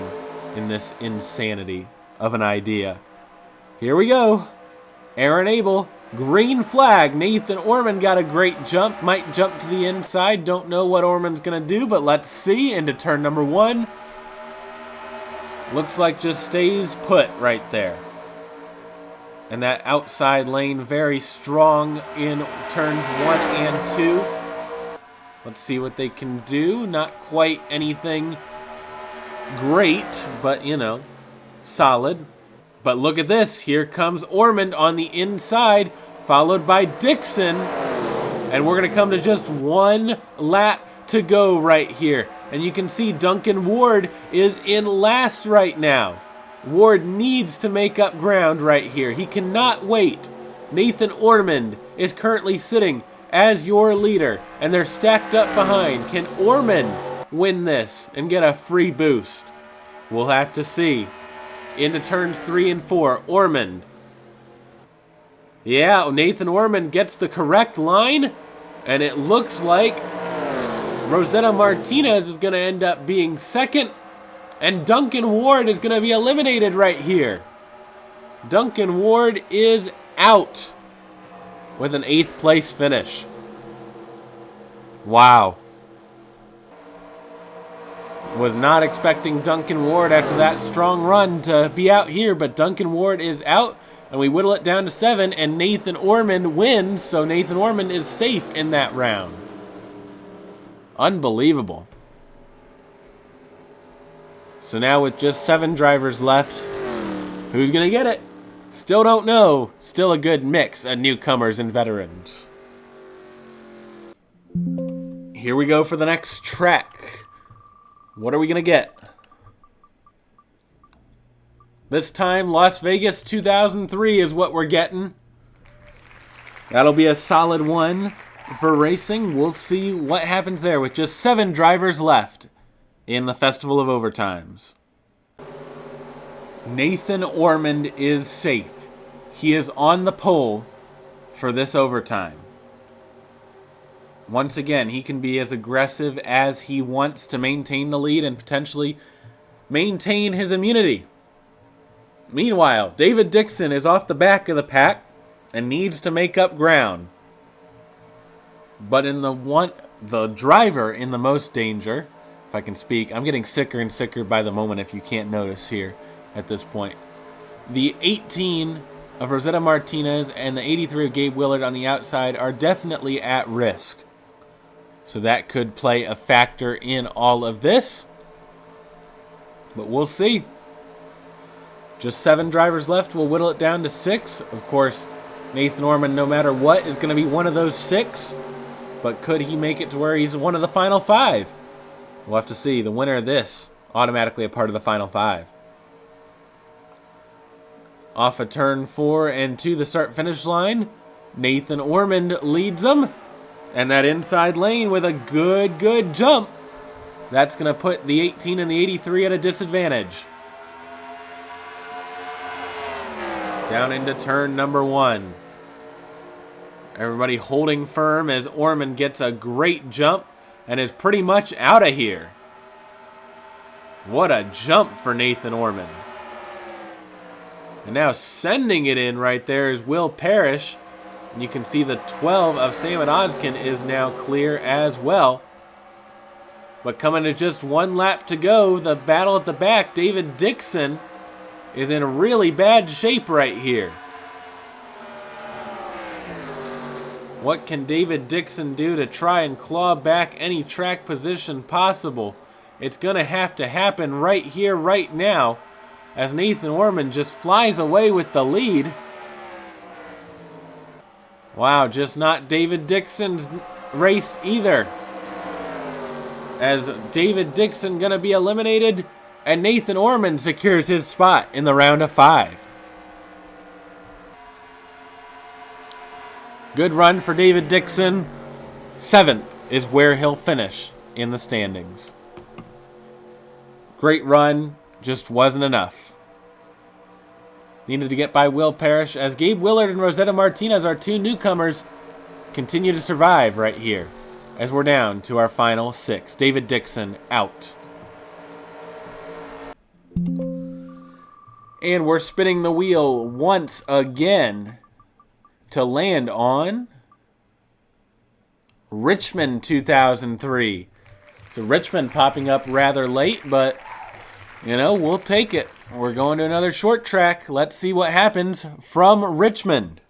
in this insanity of an idea. Here we go. Aaron Abel, green flag. Nathan Orman got a great jump. Might jump to the inside. Don't know what Orman's going to do, but let's see. Into turn number 1. Looks like just stays put right there. And that outside lane very strong in turns 1 and 2. Let's see what they can do. Not quite anything great, but, you know, solid. But look at this. Here comes Ormond on the inside, followed by Dixon. And we're going to come to just 1 lap to go right here. And you can see Duncan Ward is in last right now. Ward needs to make up ground right here. He cannot wait. Nathan Ormond is currently sitting as your leader, and they're stacked up behind. Can Ormond win this and get a free boost? We'll have to see. Into turns 3 and 4, Ormond. Yeah, Nathan Ormond gets the correct line, and it looks like Rosetta Martinez is going to end up being second, and Duncan Ward is going to be eliminated right here. Duncan Ward is out with an 8th place finish. Wow. Was not expecting Duncan Ward after that strong run to be out here, but Duncan Ward is out, and we whittle it down to 7, and Nathan Ormond wins, so Nathan Ormond is safe in that round. Unbelievable. So now with just 7 drivers left, who's going to get it? Still don't know. Still a good mix of newcomers and veterans. Here we go for the next track. What are we going to get? This time, Las Vegas 2003 is what we're getting. That'll be a solid one for racing. We'll see what happens there with just 7 drivers left. in the Festival of Overtimes. Nathan Ormond is safe. He is on the pole for this overtime. Once again, he can be as aggressive as he wants to maintain the lead and potentially maintain his immunity. Meanwhile, David Dixon is off the back of the pack and needs to make up ground. But the driver in the most danger, if I can speak, I'm getting sicker and sicker by the moment if you can't notice here at this point. The 18 of Rosetta Martinez and the 83 of Gabe Willard on the outside are definitely at risk. So that could play a factor in all of this. But we'll see. Just 7 drivers left. We'll whittle it down to 6. Of course, Nathan Ormond, no matter what, is going to be one of those 6. But could he make it to where he's one of the final 5? We'll have to see. The winner of this, automatically a part of the final 5. Off of turn 4 and to the start-finish line, Nathan Ormond leads them. And that inside lane with a good jump. That's going to put the 18 and the 83 at a disadvantage. Down into turn number 1. Everybody holding firm as Ormond gets a great jump and is pretty much out of here. What a jump for Nathan Ormond. And now sending it in right there is Will Parrish. And you can see the 12 of Sam Oskin is now clear as well. But coming to just 1 lap to go, the battle at the back, David Dixon is in really bad shape right here. What can David Dixon do to try and claw back any track position possible? It's going to have to happen right here, right now, as Nathan Ormond just flies away with the lead. Wow, just not David Dixon's race either. As David Dixon going to be eliminated, and Nathan Ormond secures his spot in the round of 5. Good run for David Dixon. 7th is where he'll finish in the standings. Great run, just wasn't enough. Needed to get by Will Parrish as Gabe Willard and Rosetta Martinez, our 2 newcomers, continue to survive right here as we're down to our final 6. David Dixon out. And we're spinning the wheel once again to land on Richmond 2003. So Richmond popping up rather late, but, you know, we'll take it. We're going to another short track. Let's see what happens from Richmond.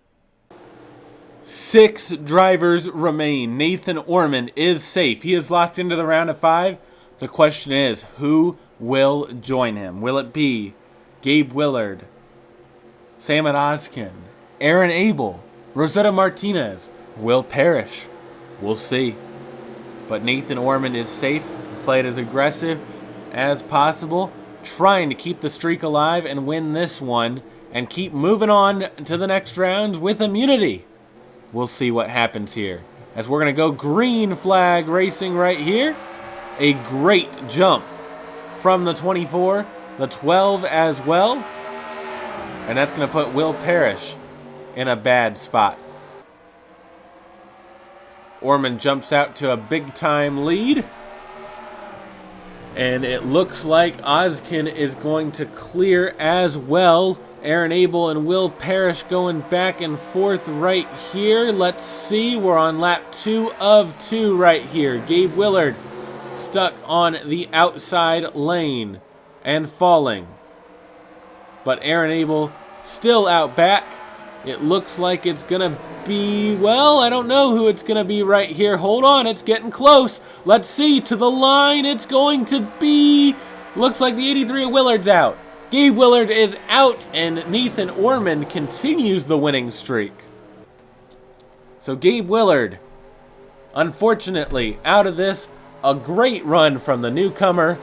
6 drivers remain. Nathan Ormond is safe. He is locked into the round of 5. The question is, who will join him? Will it be Gabe Willard, Sam Oskin, Aaron Abel, Rosetta Martinez, Will Parrish? We'll see. But Nathan Ormond is safe. Played as aggressive as possible, trying to keep the streak alive and win this one and keep moving on to the next round with immunity. We'll see what happens here as we're going to go green flag racing right here. A great jump from the 24, the 12 as well. And that's going to put Will Parrish in a bad spot. Ormond jumps out to a big-time lead. And it looks like Oskin is going to clear as well. Aaron Abel and Will Parrish going back and forth right here. Let's see. We're on lap 2 of 2 right here. Gabe Willard stuck on the outside lane and falling. But Aaron Abel still out back. It looks like it's going to be, well, I don't know who it's going to be right here. Hold on, it's getting close. Let's see, to the line it's going to be, looks like the 83 of Willard's out. Gabe Willard is out, and Nathan Ormond continues the winning streak. So Gabe Willard, unfortunately, out of this. A great run from the newcomer,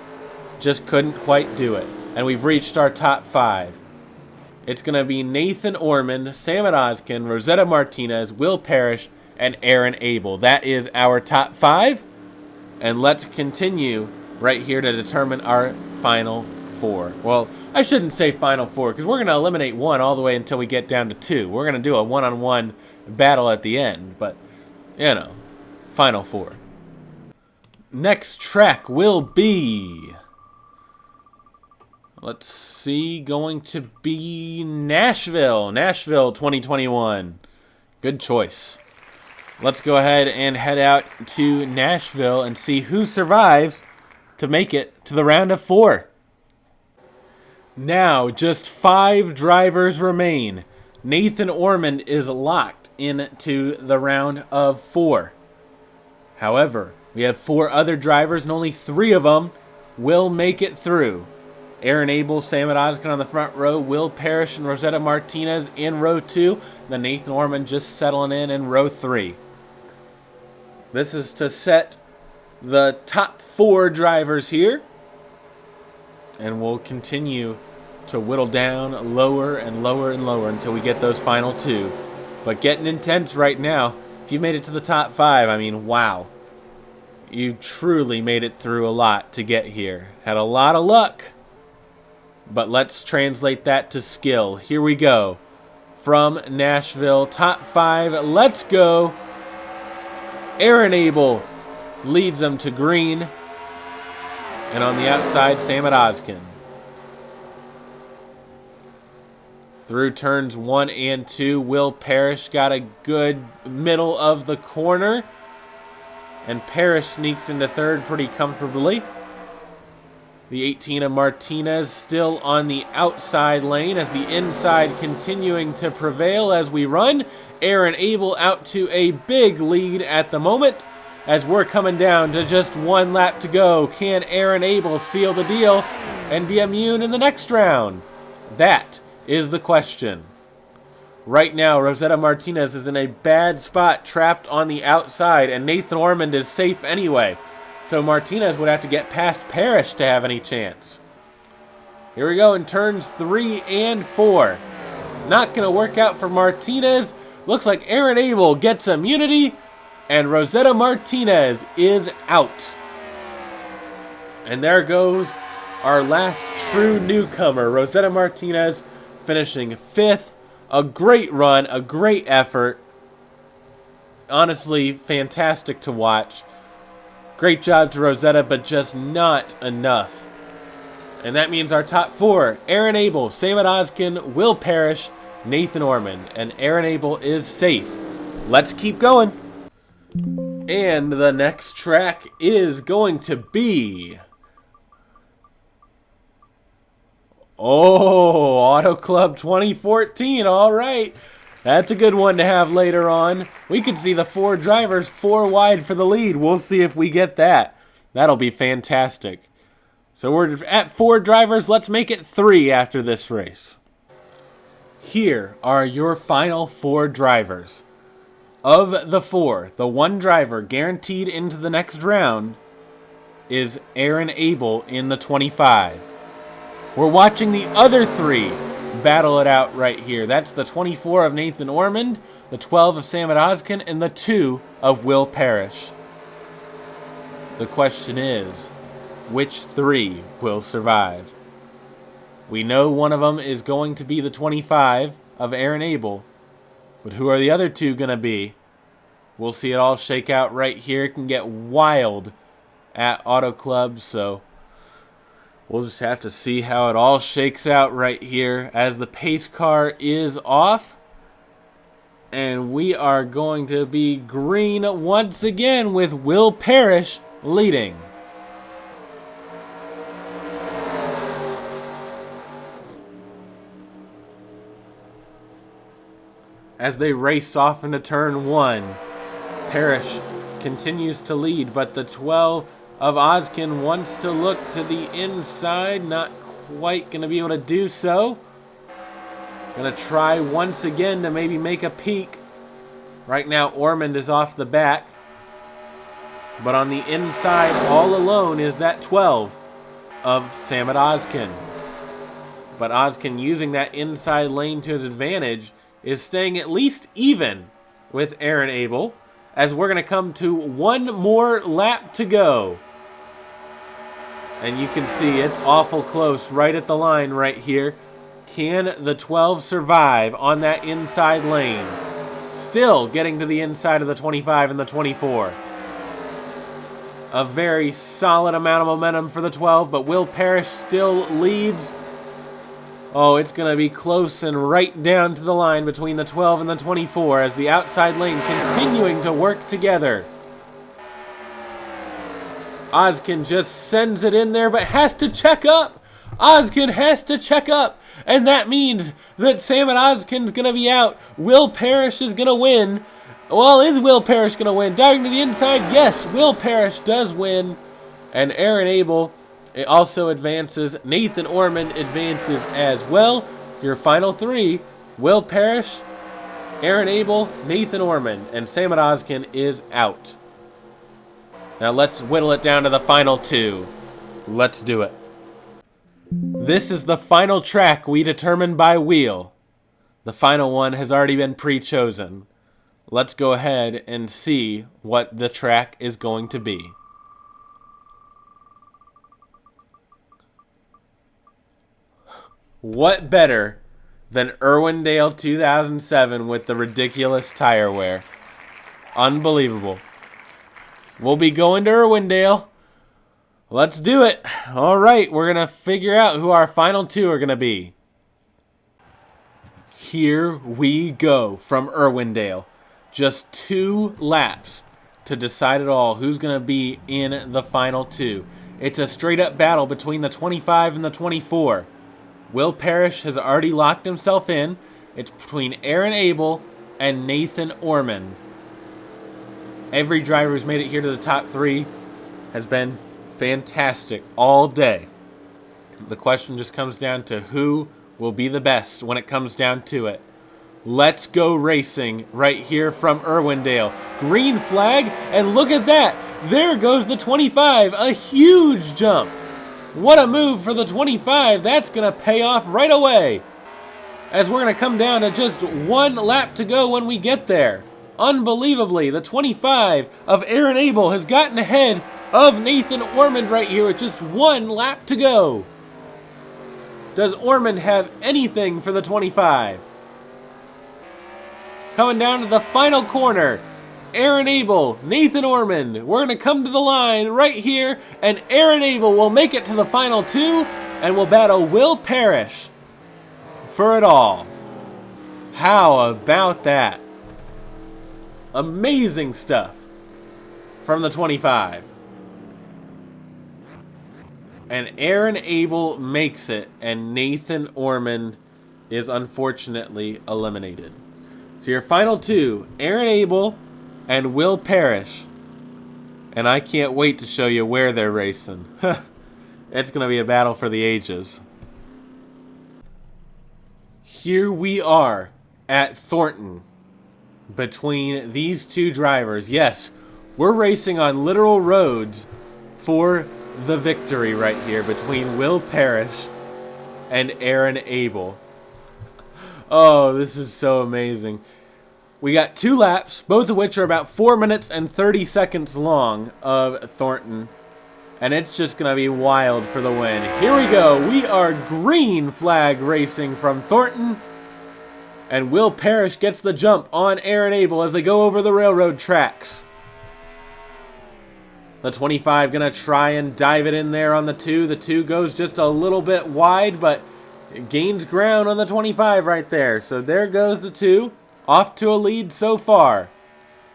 just couldn't quite do it. And we've reached our top 5. It's going to be Nathan Ormond, Sam Oskin, Rosetta Martinez, Will Parrish, and Aaron Abel. That is our top 5. And let's continue right here to determine our final four. Well, I shouldn't say final four because we're going to eliminate one all the way until we get down to two. We're going to do a one-on-one battle at the end, but, you know, final four. Next track will be, let's see, going to be Nashville 2021. Good choice. Let's go ahead and head out to Nashville and see who survives to make it to the round of four. Now, just 5 drivers remain. Nathan Ormond is locked into the round of 4. However, we have 4 other drivers and only 3 of them will make it through. Aaron Abel, Sam Odoskin on the front row, Will Parrish and Rosetta Martinez in row 2, then Nathan Ormond just settling in row 3. This is to set the top 4 drivers here. And we'll continue to whittle down lower and lower and lower until we get those final 2. But getting intense right now. If you made it to the top 5, I mean, wow. You truly made it through a lot to get here. Had a lot of luck. But let's translate that to skill. Here we go. From Nashville, top 5, let's go. Aaron Abel leads them to green. And on the outside, Sam Odoskin. Through turns 1 and 2, Will Parrish got a good middle of the corner. And Parrish sneaks into third pretty comfortably. The 18 of Martinez still on the outside lane as the inside continuing to prevail as we run. Aaron Abel out to a big lead at the moment as we're coming down to just 1 lap to go. Can Aaron Abel seal the deal and be immune in the next round? That is the question. Right now, Rosetta Martinez is in a bad spot, trapped on the outside, and Nathan Ormond is safe anyway. So Martinez would have to get past Parrish to have any chance. Here we go in turns 3 and 4. Not going to work out for Martinez. Looks like Aaron Abel gets immunity, and Rosetta Martinez is out. And there goes our last true newcomer, Rosetta Martinez, finishing 5th. A great run, a great effort. Honestly, fantastic to watch. Great job to Rosetta, but just not enough. And that means our top 4, Aaron Abel, Sam Odoskin, Will Parrish, Nathan Ormond. And Aaron Abel is safe. Let's keep going. And the next track is going to be... Oh, Auto Club 2014, all right. That's a good one to have later on. We could see the 4 drivers 4 wide for the lead. We'll see if we get that. That'll be fantastic. So we're at 4 drivers. Let's make it 3 after this race. Here are your final 4 drivers. Of the 4, the 1 driver guaranteed into the next round is Aaron Abel in the 25. We're watching the other 3 battle it out right here. That's the 24 of Nathan Ormond, the 12 of Sam Odoskin, and the 2 of Will Parrish. The question is, which 3 will survive? We know one of them is going to be the 25 of Aaron Abel, but who are the other 2 going to be? We'll see it all shake out right here. It can get wild at Auto Club, so... we'll just have to see how it all shakes out right here as the pace car is off. And we are going to be green once again with Will Parrish leading. As they race off into turn 1, Parrish continues to lead, but the 12 of Oskin wants to look to the inside, not quite going to be able to do so. Going to try once again to maybe make a peek. Right now Ormond is off the back. But on the inside all alone is that 12 of Sam Oskin. But Oskin, using that inside lane to his advantage, is staying at least even with Aaron Abel, as we're going to come to 1 more lap to go. And you can see it's awful close right at the line right here. Can the 12 survive on that inside lane? Still getting to the inside of the 25 and the 24. A very solid amount of momentum for the 12, but Will Parrish still leads. Oh, it's going to be close and right down to the line between the 12 and the 24 as the outside lane continuing to work together. Ozkin just sends it in there, but has to check up. Ozkin has to check up, and that means that Sam and Ozkin's going to be out. Will Parrish is going to win. Well, is Will Parrish going to win? Diving to the inside, yes, Will Parrish does win. And Aaron Abel also advances. Nathan Orman advances as well. Your final three, Will Parrish, Aaron Abel, Nathan Orman, and Sam and Ozkin is out. Now let's whittle it down to the final two. Let's do it. This is the final track we determined by wheel. The final one has already been pre-chosen. Let's go ahead and see what the track is going to be. What better than Irwindale 2007 with the ridiculous tire wear? Unbelievable. We'll be going to Irwindale. Let's do it. All right, we're going to figure out who our final two are going to be. Here we go from Irwindale. Just 2 laps to decide it all. Who's going to be in the final two? It's a straight-up battle between the 25 and the 24. Will Parrish has already locked himself in. It's between Aaron Abel and Nathan Orman. Every driver who's made it here to the top 3 has been fantastic all day. The question just comes down to who will be the best when it comes down to it. Let's go racing right here from Irwindale. Green flag, and look at that. There goes the 25, a huge jump. What a move for the 25. That's going to pay off right away. As we're going to come down to just 1 lap to go when we get there. Unbelievably, the 25 of Aaron Abel has gotten ahead of Nathan Orman right here with just 1 lap to go. Does Orman have anything for the 25? Coming down to the final corner. Aaron Abel, Nathan Orman. We're going to come to the line right here, and Aaron Abel will make it to the final 2 and will battle Will Parrish for it all. How about that? Amazing stuff from the 25. And Aaron Abel makes it, and Nathan Orman is unfortunately eliminated. So your final 2, Aaron Abel and Will Parrish. And I can't wait to show you where they're racing. It's going to be a battle for the ages. Here we are at Thornton between these 2 drivers. Yes, we're racing on literal roads for the victory right here between Will Parrish and Aaron Abel. Oh, this is so amazing. We got 2 laps, both of which are about 4 minutes and 30 seconds long of Thornton. And it's just going to be wild for the win. Here we go. We are green flag racing from Thornton. And Will Parrish gets the jump on Aaron Abel as they go over the railroad tracks. The 25 going to try and dive it in there on the 2. The 2 goes just a little bit wide, but it gains ground on the 25 right there. So there goes the 2. Off to a lead so far.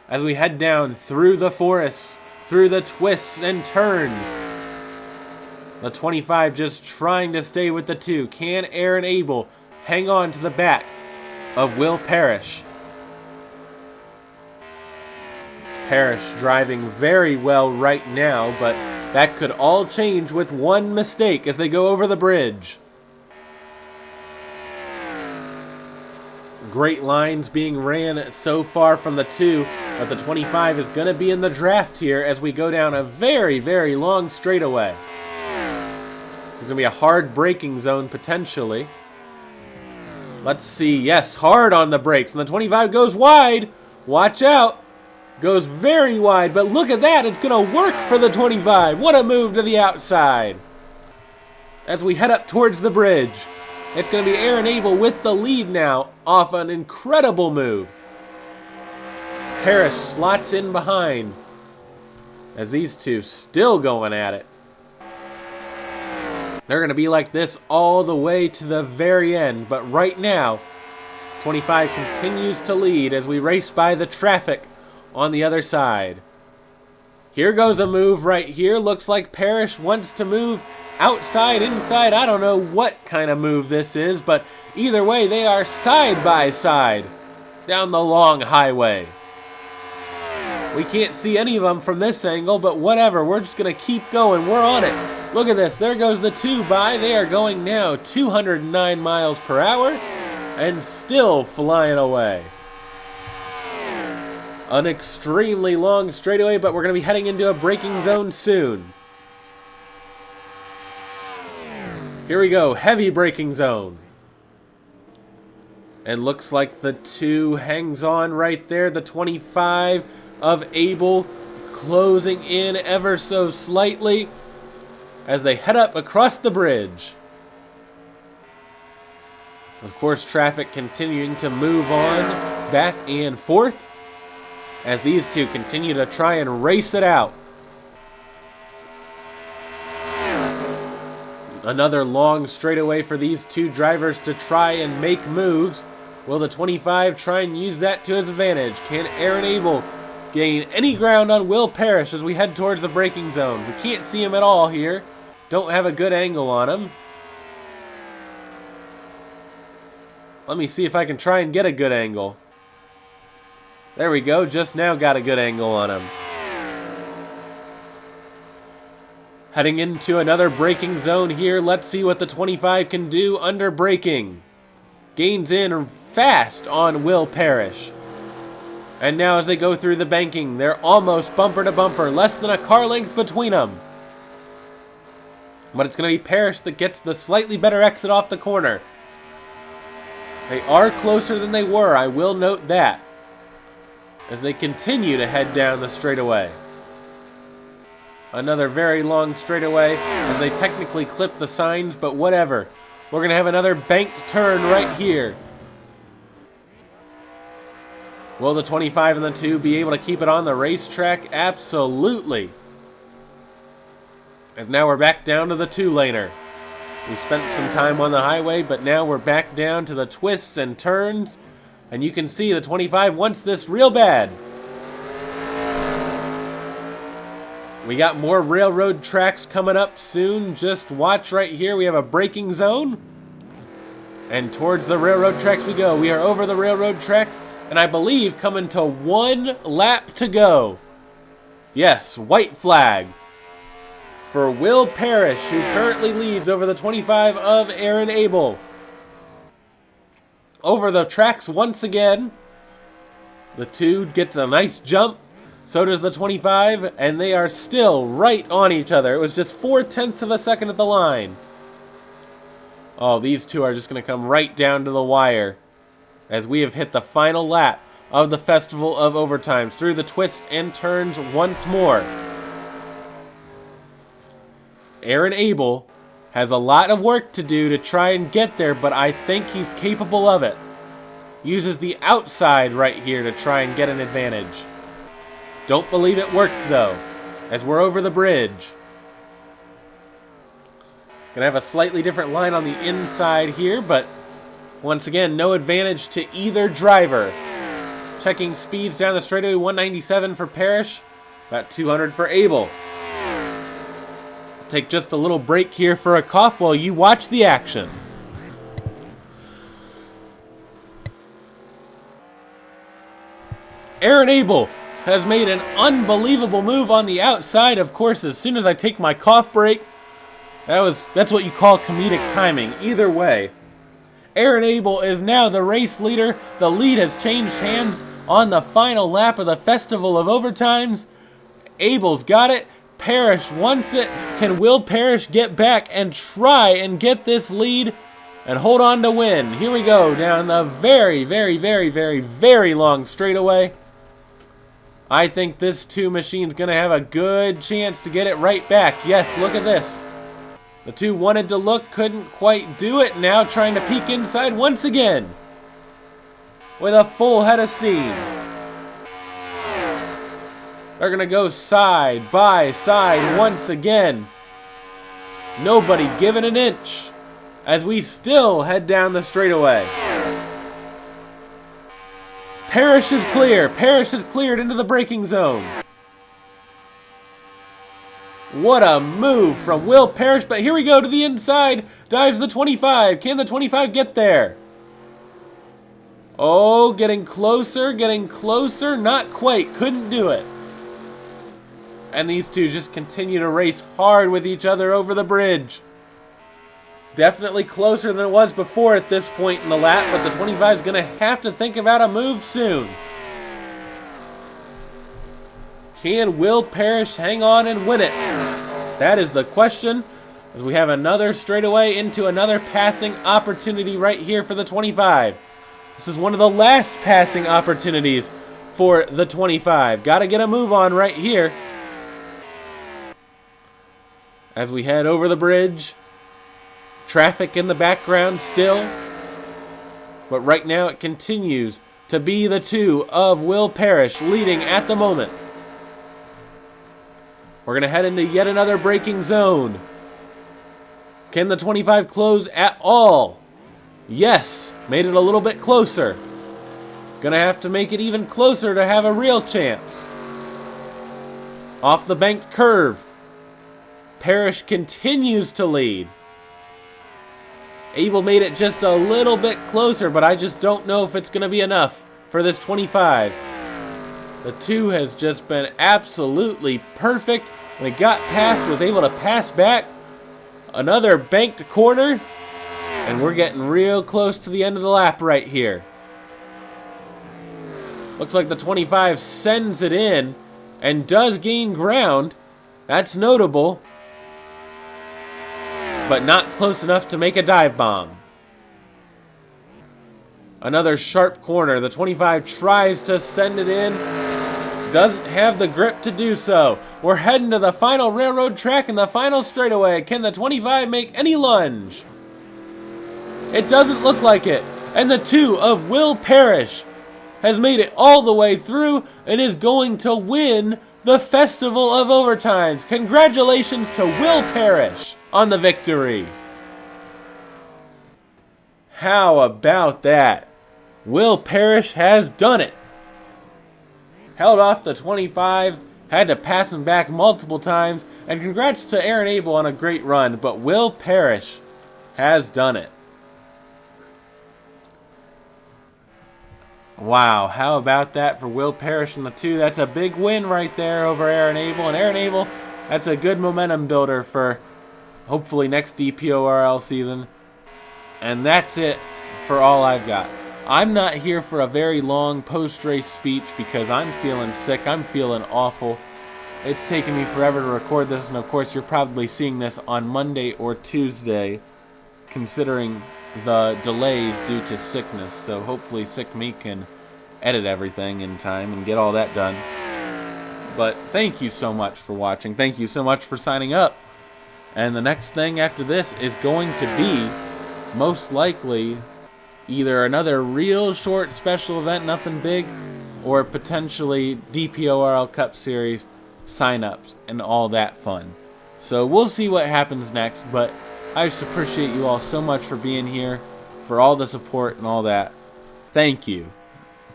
As we head down through the forest, through the twists and turns. The 25 just trying to stay with the 2. Can Aaron Abel hang on to the back of Will Parrish? Parrish driving very well right now, but that could all change with 1 mistake as they go over the bridge. Great lines being ran so far from the 2, but the 25 is going to be in the draft here as we go down a very, very long straightaway. This is going to be a hard braking zone potentially. Let's see. Yes, hard on the brakes, and the 25 goes wide. Watch out. Goes very wide, but look at that. It's going to work for the 25. What a move to the outside. as we head up towards the bridge. It's going to be Aaron Abel with the lead now off an incredible move. Parrish slots in behind as these two still going at it. They're going to be like this all the way to the very end, but right now 25 continues to lead as we race by the traffic on the other side. Here goes a move right here. Looks like Parrish wants to move outside, inside. I don't know what kind of move this is, but either way, they are side by side down the long highway. We can't see any of them from this angle, but whatever. We're just going to keep going. We're on it. Look at this. There goes the two by. They are going now 209 miles per hour and still flying away. An extremely long straightaway, but we're going to be heading into a braking zone soon. Here we go, heavy braking zone. And looks like the 2 hangs on right there. The 25 of Abel closing in ever so slightly as they head up across the bridge. Of course, traffic continuing to move on back and forth as these two continue to try and race it out. Another long straightaway for these two drivers to try and make moves. Will the 25 try and use that to his advantage? Can Aaron Abel gain any ground on Will Parrish as we head towards the braking zone? We can't see him at all here. Don't have a good angle on him. Let me see if I can try and get a good angle. There we go, just now got a good angle on him. Heading into another braking zone here. Let's see what the 25 can do under braking. Gains in fast on Will Parrish. And now as they go through the banking, they're almost bumper to bumper. Less than a car length between them. But it's going to be Parrish that gets the slightly better exit off the corner. They are closer than they were, I will note that, as they continue to head down the straightaway. Another very long straightaway as they technically clip the signs, but whatever. We're going to have another banked turn right here. Will the 25 and the 2 be able to keep it on the racetrack? Absolutely. As now we're back down to the 2-laner. We spent some time on the highway, but now we're back down to the twists and turns. And you can see the 25 wants this real bad. We got more railroad tracks coming up soon. Just watch right here. We have a braking zone. And towards the railroad tracks we go. We are over the railroad tracks. And I believe coming to 1 lap to go. Yes, white flag for Will Parrish, who currently leads over the 25 of Aaron Abel. Over the tracks once again. The 2 gets a nice jump. So does the 25, and they are still right on each other. It was just 0.4 of a second at the line. Oh, these two are just going to come right down to the wire as we have hit the final lap of the Festival of Overtimes through the twists and turns once more. Aaron Abel has a lot of work to do to try and get there, but I think he's capable of it. Uses the outside right here to try and get an advantage. Don't believe it worked though, as we're over the bridge. Gonna have a slightly different line on the inside here, but once again, no advantage to either driver. Checking speeds down the straightaway, 197 for Parrish, about 200 for Abel. I'll take just a little break here for a cough while you watch the action. Aaron Abel has made an unbelievable move on the outside. Of course, as soon as I take my cough break, that's what you call comedic timing. Either way, Aaron Abel is now the race leader. The lead has changed hands on the final lap of the Festival of Overtimes. Abel's got it. Parrish wants it. Can Will Parrish get back and try and get this lead and hold on to win? Here we go down the very, very, very, very, very long straightaway. I think this 2 machine's going to have a good chance to get it right back. Yes, look at this. The two wanted to look, couldn't quite do it. Now trying to peek inside once again with a full head of steam. They're going to go side by side once again. Nobody giving an inch as we still head down the straightaway. Parrish is clear. Parrish is cleared into the braking zone. What a move from Will Parrish, but here we go to the inside. Dives the 25. Can the 25 get there? Oh, getting closer, not quite, couldn't do it. And these two just continue to race hard with each other over the bridge. Definitely closer than it was before at this point in the lap, but the 25 is going to have to think about a move soon. Can Will Parrish hang on and win it? That is the question, as we have another straightaway into another passing opportunity right here for the 25. This is one of the last passing opportunities for the 25. Got to get a move on right here. As we head over the bridge, traffic in the background still, but right now it continues to be the two of Will Parrish leading at the moment. We're going to head into yet another braking zone. Can the 25 close at all? Yes, made it a little bit closer. Gonna have to make it even closer to have a real chance. Off the banked curve. Parrish continues to lead. Abel made it just a little bit closer, but I just don't know if it's gonna be enough for this 25. The two has just been absolutely perfect. When he got past, was able to pass back. Another banked corner. And we're getting real close to the end of the lap right here. Looks like the 25 sends it in and does gain ground. That's notable. But not close enough to make a dive bomb. Another sharp corner. The 25 tries to send it in. Doesn't have the grip to do so. We're heading to the final railroad track and the final straightaway. Can the 25 make any lunge? It doesn't look like it. And the two of Will Parrish has made it all the way through and is going to win the Festival of Overtimes. Congratulations to Will Parrish on the victory. How about that? Will Parrish has done it. Held off the 25, had to pass him back multiple times, and congrats to Aaron Abel on a great run, but Will Parrish has done it. Wow, how about that for Will Parrish and the two? That's a big win right there over Aaron Abel. And Aaron Abel, that's a good momentum builder for hopefully next DPORL season. And that's it for all I've got. I'm not here for a very long post-race speech because I'm feeling sick. I'm feeling awful. It's taken me forever to record this, and of course you're probably seeing this on Monday or Tuesday, considering the delays due to sickness. So hopefully Sick Me can edit everything in time and get all that done. But thank you so much for watching. Thank you so much for signing up. And the next thing after this is going to be most likely either another real short special event, nothing big, or potentially DPORL Cup Series sign-ups and all that fun. So we'll see what happens next, but I just appreciate you all so much for being here, for all the support and all that. Thank you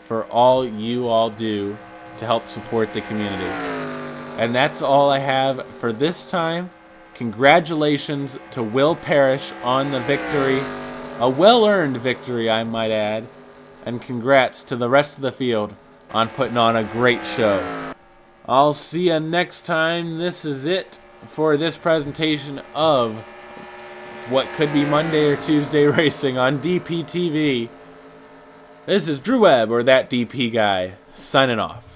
for all you all do to help support the community. And that's all I have for this time. Congratulations to Will Parrish on the victory. A well-earned victory, I might add. And congrats to the rest of the field on putting on a great show. I'll see you next time. This is it for this presentation of what could be Monday or Tuesday racing on DPTV. This is Drew Webb, or That DP Guy, signing off.